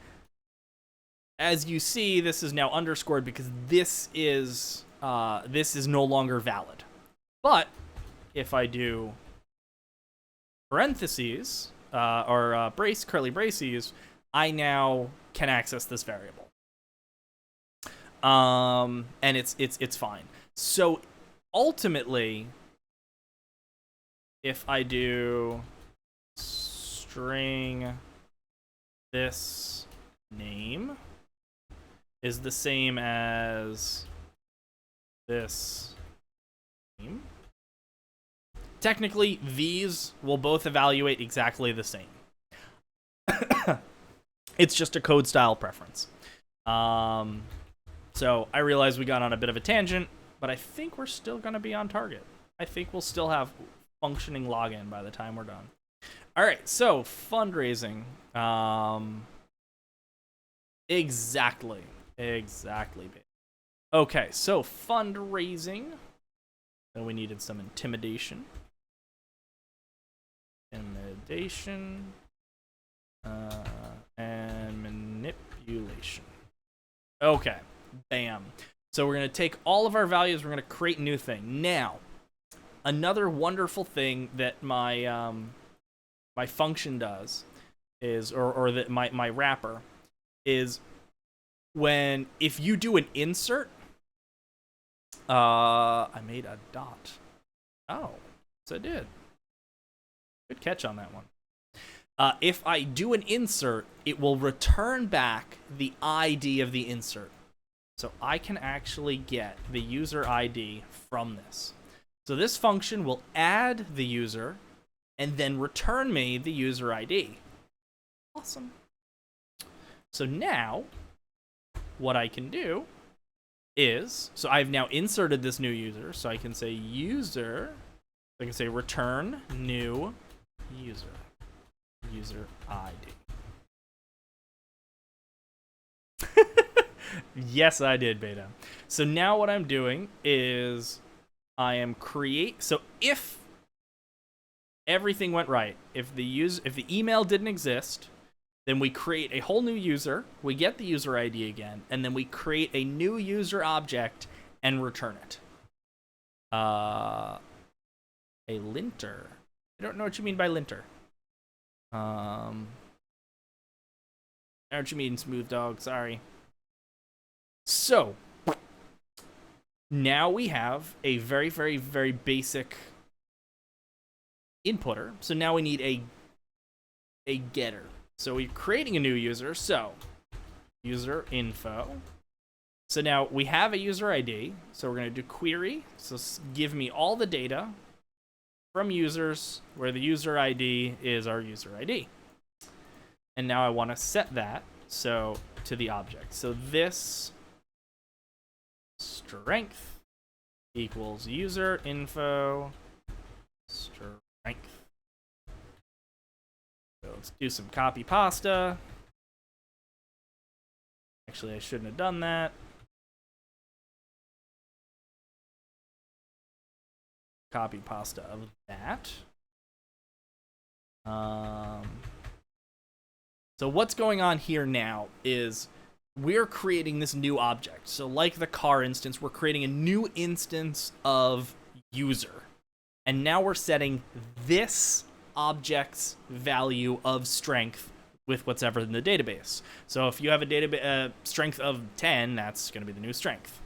As you see, this is now underscored because this is no longer valid. But if I do parentheses or curly braces, I now can access this variable, and it's fine. So ultimately, if I do string this name is the same as this name, technically these will both evaluate exactly the same. It's just a code style preference. So I realize we got on a bit of a tangent, but I think we're still going to be on target. I think we'll still have functioning login by the time we're done. All right, so fundraising. Exactly. Okay, so fundraising. So we needed some intimidation. And manipulation. Okay, bam. So we're going to take all of our values, we're going to create a new thing. Now, another wonderful thing that my my function does is, or that my wrapper is, if you do an insert, I made a dot. Oh, so I did. Good catch on that one. If I do an insert, it will return back the ID of the insert. So I can actually get the user ID from this. So this function will add the user and then return me the user ID. Awesome. So now, what I can do is, so I've now inserted this new user, so I can say user, I can say return new user, user ID. Yes, I did, Beta. So now what I'm doing is I am so if everything went right, if the email didn't exist, then we create a whole new user, we get the user ID again, and then we create a new user object and return it. A linter. I don't know what you mean by linter. I know what you mean, Smooth Dog, sorry. So, now we have a very, very, very basic inputter. So now we need a getter. So we're creating a new user. So user info. So now we have a user ID. So we're going to do query. So give me all the data from users where the user ID is our user ID. And now I want to set that so to the object. So this strength equals user info strength. So let's do some copy pasta. Actually, I shouldn't have done that. Copy pasta of that. So what's going on here now is we're creating this new object. So like the car instance, we're creating a new instance of user. And now we're setting this object's value of strength with what's ever in the database. So if you have a database strength of 10, that's going to be the new strength.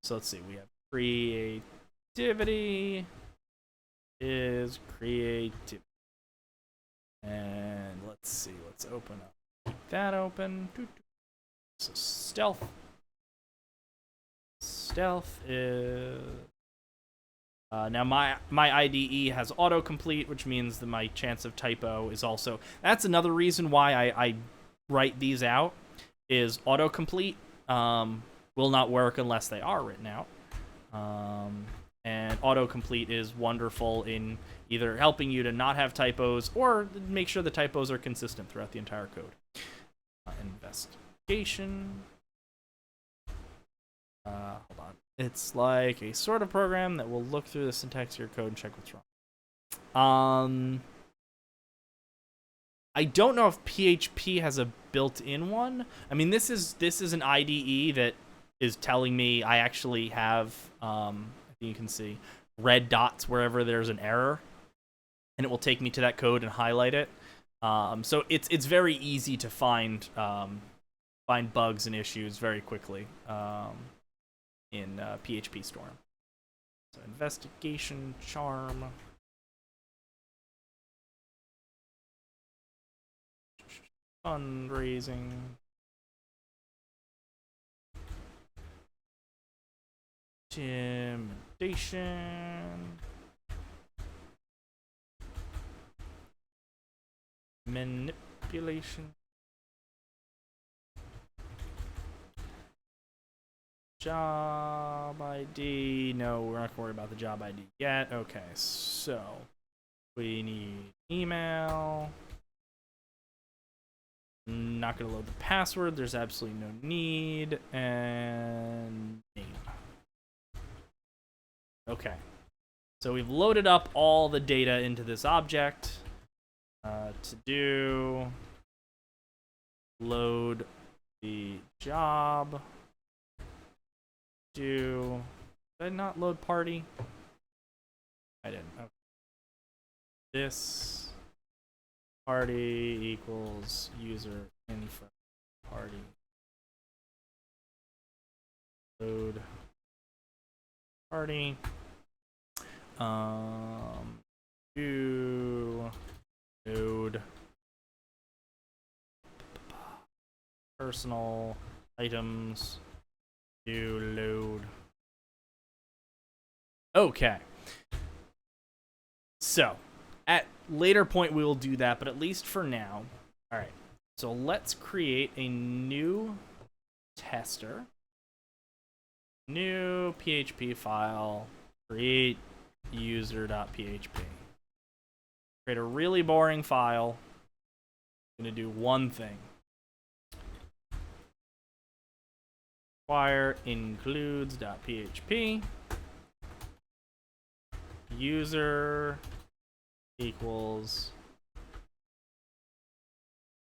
So let's see. We have creativity is creativity. And let's see, let's open up. Keep that open. So stealth. Stealth is... now my IDE has autocomplete, which means that my chance of typo is also... That's another reason why I write these out, is autocomplete will not work unless they are written out. And autocomplete is wonderful in either helping you to not have typos or make sure the typos are consistent throughout the entire code. Investigation. Hold on. It's like a sort of program that will look through the syntax of your code and check what's wrong. I don't know if PHP has a built-in one. I mean, this is an IDE that is telling me I actually have... you can see red dots wherever there's an error, and it will take me to that code and highlight it. So it's very easy to find bugs and issues very quickly in PHP Storm. So investigation, charm, fundraising. Intimidation. Manipulation. Job ID. No, we're not going to worry about the job ID yet. Okay, so we need email. Not going to load the password. There's absolutely no need. And name. Okay, so we've loaded up all the data into this object. To do, load the job. Did I not load party? I didn't. Okay. This party equals user info party. Load party. Do node personal items do load. Okay. So at later point we will do that, but at least for now. All right. So let's create a new tester. New PHP file. Create user.php. Create a really boring file. I'm going to do one thing. Require includes.php. User equals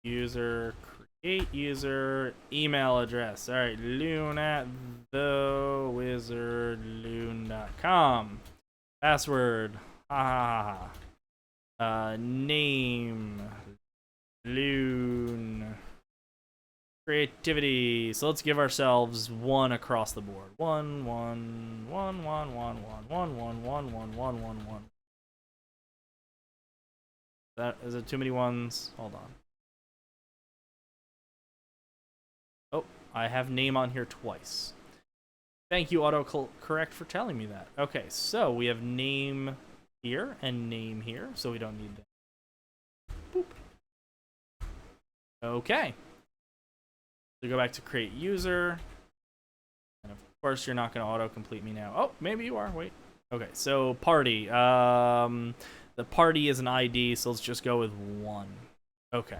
user create user email address. All right, loon at thewizardloon.com. Password. Name loon. Creativity. So let's give ourselves 1 across the board. 1 1 1 1 1 1 1 1 1 1 1 1 1. Is it too many ones? Hold on. Oh, I have name on here twice. Thank you, autocorrect, for telling me that. Okay, so we have name here and name here, so we don't need that. Boop. Okay. So go back to create user. And of course, you're not going to autocomplete me now. Oh, maybe you are. Wait. Okay, so party. The party is an ID, so let's just go with 1. Okay.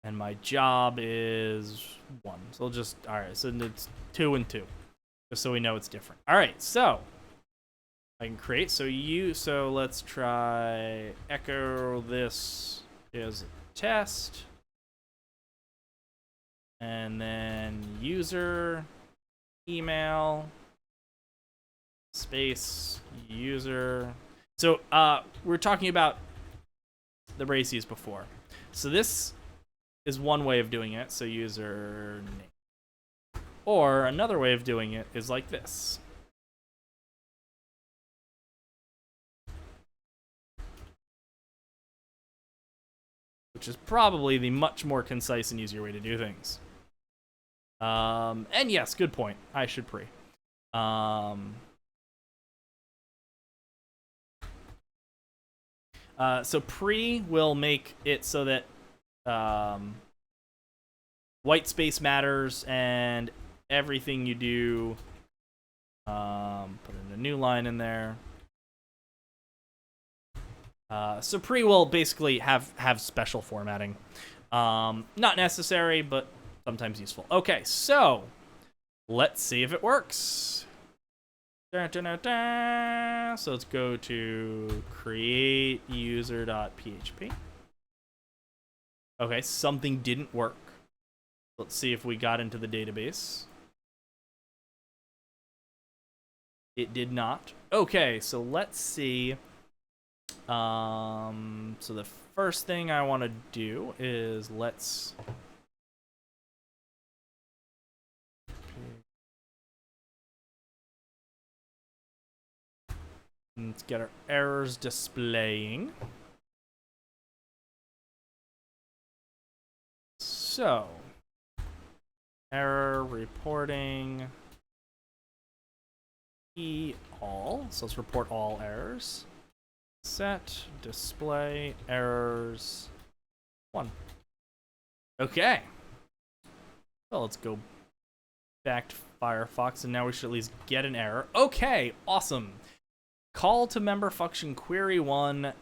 And my job is 1. So we'll just, all right, so it's 2 and 2. Just so we know it's different. All right, so I can create. So let's try echo this is a test. And then user, email, space, user. So we're talking about the braces before. So this is one way of doing it. So user name. Or another way of doing it is like this. Which is probably the much more concise and easier way to do things. And yes, good point. I should pre. So pre will make it so that white space matters and everything you do, put in a new line in there. So pre will basically have special formatting. Not necessary, but sometimes useful. Okay, so let's see if it works. So let's go to create user.php. Okay, something didn't work. Let's see if we got into the database. It did not. Okay, so let's see. So the first thing I want to do is let's get our errors displaying. So error reporting all. So let's report all errors. Set display errors 1. Okay. Well, let's go back to Firefox, and now we should at least get an error. Okay, awesome. Call to member function query 1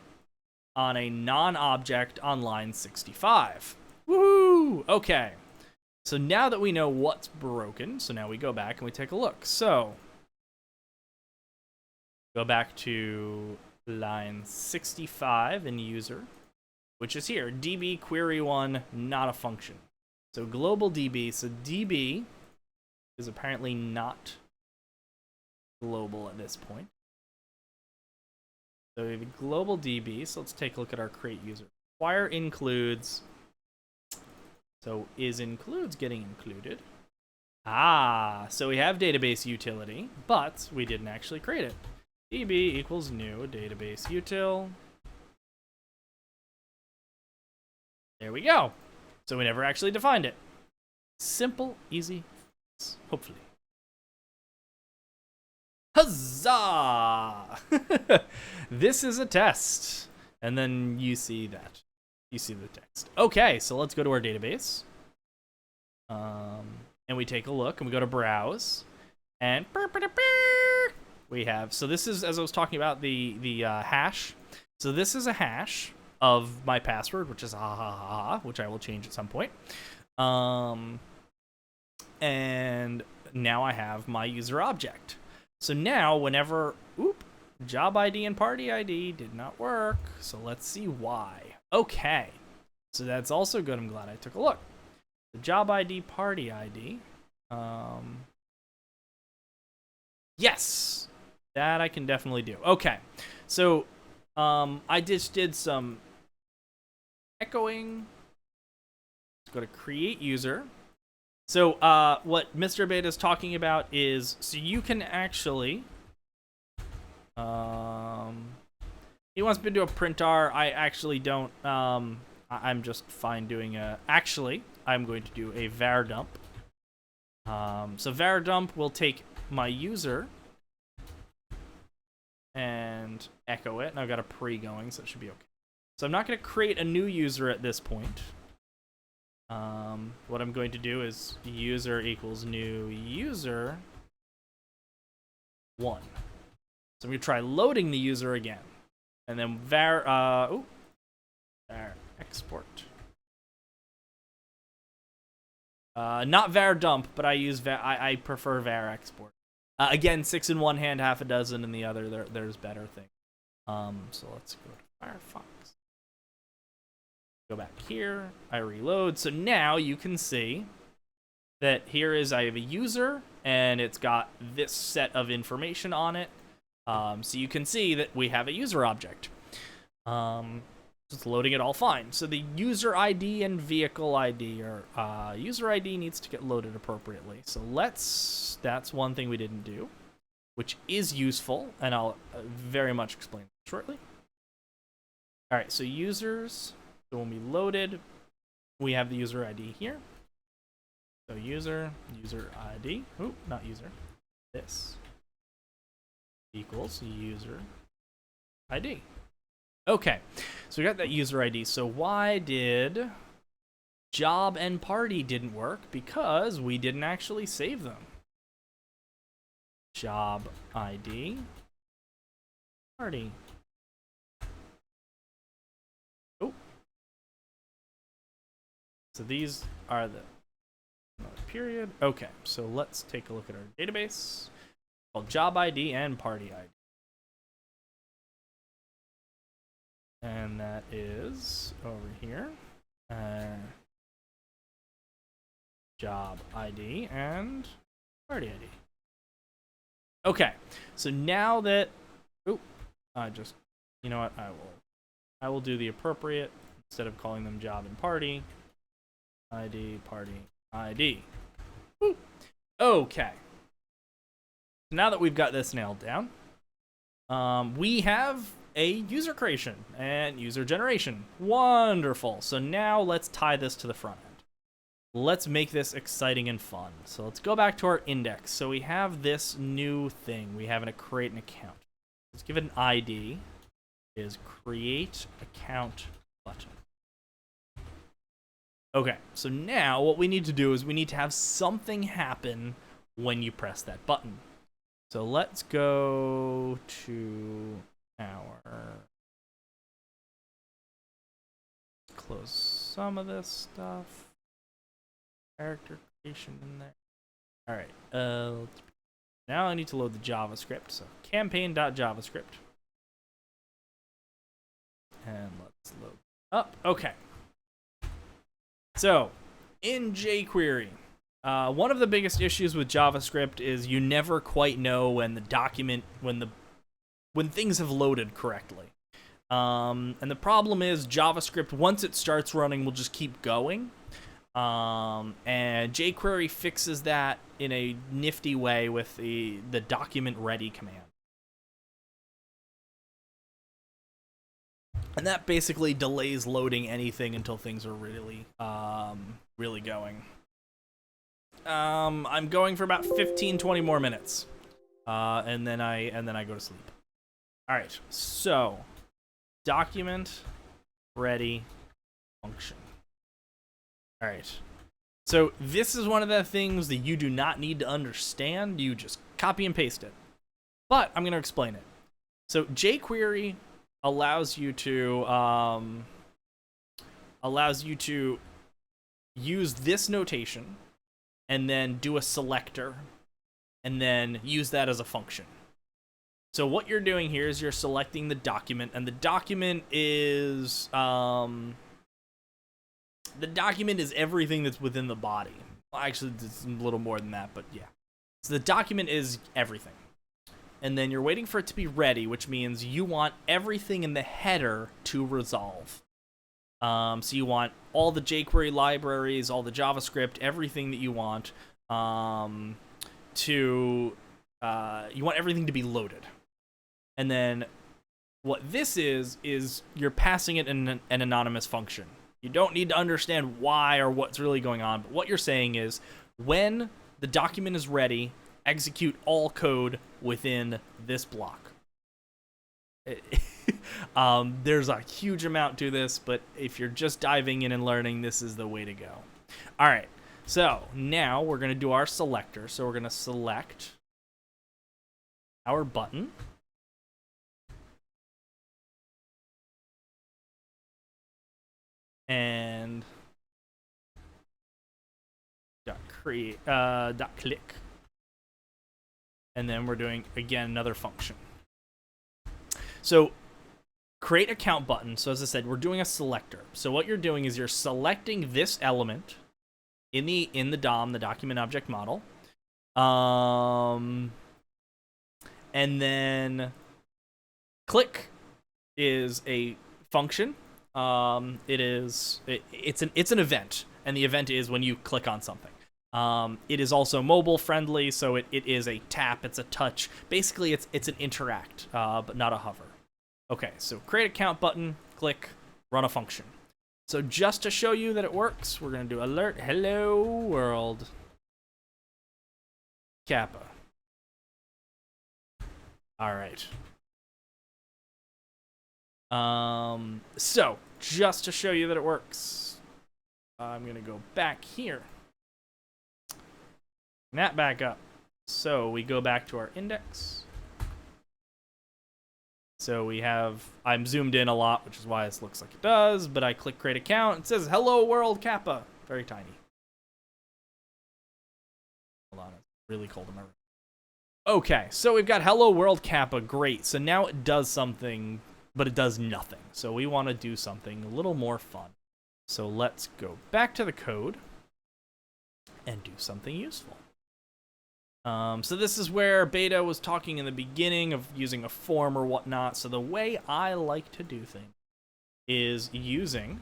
on a non-object on line 65. Woohoo! Okay. So now that we know what's broken, so now we go back and we take a look. So go back to line 65 in user, which is here, db query 1, not a function. So global db, so db is apparently not global at this point. So we have a global db, so let's take a look at our create user. Require includes, so is includes getting included. So we have database utility, but we didn't actually create it. db equals new database util. There we go. So we never actually defined it. Simple, easy, hopefully. Huzzah! This is a test. And then you see that. You see the text. Okay, so let's go to our database. And we take a look and we go to browse. And we have, so this is, as I was talking about, the hash. So this is a hash of my password, which is which I will change at some point. And now I have my user object. So now whenever, job ID and party ID did not work. So let's see why. Okay. So that's also good. I'm glad I took a look. The job ID, party ID. Yes. That I can definitely do. Okay, so I just did some echoing. Let's go to create user. So what Mr. Beta is talking about is, so you can actually, he he wants me to do a printar. I actually don't. I'm just fine doing a. Actually, I'm going to do a var dump. So var dump will take my user and echo it, and I've got a pre going, so it should be okay. So I'm not going to create a new user at this point. What I'm going to do is user equals new user 1. So I'm going to try loading the user again. And then var export. Not var dump, but I use I prefer var export. Again, 6 in one hand, half a dozen in the other. There's better things. So let's go to Firefox. Go back here. I reload. So now you can see that here is I have a user, and it's got this set of information on it. So you can see that we have a user object. It's loading it all fine. So the user ID and vehicle ID are user ID needs to get loaded appropriately. So that's one thing we didn't do, which is useful, and I'll very much explain shortly. All right, so users. So when we loaded, we have the user ID here. So user ID. Oh, not user. This equals user ID. Okay, so we got that user ID. So why did job and party didn't work? Because we didn't actually save them. Job ID, party. Oh. So these are the period. Okay, so let's take a look at our database called job ID and party ID. And that is over here. Job ID and party ID. Okay, so now that you know what, I will do the appropriate instead of calling them job and party. ID, party, ID. Woo. Okay. So now that we've got this nailed down, we have a user creation and user generation. Wonderful. So now let's tie this to the front end. Let's make this exciting and fun. So let's go back to our index. So we have this new thing. We have to create an account. Let's give it an ID. Is create account button. Okay, so now what we need to do is we need to have something happen when you press that button. So let's go to close some of this stuff. Character creation in there. All right. Now I need to load the JavaScript. So campaign.javascript. And let's load up. Okay. So in jQuery, one of the biggest issues with JavaScript is you never quite know when the document, when things have loaded correctly. And the problem is JavaScript, once it starts running, will just keep going. And jQuery fixes that in a nifty way with the document ready command. And that basically delays loading anything until things are really going. I'm going for about 15-20 more minutes. And then I go to sleep. All right. So, document ready function. All right. So, this is one of the things that you do not need to understand. You just copy and paste it. But I'm going to explain it. So, jQuery allows you to use this notation and then do a selector and then use that as a function. So what you're doing here is you're selecting the document, and the document is everything that's within the body. Well, actually, it's a little more than that, but yeah. So the document is everything. And then you're waiting for it to be ready, which means you want everything in the header to resolve. So you want all the jQuery libraries, all the JavaScript, everything that you want you want everything to be loaded. And then What this is you're passing it in an anonymous function. You don't need to understand why or what's really going on, but what you're saying is when the document is ready, execute all code within this block. There's a huge amount to this, but if you're just diving in and learning, this is the way to go. All right, so now we're going to do our selector. So we're going to select our button. And .click. And then we're doing, again, another function. So create account button. So as I said, we're doing a selector. So what you're doing is you're selecting this element in the DOM, the document object model. And then click is a function. It's an event, and the event is when you click on something. It is also mobile friendly, so it is a tap, it's a touch. Basically, it's an interact, but not a hover. Okay, so create account button, click, run a function. So just to show you that it works, we're gonna do alert hello world Kappa. All right. So just to show you that it works, I'm gonna go back here. That back up. So we go back to our index. So we have, I'm zoomed in a lot, which is why this looks like it does, but I click create account. It says hello world Kappa. Very tiny. Hold on, it's really cold in my room. Okay, so we've got hello world Kappa. Great. So now it does something, but it does nothing. So we want to do something a little more fun. So let's go back to the code and do something useful. So this is where Beta was talking in the beginning of using a form or whatnot. So the way I like to do things is using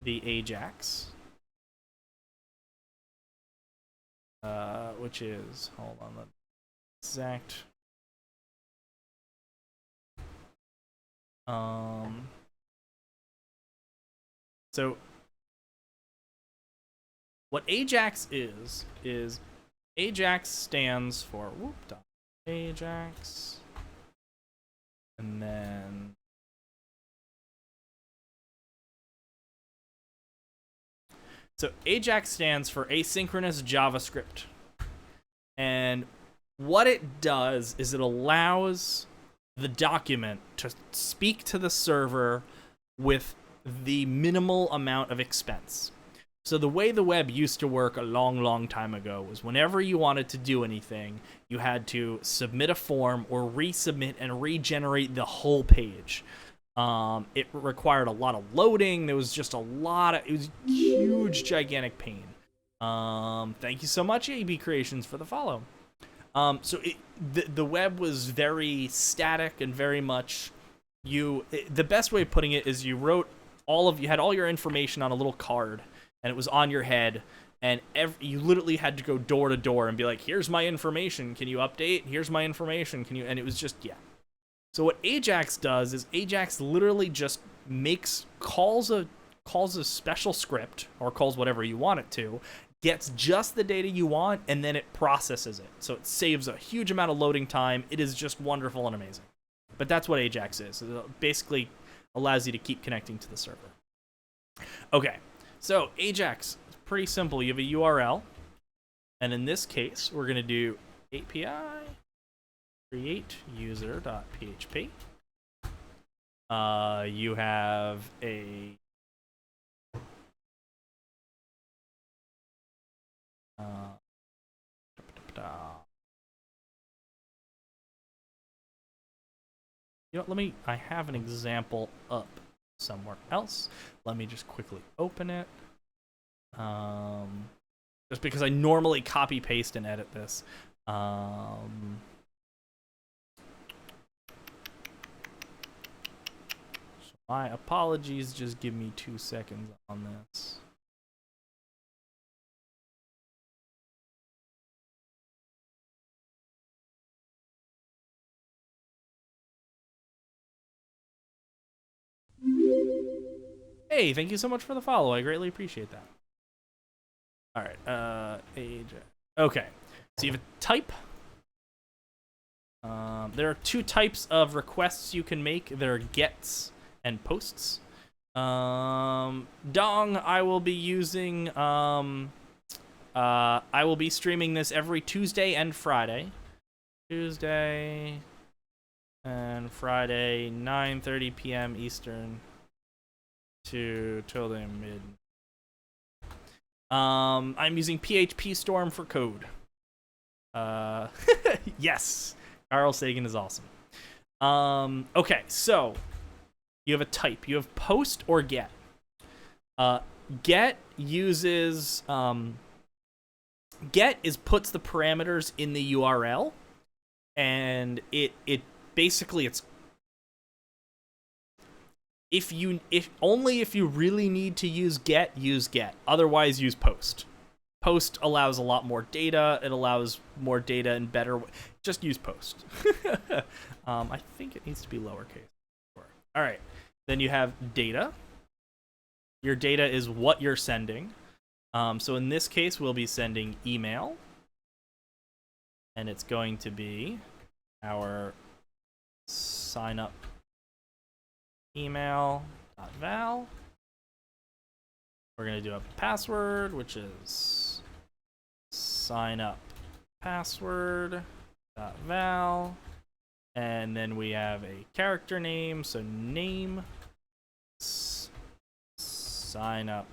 the Ajax, which is, hold on, the exact. So what Ajax is Ajax stands for Ajax, and then so Ajax stands for asynchronous JavaScript, and what it does is it allows the document to speak to the server with the minimal amount of expense. So the way the web used to work a long time ago was whenever you wanted to do anything, you had to submit a form or resubmit and regenerate the whole page. It required a lot of loading. There was just it was huge, gigantic pain. Thank you so much, AB Creations, for the follow. The web was very static and very much the best way of putting it is you had all your information on a little card, and it was on your head, and you literally had to go door to door and be like, here's my information, can you update? Here's my information, can you? And it was just, yeah. So what Ajax does is Ajax literally just calls a special script, or calls whatever you want it to, gets just the data you want, and then it processes it. So it saves a huge amount of loading time. It is just wonderful and amazing. But that's what Ajax is. It basically allows you to keep connecting to the server. Okay. So Ajax is pretty simple. You have a URL, and in this case, we're going to do API create user.php. You have a I have an example up somewhere else. Let me just quickly open it. Just because I normally copy paste and edit this. So my apologies, just give me 2 seconds on this. Hey, thank you so much for the follow. I greatly appreciate that. All right, Ajax. Okay, so you have a type. There are two types of requests you can make. There are gets and posts. Dong, I will be using. I will be streaming this every Tuesday and Friday. Tuesday and Friday, 9:30 p.m. Eastern to till the mid. I'm using PHP Storm for code. Yes, Carl Sagan is awesome. Okay, so you have a type. You have post or get. Get uses get is puts the parameters in the URL, and it basically it's if only if you really need to use get, use get. Otherwise, use post. Post allows a lot more data. It allows more data and better. Just use post. I think it needs to be lowercase. All right. Then you have data. Your data is what you're sending. So in this case, we'll be sending email. And it's going to be our sign up email.val. We're going to do a password, which is sign up password.val. And then we have a character name, so name sign up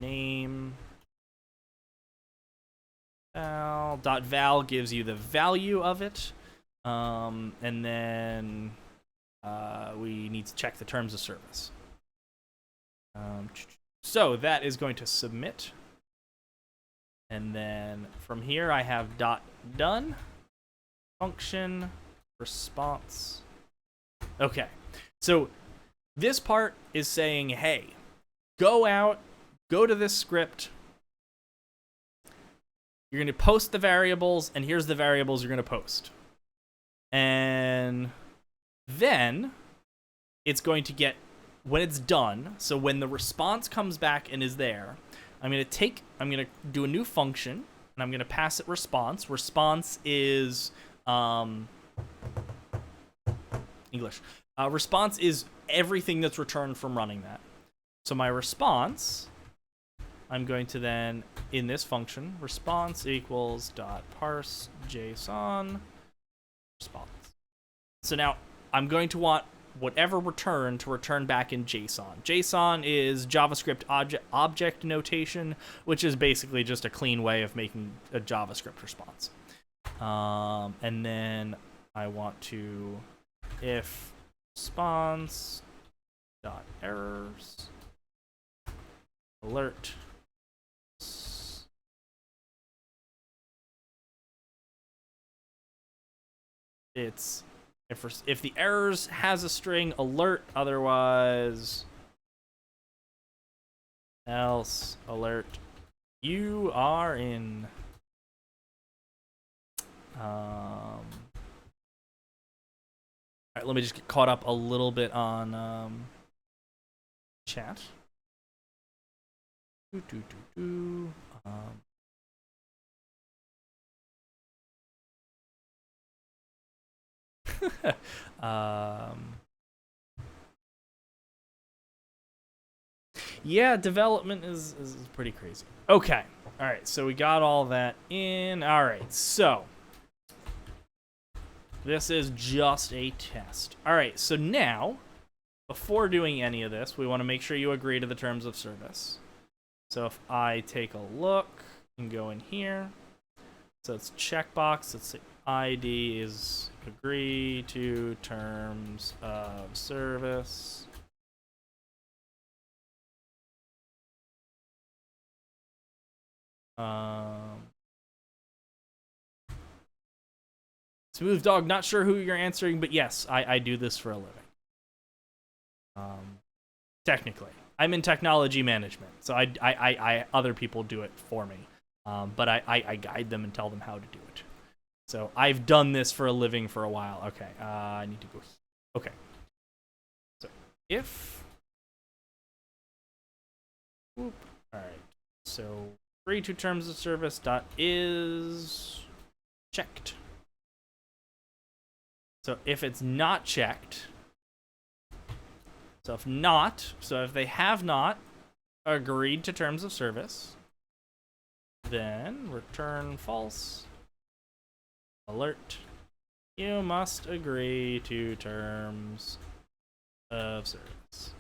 name val gives you the value of it, and then we need to check the terms of service. So that is going to submit, and then from here I have done function response. Okay, so this part is saying, hey, go to this script. You're going to post the variables, and here's the variables you're going to post. And then it's going to get, when it's done, so when the response comes back and is there, I'm going to do a new function, and I'm going to pass it response. Response is English. Response is everything that's returned from running that. So my response, I'm going to then, in this function, response equals dot parse JSON response. So now I'm going to want whatever return to return back in JSON. JSON is JavaScript object notation, which is basically just a clean way of making a JavaScript response. And then I want to if response dot errors alert it's if the errors has a string alert, otherwise else alert you are in all right, let me just get caught up a little bit on chat. Yeah, development is pretty crazy. Okay. All right, so we got all that in. All right, so this is just a test. All right, so now, before doing any of this, we want to make sure you agree to the terms of service. So if I take a look and go in here, so it's checkbox, let's say ID is agree to terms of service. Smooth Dog, not sure who you're answering, but yes, I do this for a living. Technically, I'm in technology management, so I other people do it for me, but I guide them and tell them how to do it. So I've done this for a living for a while. Okay, I need to go. Okay. if, whoop, all right, so agree to terms of service dot is checked. So if it's not checked, so if they have not agreed to terms of service, then return false. Alert. You must agree to terms of service.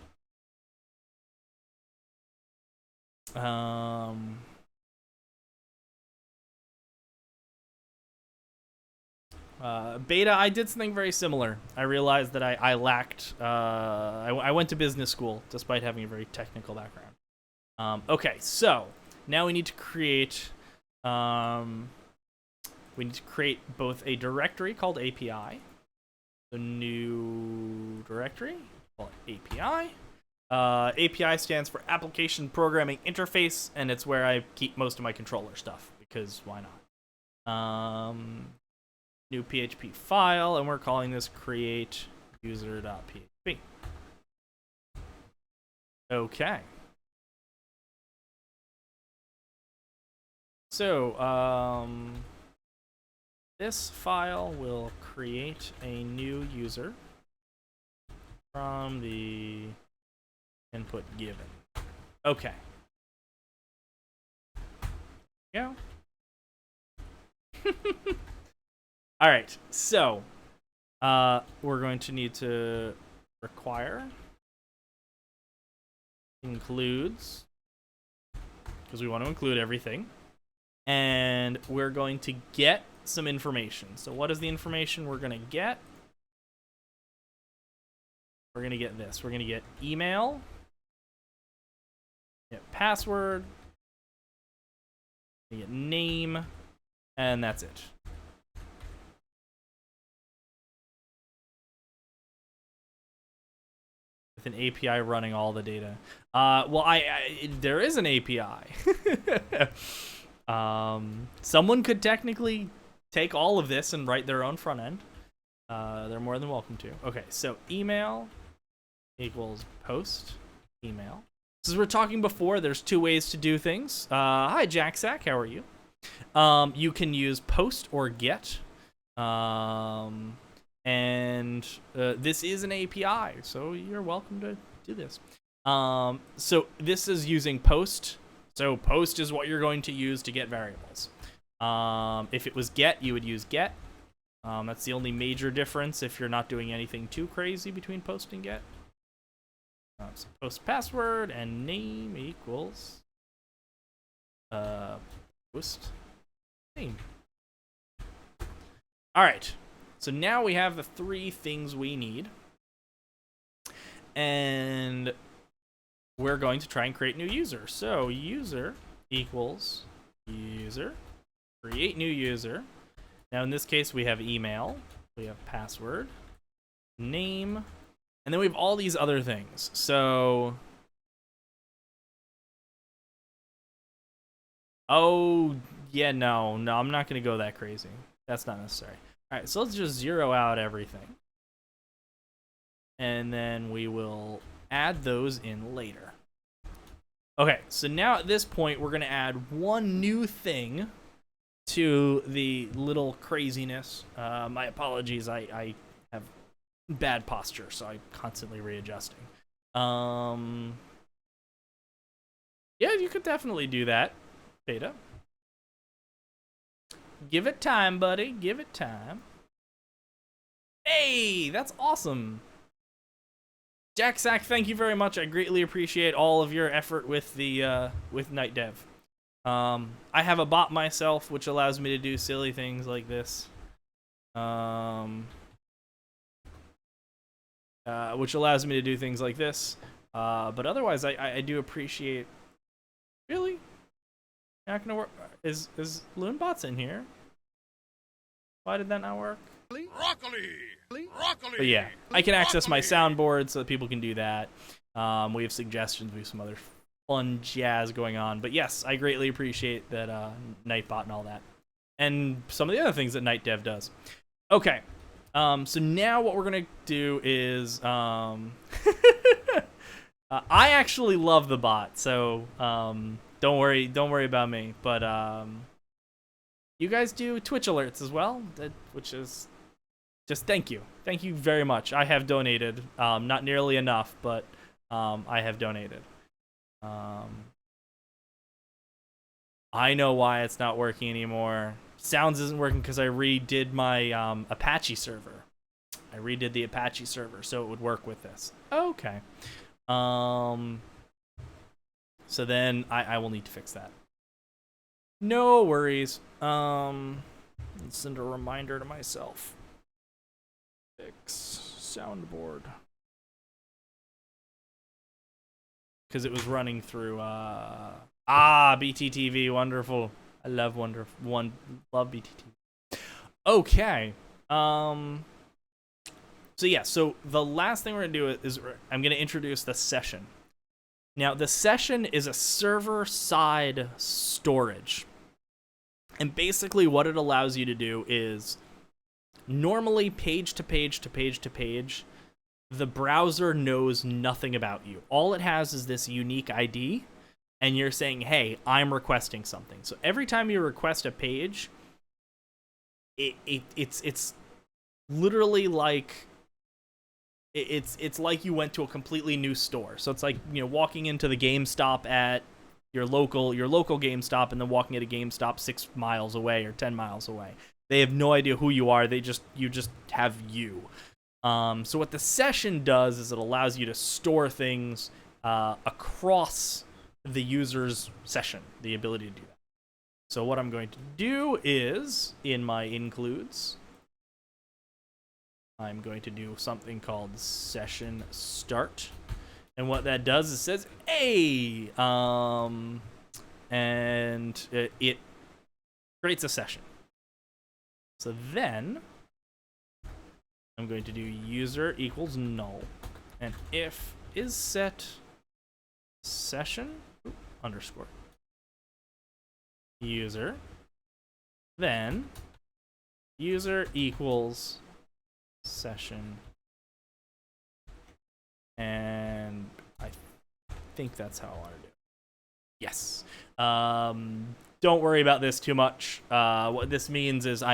Beta, I did something very similar. I realized that I lacked. I went to business school despite having a very technical background. Okay, so now we need to create. We need to create both a directory called API, the new directory called API. API stands for Application Programming Interface, and it's where I keep most of my controller stuff because why not? New PHP file, and we're calling this create user.php. Okay. So, this file will create a new user from the input given. Okay. Go. All right, so we're going to need to require includes, because we want to include everything, and we're going to get some information. So what is the information we're going to get? We're going to get this. We're going to get email, get password, get name, and that's it. With an API running all the data. Well, there is an API. Someone could technically take all of this and write their own front end. They're more than welcome to. Okay, so email equals post email. So as we were talking before, there's two ways to do things. Hi, Jacksack, how are you? You can use post or get. And this is an API, so you're welcome to do this. So this is using post. So post is what you're going to use to get variables. If it was get, you would use get. That's the only major difference if you're not doing anything too crazy between post and get. So post password and name equals post name. All right. So now we have the three things we need. And we're going to try and create new user. So user equals user, create new user. Now in this case, we have email, we have password, name, and then we have all these other things. So, oh, yeah, no, I'm not going to go that crazy. That's not necessary. All right, so let's just zero out everything. And then we will add those in later. Okay, so now at this point, we're going to add one new thing to the little craziness. My apologies, I have bad posture, so I'm constantly readjusting. Yeah, you could definitely do that, Beta. Give it time, buddy. Give it time. Hey, that's awesome. Jacksack, thank you very much. I greatly appreciate all of your effort with the with Night Dev. I have a bot myself, which allows me to do silly things like this. Which allows me to do things like this. But otherwise, I do appreciate. Really? Not gonna work. Is Loonbots in here? Why did that not work? Broccoli! Broccoli! But yeah, I can access my soundboard so that people can do that. We have suggestions. We have some other fun jazz going on. But yes, I greatly appreciate that Nightbot and all that. And some of the other things that Night Dev does. Okay. So now what we're going to do is... I actually love the bot, so don't worry about me. But you guys do Twitch alerts as well, which is just thank you very much. I have donated, not nearly enough, but I have donated. I know why it's not working anymore. Sounds isn't working because I redid my Apache server. I redid the Apache server so it would work with this. Okay. So then I will need to fix that. No worries. Let's send a reminder to myself. Fix soundboard. Because it was running through BTTV, wonderful. I love love BTTV. Okay. So yeah, so the last thing we're gonna do is I'm gonna introduce the session. Now the session is a server-side storage. And basically what it allows you to do is normally page to page to page to page, the browser knows nothing about you. All it has is this unique ID, and you're saying, hey, I'm requesting something. So every time you request a page, it's literally like it's like you went to a completely new store. So it's like, you know, walking into the GameStop at your local GameStop and then walking at a GameStop 6 miles away or 10 miles away. They have no idea who you are. You just have you. So what the session does is it allows you to store things across the user's session, the ability to do that. So what I'm going to do is, in my includes, I'm going to do something called session start. And what that does is it says, hey, and it creates a session. So then I'm going to do user equals null, and if is set session underscore user, then user equals session, and I think that's how I want to do it. Yes. Don't worry about this too much. What this means is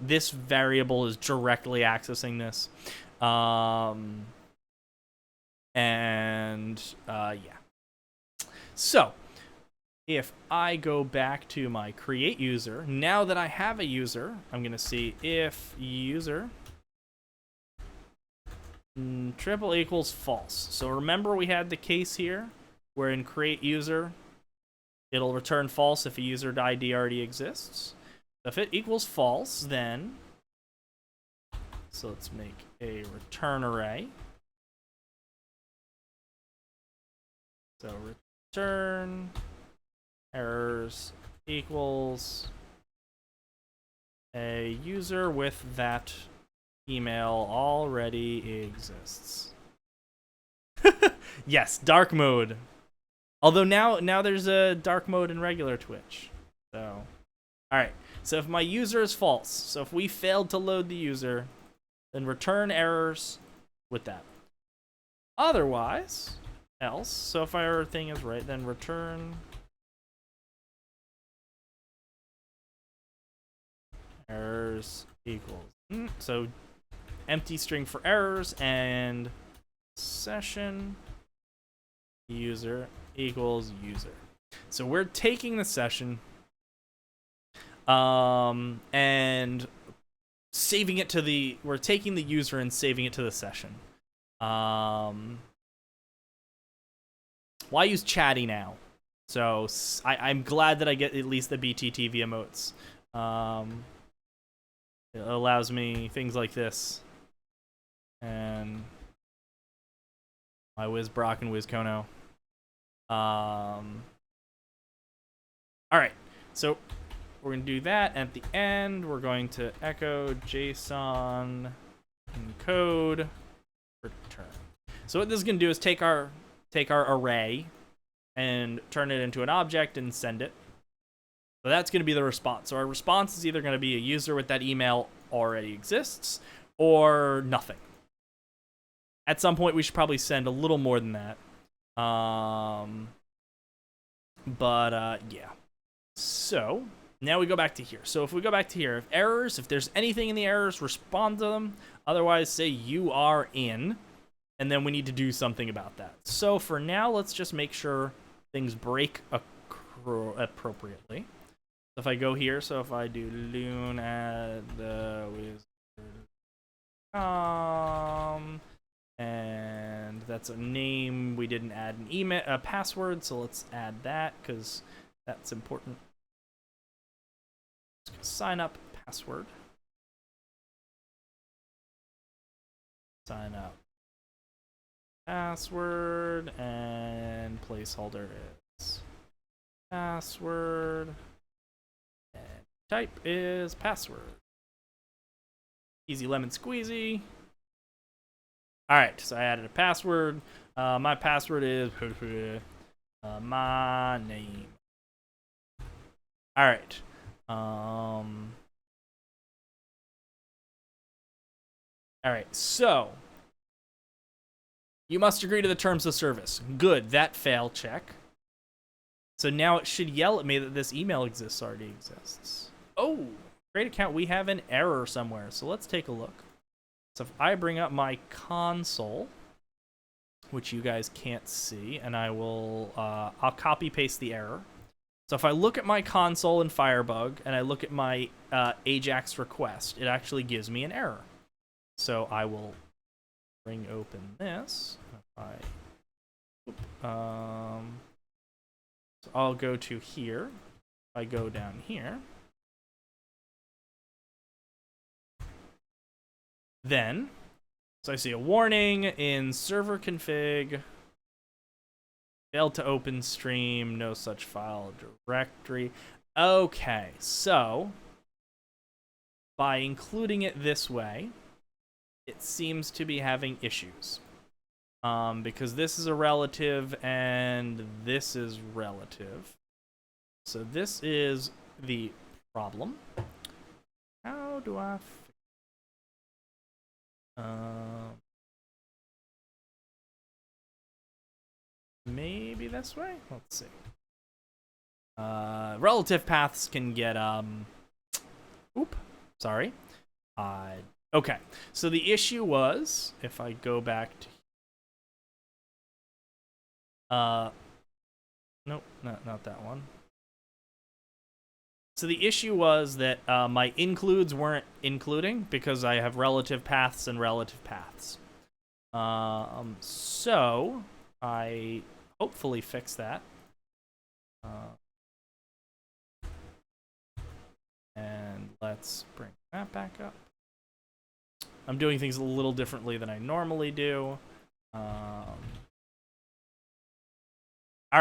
this variable is directly accessing this. Yeah. So if I go back to my create user, now that I have a user, I'm going to see if user triple equals false. So remember we had the case here where in create user, it'll return false if a user ID already exists. If it equals false, then, so let's make a return array. So return errors equals a user with that email already exists. Yes, dark mode. Although now there's a dark mode in regular Twitch. So, alright. So if my user is false, so if we failed to load the user, then return errors with that. Otherwise, else, so if our thing is right, then return errors equals. So empty string for errors and session user equals user. So we're taking the session and saving it to we're taking the user and saving it to the session. Why use chatty now? So I'm glad that I get at least the BTTV emotes. It allows me things like this. And my Wiz Brock and Wiz Kono. Alright, so we're going to do that. At the end, we're going to echo JSON encode return. So what this is going to do is take our array and turn it into an object and send it. So that's going to be the response. So our response is either going to be a user with that email already exists or nothing. At some point, we should probably send a little more than that. Yeah. So now we go back to here. So if we go back to here, if there's anything in the errors, respond to them. Otherwise, say you are in, and then we need to do something about that. So for now, let's just make sure things break appropriately. So if I go here, so if I do loon add the wizard, and that's a name. We didn't add an email, a password, so let's add that because that's important. Sign up password. Sign up password, and placeholder is password, and type is password. Easy lemon squeezy. All right, so I added a password. My password is my name. All right. All right, so you must agree to the terms of service. Good, that fail check. So now it should yell at me that this email already exists. Oh, create account, we have an error somewhere. So let's take a look. So if I bring up my console, which you guys can't see, and I will, I'll copy paste the error. So if I look at my console in Firebug and I look at my Ajax request, it actually gives me an error. So I will bring open this. So I'll go to here. If I go down here, then, so I see a warning in server config. Failed to open stream, no such file directory. Okay, so by including it this way, it seems to be having issues. Because this is a relative and this is relative. So this is the problem. How do I maybe this way? Let's see. Relative paths can get sorry. Okay. So the issue was, if I go back to nope, not that one. So the issue was that my includes weren't including because I have relative paths and relative paths. So I hopefully fix that. And let's bring that back up. I'm doing things a little differently than I normally do. All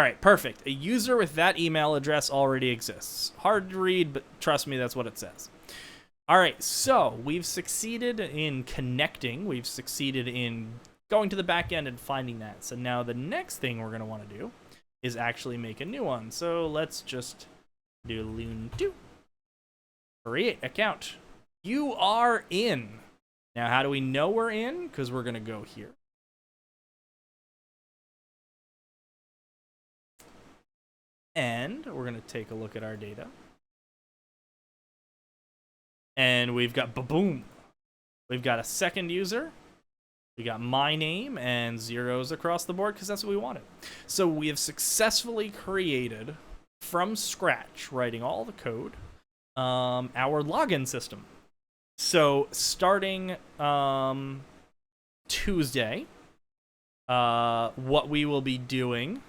right, perfect. A user with that email address already exists. Hard to read, but trust me, that's what it says. All right, so we've succeeded in connecting. We've succeeded in going to the back end and finding that. So now the next thing we're going to want to do is actually make a new one. So let's just do loon2. Create account. You are in. Now, how do we know we're in? Because we're going to go here. And we're going to take a look at our data. And we've got boom. We've got a second user. We got my name and zeros across the board because that's what we wanted. So we have successfully created from scratch, writing all the code, our login system. So starting Tuesday, what we'll be doing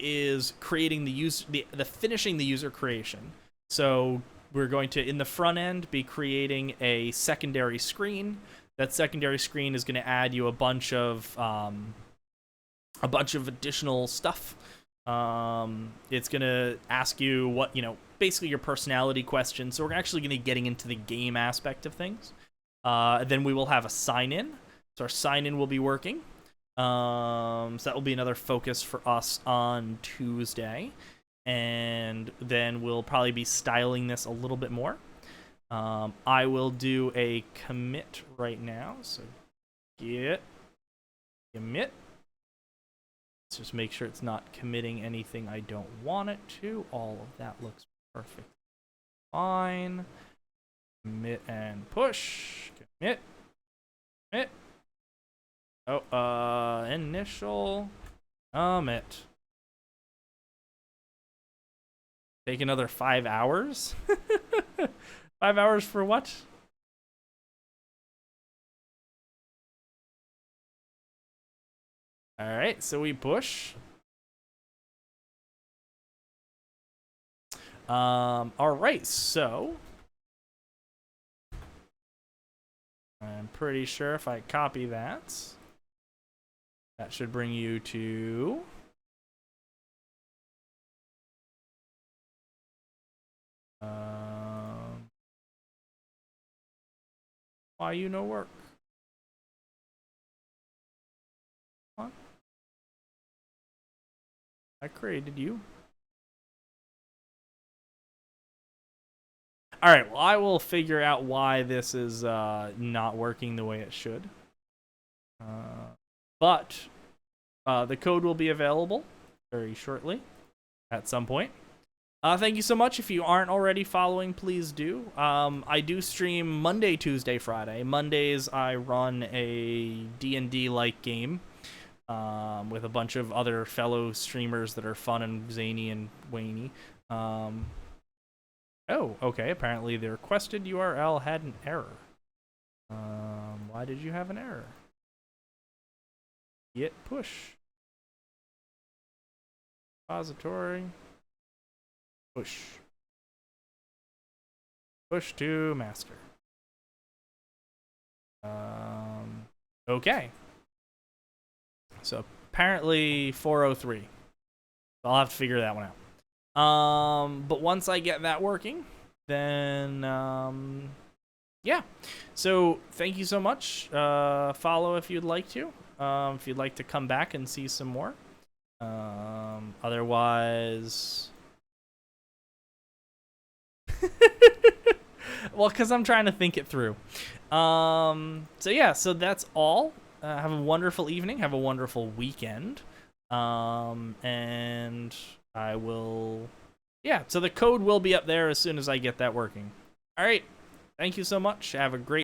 is creating the user, the finishing the user creation. So we're going to, in the front end, be creating a secondary screen. That secondary screen is going to add you a bunch of additional stuff. It's going to ask you what, basically your personality questions. So we're actually going to be getting into the game aspect of things. Then we will have a sign-in. So our sign-in will be working. So that will be another focus for us on Tuesday. And then we'll probably be styling this a little bit more. I will do a commit right now. So git Commit. Let's just make sure it's not committing anything I don't want it to. All of that looks perfect. Fine. Commit and push. Commit. Commit. Oh, initial. Commit. Take another 5 hours? 5 hours for what? Alright, so we push. Alright, so I'm pretty sure if I copy that, that should bring you to why you no work. What? I created you. Alright, well, I will figure out why this is not working the way it should. But the code will be available very shortly at some point. Thank you so much. If you aren't already following, please do. I do stream Monday, Tuesday, Friday. Mondays, I run a D&D-like game with a bunch of other fellow streamers that are fun and zany and waney. Oh, okay. Apparently the requested URL had an error. Why did you have an error? Git push. Repository. Push. Push to master. Okay. So apparently 403. I'll have to figure that one out. But once I get that working, then yeah. So thank you so much. Follow if you'd like to. If you'd like to come back and see some more. Otherwise, well, because I'm trying to think it through. So yeah, so that's all. Have a wonderful evening. Have a wonderful weekend. And I will, yeah, so the code will be up there as soon as I get that working. All right. Thank you so much. Have a great